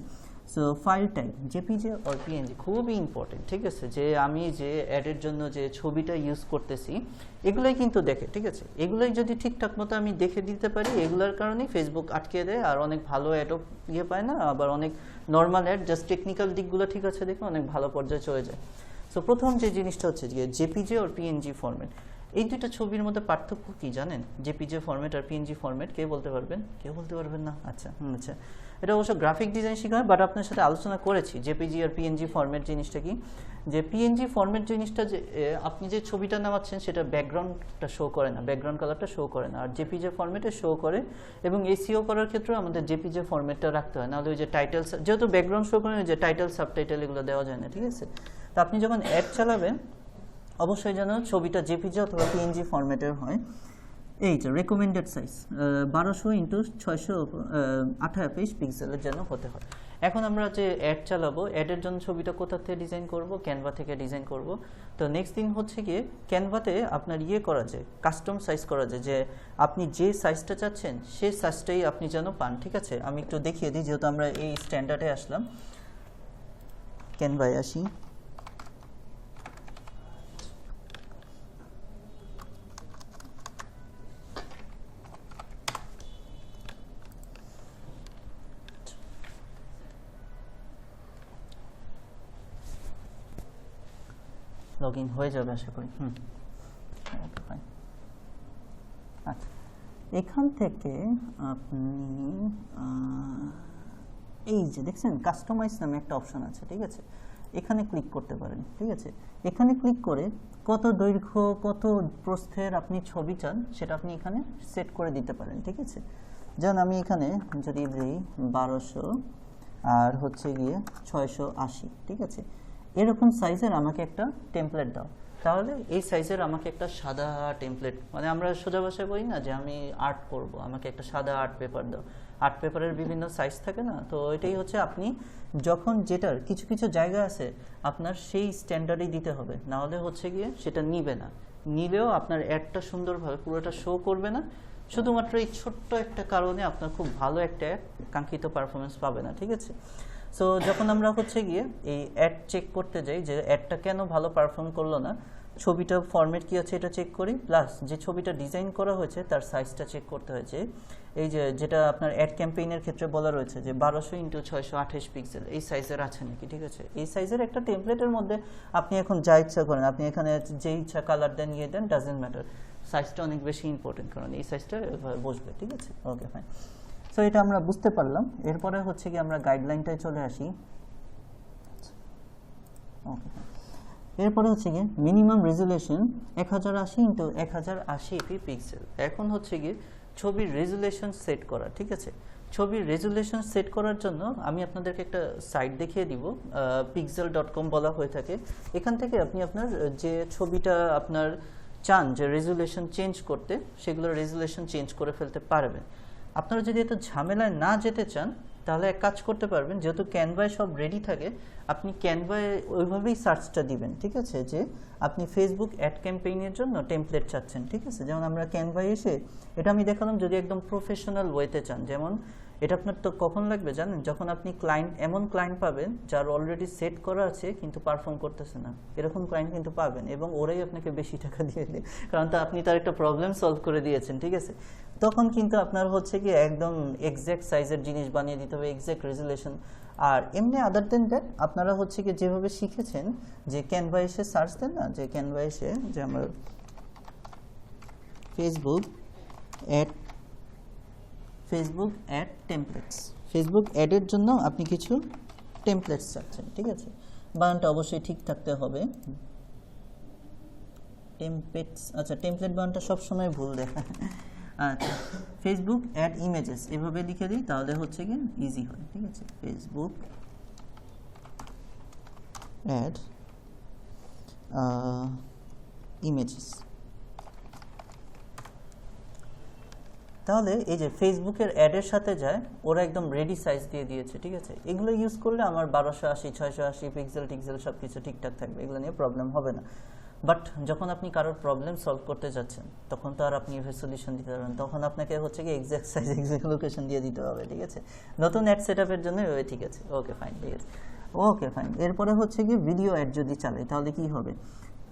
So file type JPJ or PNG খুবই ইম্পর্টেন্ট, ঠিক আছে? যে আমি যে অ্যাডের জন্য যে ছবিটা ইউজ করতেছি এগুলোই কিন্তু দেখে, ঠিক আছে? এগুলোই যদি ঠিকঠাক মতো আমি দেখে দিতে পারি, এগুলোর কারণেই ফেসবুক আটকে দেয়, আর অনেক ভালো অ্যাডও ইয়ে পায় না, আবার অনেক নর্মাল অ্যাড জাস্ট টেকনিক্যাল দিকগুলো ঠিক আছে দেখে অনেক ভালো পর্যায়ে চলে যায়। সো প্রথম যে জিনিসটা হচ্ছে যে জেপিজে অর পিএনজি ফরম্যাট, এই দুইটা ছবির মধ্যে পার্থক্য কি জানেন? জেপিজে ফরম্যাট আর পিএনজি ফরম্যাট কে বলতে পারবেন? কেউ বলতে পারবেন না? আচ্ছা, আচ্ছা, এটা অবশ্য গ্রাফিক ডিজাইন শেখায়, বাট আপনার সাথে আলোচনা করেছি জেপিজি আর পিএনজি ফরম্যাট জিনিসটা কি। যে পিএনজি ফরম্যাট জিনিসটা যে আপনি যে ছবিটা নামাচ্ছেন সেটা ব্যাকগ্রাউন্ডটা শো করে না, ব্যাকগ্রাউন্ড কালারটা শো করে না, আর জেপিজে ফরম্যাটে শো করে। এবং এসইও করার ক্ষেত্রে আমাদের জেপিজে ফরম্যাটটা রাখতে হয়, নাহলে ওই যে টাইটেল, যেহেতু ব্যাকগ্রাউন্ড শো করে, যে টাইটেল সাবটাইটেল এগুলো দেওয়া যায় না, ঠিক আছে? তো আপনি যখন অ্যাড চালাবেন অবশ্যই যেন ছবিটা জেপিজি অথবা পিএনজি ফরম্যাটের হয়। এইটা রেকমেন্ডেড সাইজ 1200x628 পিক্সেলের যেন হতে হয়। এখন আমরা যে অ্যাড চালাবো, অ্যাডের জন্য ছবিটা কোথা থেকে ডিজাইন করব? ক্যানভা থেকে ডিজাইন করব। তো নেক্সট থিং হচ্ছে গিয়ে ক্যানভাতে আপনার ইয়ে করা যায়, কাস্টম সাইজ করা যায়, যে আপনি যে সাইজটা চাচ্ছেন সেই সাইজটাই আপনি যেন পান, ঠিক আছে? আমি একটু দেখিয়ে দিই, যেহেতু আমরা এই স্ট্যান্ডার্ডে আসলাম। ক্যানভায় আসি। লগ ইন হয়ে যাবে আশা করি। ওকে, ফাইন। আচ্ছা, এখান থেকে আপনি এই যে দেখছেন কাস্টমাইজ নামে একটা অপশন আছে, ঠিক আছে? এখানে ক্লিক করতে পারেন, ঠিক আছে? এখানে ক্লিক করে কত দৈর্ঘ্য কত প্রস্থের আপনি ছবি চান সেটা আপনি এখানে সেট করে দিতে পারেন, ঠিক আছে? যেমন আমি এখানে যদি দিই 1200 আর হচ্ছে গিয়ে 680, ঠিক আছে? এরকম সাইজের আমাকে একটা টেমপ্লেট দাও। তাহলে এই সাইজের আমাকে একটা সাদা টেমপ্লেট, মানে আমরা সোজা ভাষায় বলি না যে আমি আর্ট করব, আমাকে একটা সাদা আর্ট পেপার দাও। আর্ট পেপারের বিভিন্ন সাইজ থাকে না, তো এটাই হচ্ছে আপনি যখন যেটার কিছু কিছু জায়গা আছে আপনার সেই স্ট্যান্ডার্ডই দিতে হবে, না হলে হচ্ছে গিয়ে সেটা নিবে না। নিলেও আপনার অ্যাডটা সুন্দরভাবে পুরোটা শো করবে না, শুধুমাত্র এই ছোট্ট একটা কারণে আপনার খুব ভালো একটা কাঙ্ক্ষিত পারফরমেন্স পাবে না, ঠিক আছে? সো যখন আমরা হচ্ছে গিয়ে এই অ্যাড চেক করতে যাই যে অ্যাডটা কেন ভালো পারফর্ম করলো না, ছবিটা ফরম্যাট কি আছে এটা চেক করি, প্লাস যে ছবিটা ডিজাইন করা হয়েছে তার সাইজটা চেক করতে হয়েছে। এই যে যেটা আপনার অ্যাড ক্যাম্পেইনের ক্ষেত্রে বলা রয়েছে যে 1200x628 পিক্সেল এই সাইজের আছে নাকি, ঠিক আছে। এই সাইজের একটা টেমপ্লেটের মধ্যে আপনি এখন যা ইচ্ছা করেন, আপনি এখানে যে ইচ্ছা কালার দেন ইয়ে দেন, ডাজেন্ট ম্যাটার, সাইজটা অনেক বেশি ইম্পর্টেন্ট, কারণ এই সাইজটা বসবে, ঠিক আছে। ওকে ফাইন, সো এটা আমরা বুঝতে পারলাম। এরপরে হচ্ছে কি আমরা গাইডলাইনটায় চলে আসি। ওকে, এরপরে হচ্ছে গিয়ে মিনিমাম রেজুলেশন 1080x1080 পিক্সেল। এখন হচ্ছে গিয়ে ছবির রেজুলেশন সেট করা, ঠিক আছে। ছবির রেজুলেশন সেট করার জন্য আমি আপনাদেরকে একটা সাইট দেখিয়ে দিব, pixel.com বলা হয়ে থাকে। এখান থেকে আপনি আপনার যে ছবিটা আপনার চান যে রেজুলেশন চেঞ্জ করতে, সেগুলো রেজুলেশন চেঞ্জ করে ফেলতে পারবেন। আপনারা যদি এত ঝামেলায় না যেতে চান তাহলে এক কাজ করতে পারবেন, যেহেতু ক্যানভায় সব রেডি থাকে, আপনি ক্যানভায় ওইভাবেই সার্চটা দিবেন, ঠিক আছে, যে আপনি ফেসবুক অ্যাড ক্যাম্পেইনের জন্য টেমপ্লেট চাচ্ছেন, ঠিক আছে। যেমন আমরা ক্যানভায় এসে এটা আমি দেখালাম, যদি একদম প্রফেশনাল ওয়েতে চান, যেমন এটা আপনার তো কখন লাগবে জানেন, যখন আপনি এমন ক্লায়েন্ট পাবেন যার অলরেডি সেট করা আছে কিন্তু পারফর্ম করতেছে না, এরকম ক্লায়েন্ট কিন্তু পাবেন, এবং ওরাই আপনাকে বেশি টাকা দিয়ে দেয়, কারণ তো আপনি তার একটা প্রবলেম সলভ করে দিয়েছেন, ঠিক আছে। তখন কিন্তু আপনার হচ্ছে কি একদম এক্স্যাক্ট সাইজের জিনিস বানিয়ে দিতে হবে, এক্স্যাক্ট রেজুলেশন। আর এমনি আদার দেন দ্যাট আপনারা হচ্ছে কি যেভাবে শিখেছেন যে ক্যানভা এসে সার্চ দেন না, যে ক্যানভা এসে যে আমার ফেসবুক অ্যাড টেমপ্লেটস, ফেসবুক অ্যাডের জন্য আপনি কিছু টেমপ্লেটস চাচ্ছেন, ঠিক আছে। বানানটা অবশ্যই ঠিক থাকতে হবে, টেমপ্লেটস, আচ্ছা টেমপ্লেট বানানটা সবসময় ভুল দেখা। আচ্ছা, ফেসবুক অ্যাড ইমেজেস এভাবে লিখে দিই, তাহলে হচ্ছে কি ইজি হয়, ঠিক আছে। ফেসবুক অ্যাড ইমেজেস, তাহলে এই যে ফেসবুকের অ্যাডের সাথে যায়, ওরা একদম রেডি সাইজ দিয়ে দিয়েছে, ঠিক আছে। এগুলো ইউজ করলে আমার 1280x680 পিক্সেল টিক্সেল সব কিছু ঠিকঠাক থাকবে, এগুলো নিয়ে প্রবলেম হবে না। বাট যখন আপনি কারোর প্রবলেম সলভ করতে যাচ্ছেন, তখন তো আর আপনি সলিউশন দিতে পারবেন, তখন আপনাকে হচ্ছে কি এক্সাক্ট সাইজ এক্সাক্ট লোকেশন দিয়ে দিতে হবে, ঠিক আছে। নতুন অ্যাড সেট আপের জন্য ঠিক আছে, ওকে ফাইন, ঠিক আছে, ওকে ফাইন। এরপরে হচ্ছে কি ভিডিও অ্যাড যদি চালাই তাহলে কি হবে,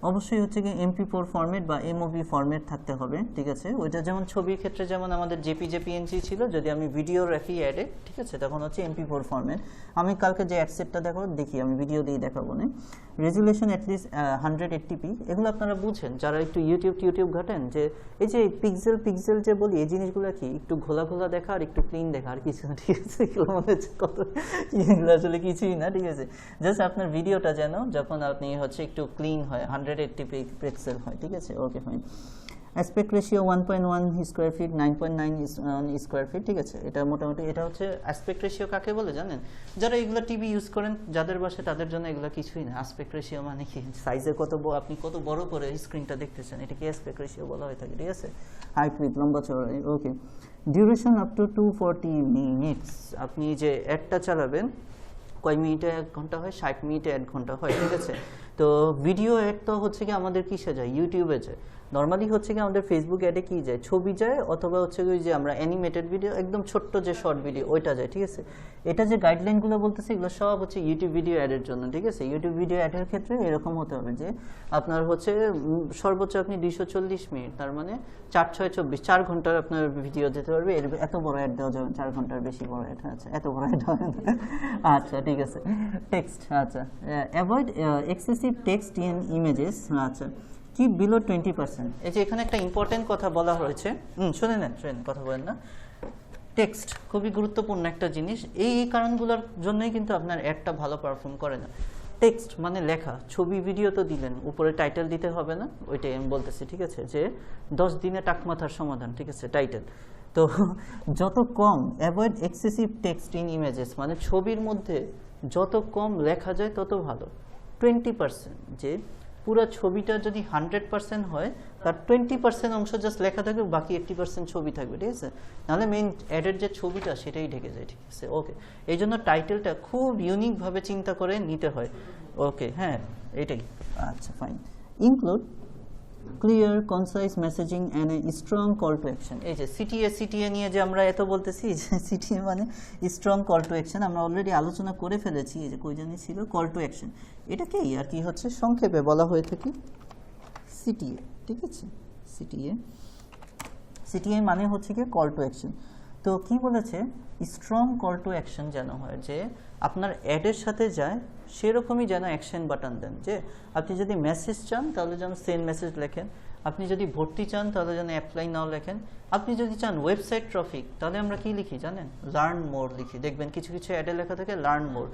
অবশ্যই হচ্ছে কি MP4 ফরম্যাট বা MOV ফরম্যাট থাকতে হবে, ঠিক আছে। ওইটা যেমন ছবির ক্ষেত্রে যেমন আমাদের JPG ছিল, যদি আমি ভিডিও রাখি অ্যাডে, ঠিক আছে, তখন হচ্ছে MP4 ফরম্যাট। আমি কালকে যে অ্যাড সেটটা দেখি আমি ভিডিও দিয়ে দেখাবো না। রেজুলেশন অ্যাটলিস্ট 180p, এগুলো আপনারা বুঝেন যারা একটু ইউটিউব ঘাটেন, যে এই যে পিক্সেল যে বলি, এই জিনিসগুলো কি একটু ঘোলা দেখা আর একটু ক্লিন দেখা, আর কিছু না, ঠিক আছে। এগুলো মনে হচ্ছে কত, এগুলো আসলে কিছুই না, ঠিক আছে। জাস্ট আপনার ভিডিওটা যেন যখন আপনি হচ্ছে একটু ক্লিন হয়, 180 পিক্সেল হয়, ঠিক আছে, okay fine. Aspect ratio 1.1 square feet, 9.9 square feet, ঠিক আছে। এটা মোটামুটি, এটা হচ্ছে অ্যাসপেক্ট রেশিও কাকে বলে জানেন, যারা এগুলো টিভি ইউজ করেন যাদের বাসে, তাদের জন্য এগুলো কিছুই না। অ্যাসপেক্ট রেশিও মানে কি, সাইজে আপনি কত বড় করে স্ক্রিনটা দেখতেছেন, এটাকে অ্যাসপেক্ট রেশিও বলা হয়ে থাকে, ঠিক আছে। হাইট উইথ, লম্বা চওড়াই, ওকে। ডিউরেশন আপ টু 240 মিনিটস, আপনি যে অ্যাডটা চালাবেন কয় মিনিটে 1 ঘন্টা হয়, 60 মিনিটে 1 ঘন্টা হয়, ঠিক আছে। তো ভিডিও অ্যাড তো হচ্ছে কি আমাদের কিসে যায়, ইউটিউবে যায়। নর্মালি হচ্ছে কি আমাদের ফেসবুক অ্যাডে কি যায়, ছবি যায়, অথবা হচ্ছে ওই যে আমরা অ্যানিমেটেড ভিডিও, একদম ছোট্ট যে শর্ট ভিডিও, ওইটা যায়, ঠিক আছে। এটা যে গাইডলাইনগুলো বলতেছে, এগুলো সব হচ্ছে ইউটিউব ভিডিও অ্যাডের জন্য, ঠিক আছে। ইউটিউব ভিডিও অ্যাডের ক্ষেত্রে এরকম হতে হবে যে আপনার হচ্ছে সর্বোচ্চ আপনি 240 মিনিট, তার মানে 4/6 = 24, 4 ঘন্টার আপনার ভিডিও দিতে পারবে। এত বড় অ্যাড দেওয়া যাবে, 4 ঘন্টার বেশি বড় অ্যাড, আচ্ছা এত বড় অ্যাড হবে না। আচ্ছা ঠিক আছে, টেক্সট, আচ্ছা avoid excessive text in images, আচ্ছা কিপ বিলো 20%। এই যে এখানে একটা ইম্পর্টেন্ট কথা বলা হয়েছে, শুনে নেন কথা বলেন না। টেক্সট খুবই গুরুত্বপূর্ণ একটা জিনিস, এই কারণগুলোর জন্যই কিন্তু আপনার অ্যাডটা ভালো পারফর্ম করে না। টেক্সট মানে লেখা, ছবি ভিডিও তো দিলেন, উপরে টাইটেল দিতে হবে না, ওইটাই আমি বলতেছি, ঠিক আছে, যে 10 দিনে টাকমাথার সমাধান, ঠিক আছে, টাইটেল। তো যত কম, avoid excessive text in images, মানে ছবির মধ্যে যত কম লেখা যায় তত ভালো। 20%, যে পুরো ছবিটা যদি 100% হয়, তার 20% অংশ জাস্ট লেখা থাকবে, বাকি 80% ছবি থাকবে, ঠিক আছে। নাহলে মেইন অ্যাডের যে ছবিটা সেটাই ঢেকে যায়, ঠিক আছে, ওকে। এই জন্য টাইটেলটা খুব ইউনিকভাবে চিন্তা করে নিতে হয়, ওকে, হ্যাঁ এটাই, আচ্ছা fine. Include clear concise messaging and a strong call to action. এই যে সিটিএ নিয়ে যে আমরা এত বলতেছি, যে সিটিএ মানে স্ট্রং কল টু অ্যাকশন, আমরা অলরেডি আলোচনা করে ফেলেছি। এই যে কই জানি ছিল কল টু অ্যাকশন, এটাকেই আর কি হচ্ছে সংক্ষেপে বলা হয়ে থাকে সিটিএ, ঠিক আছে, সিটিএ। সিটিএ মানে হচ্ছে কি কল টু অ্যাকশন। তো কি বলেছে, স্ট্রং কল টু অ্যাকশন যেন হয়, যে আপনার অ্যাডের সাথে যায় সেরকমই যেন অ্যাকশন বাটন দেন, যে আপনি যদি মেসেজ চান তাহলে যেন সেন্ড মেসেজ লেখেন, আপনি যদি ভর্তি চান তাহলে যেন অ্যাপ্লাই নাও লেখেন, আপনি যদি চান ওয়েবসাইট ট্রাফিক তাহলে আমরা কি লিখি জানেন, লার্ন মোর লিখি। দেখবেন কিছু কিছু অ্যাডে লেখা থাকে লার্ন মোর,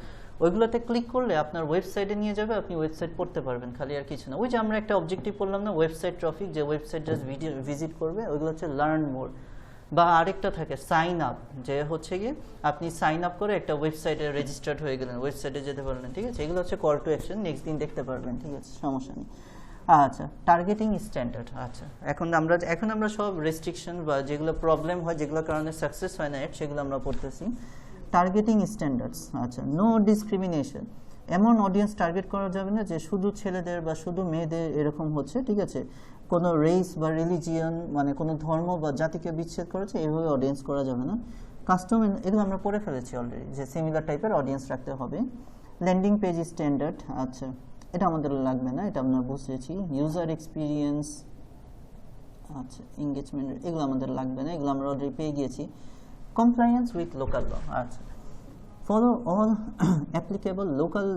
ওইগুলোতে ক্লিক করলে আপনার ওয়েবসাইটে নিয়ে যাবে, আপনি ওয়েবসাইট পড়তে পারবেন, খালি আর কিছু না। ওই যে আমরা একটা অবজেক্টিভ বললাম না, ওয়েবসাইট ট্রাফিক, যে ওয়েবসাইট জাস্ট ভিজিট করবে, ওইগুলো হচ্ছে লার্ন মোর। বা আরেকটা থাকে সাইন আপ, যে হচ্ছে গিয়ে আপনি সাইন আপ করে একটা ওয়েবসাইটে রেজিস্টার্ড হয়ে গেলেন, ওয়েবসাইটে যেতে পারলেন, ঠিক আছে। এগুলো হচ্ছে কল টু অ্যাকশন, নেক্সট দিন দেখতে পারবেন, ঠিক আছে, সমস্যা নেই। আচ্ছা, টার্গেটিং স্ট্যান্ডার্ড। আচ্ছা, এখন আমরা সব রেস্ট্রিকশন বা যেগুলো প্রবলেম হয়, যেগুলোর কারণে সাকসেস হয় না সেগুলো আমরা পড়তেছি। Targeting standards. আচ্ছা, নো ডিসক্রিমিনেশন, এমন অডিয়েন্স টার্গেট করা যাবে না যে শুধু ছেলেদের বা শুধু মেয়েদের এরকম হচ্ছে, ঠিক আছে, কোনো রেস বা রিলিজিয়ন মানে কোনো ধর্ম বা জাতিকে বিচ্ছেদ করেছে, এইভাবে অডিয়েন্স করা যাবে না। কাস্টম, এগুলো আমরা পড়ে ফেলেছি অলরেডি, যে সিমিলার টাইপের অডিয়েন্স রাখতে হবে। ল্যান্ডিং পেজ স্ট্যান্ডার্ড, আচ্ছা এটা আমাদের লাগবে না, এটা আমরা বুঝেছি। ইউজার এক্সপিরিয়েন্স, আচ্ছা এঙ্গেজমেন্ট, এগুলো আমাদের লাগবে না, এগুলো আমরা অলরেডি পেয়ে গিয়েছি। কমপ্লায়েন্স উইথ লোকাল ল, আচ্ছা follow all applicable local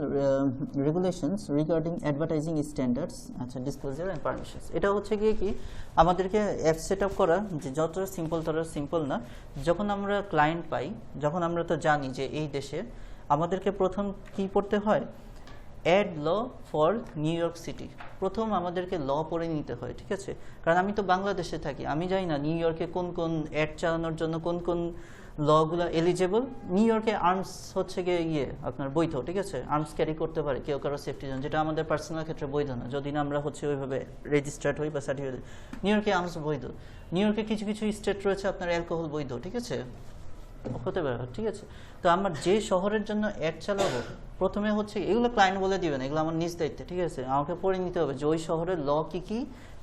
regulations regarding advertising standards, আচ্ছা disclosure and permissions। এটা হচ্ছে গিয়ে কি আমাদেরকে অ্যাপ সেট আপ করা, যে যত সিম্পল তত সিম্পল না। যখন আমরা ক্লায়েন্ট পাই, যখন আমরা তো জানি যে এই দেশে আমাদেরকে প্রথম কি পড়তে হয়, ad law for New York City, প্রথম আমাদেরকে ল পড়ে নিতে হয়, ঠিক আছে। কারণ আমি তো বাংলাদেশে থাকি, আমি জানি না নিউ ইয়র্কে কোন কোন অ্যাড চালানোর জন্য কোন কোন লগুলো এলিজেবল। নিউ ইয়র্কে আর্মস হচ্ছে গিয়ে আপনার বৈধ, ঠিক আছে, আর্মস ক্যারি করতে পারে কেউ কারো সেফটির জন্য, যেটা আমাদের পার্সোনাল ক্ষেত্রে বৈধ না, যদি না আমরা হচ্ছে ওইভাবে রেজিস্টার্ড হই বা সার্টিফিকেট। নিউ ইয়র্কে আর্মস বৈধ। নিউ ইয়র্কে কিছু কিছু স্টেট রয়েছে আপনার অ্যালকোহল বৈধ, ঠিক আছে, হতে পারে, ঠিক আছে। তো আমার যে শহরের জন্য অ্যাড চালাবো, প্রথমে হচ্ছে এগুলো ক্লায়েন্ট বলে দিবেন, এগুলো আমার নিজ দায়িত্বে, ঠিক আছে, আমাকে পড়ে নিতে হবে যে ওই শহরের ল কি কি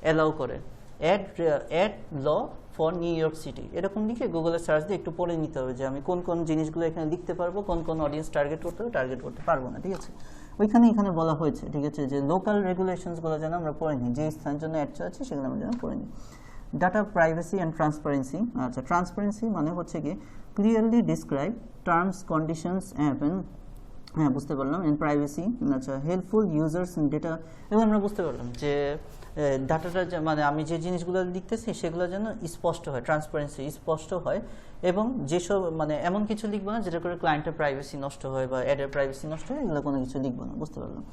অ্যালাউ করে। Ad law for New York City, এরকম লিখে গুগলে সার্চ দিয়ে একটু পড়ে নিতে হবে যে আমি কোন কোন জিনিসগুলো এখানে লিখতে পারবো, কোন কোন অডিয়েন্স টার্গেট করতে হবে, টার্গেট করতে পারবো না, ঠিক আছে। এখানে বলা হয়েছে, ঠিক আছে, যে লোকাল রেগুলেশনসগুলো যেন আমরা পড়ে নিই, যে স্থানের জন্য অ্যাড চালাচ্ছি সেগুলো আমরা যেন পড়ে নিই। ডাটা প্রাইভেসি অ্যান্ড ট্রান্সপারেন্সি, আচ্ছা ট্রান্সপারেন্সি মানে হচ্ছে কি ক্লিয়ারলি ডিসক্রাইব টার্মস কন্ডিশনস হ্যাঁ বুঝতে পারলাম। এন্ড প্রাইভেসি, আচ্ছা হেল্পফুল ইউজার্স ডেটা, এগুলো আমরা বুঝতে পারলাম যে ডাটাটা মানে আমি যে জিনিসগুলো লিখতেছি সেগুলো যেন স্পষ্ট হয়, ট্রান্সপারেন্সি স্পষ্ট হয়, এবং যেসব মানে এমন কিছু লিখবো না যেটা করে ক্লায়েন্টের প্রাইভেসি নষ্ট হয় বা অ্যাডের প্রাইভেসি নষ্ট হয়, এগুলো কোনো কিছু লিখবো না, বুঝতে পারলাম।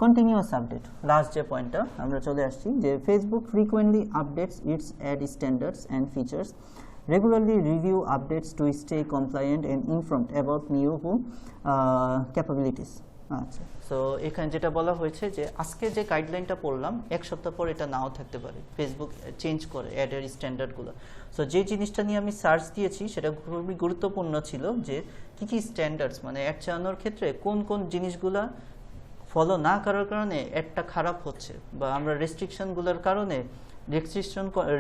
কন্টিনিউয়াস আপডেট, লাস্ট যে পয়েন্টটা আমরা চলে আসছি, যে Facebook frequently updates its ad standards and features, regularly review updates to stay compliant and informed about new capabilities। আচ্ছা, সো এখানে যেটা বলা হয়েছে যে আজকে যে গাইডলাইনটা পড়লাম এক সপ্তাহ পর এটা নাও থাকতে পারে, ফেসবুক চেঞ্জ করে অ্যাডের স্ট্যান্ডার্ডগুলো। সো যে জিনিসটা নিয়ে আমি সার্চ দিয়েছি সেটা খুবই গুরুত্বপূর্ণ ছিল, যে কি কি স্ট্যান্ডার্ডস মানে অ্যাড চালানোর ক্ষেত্রে কোন কোন জিনিসগুলা ফলো না করার কারণে অ্যাডটা খারাপ হচ্ছে, বা আমরা রেস্ট্রিকশনগুলোর কারণে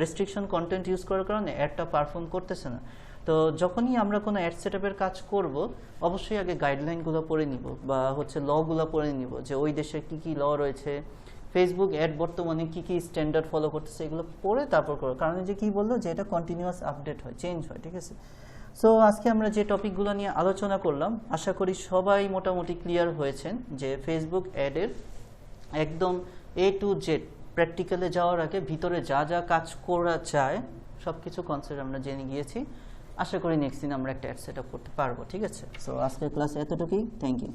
রেস্ট্রিকশন কন্টেন্ট ইউজ করার কারণে অ্যাডটা পারফর্ম করতেছে না। তো যখনই আমরা কোনো অ্যাড সেটআপের কাজ করব, অবশ্যই আগে গাইডলাইনগুলো পড়ে নিব বা হচ্ছে লগুলো পড়ে নিব, যে ওই দেশে কি কি ল রয়েছে, ফেসবুক অ্যাড বর্তমানে কি কি স্ট্যান্ডার্ড ফলো করতেছে, এগুলো পড়ে তারপর করো। কারণ যে কি বললো যে এটা কন্টিনিউয়াস আপডেট হয়, চেঞ্জ হয়, ঠিক আছে। সো আজকে আমরা যে টপিকগুলো নিয়ে আলোচনা করলাম, আশা করি সবাই মোটামুটি ক্লিয়ার হয়েছেন যে ফেসবুক অ্যাডের একদম A to Z প্র্যাকটিক্যালে যাওয়ার আগে ভিতরে যা যা কাজ করা যায় সব কিছু কনসেপ্ট আমরা জেনে গিয়েছি। আশা করি নেক্সট দিন আমরা একটা অ্যাড সেট আপ করতে পারবো, ঠিক আছে। সো আজকের ক্লাস এতটুকুই, থ্যাংক ইউ।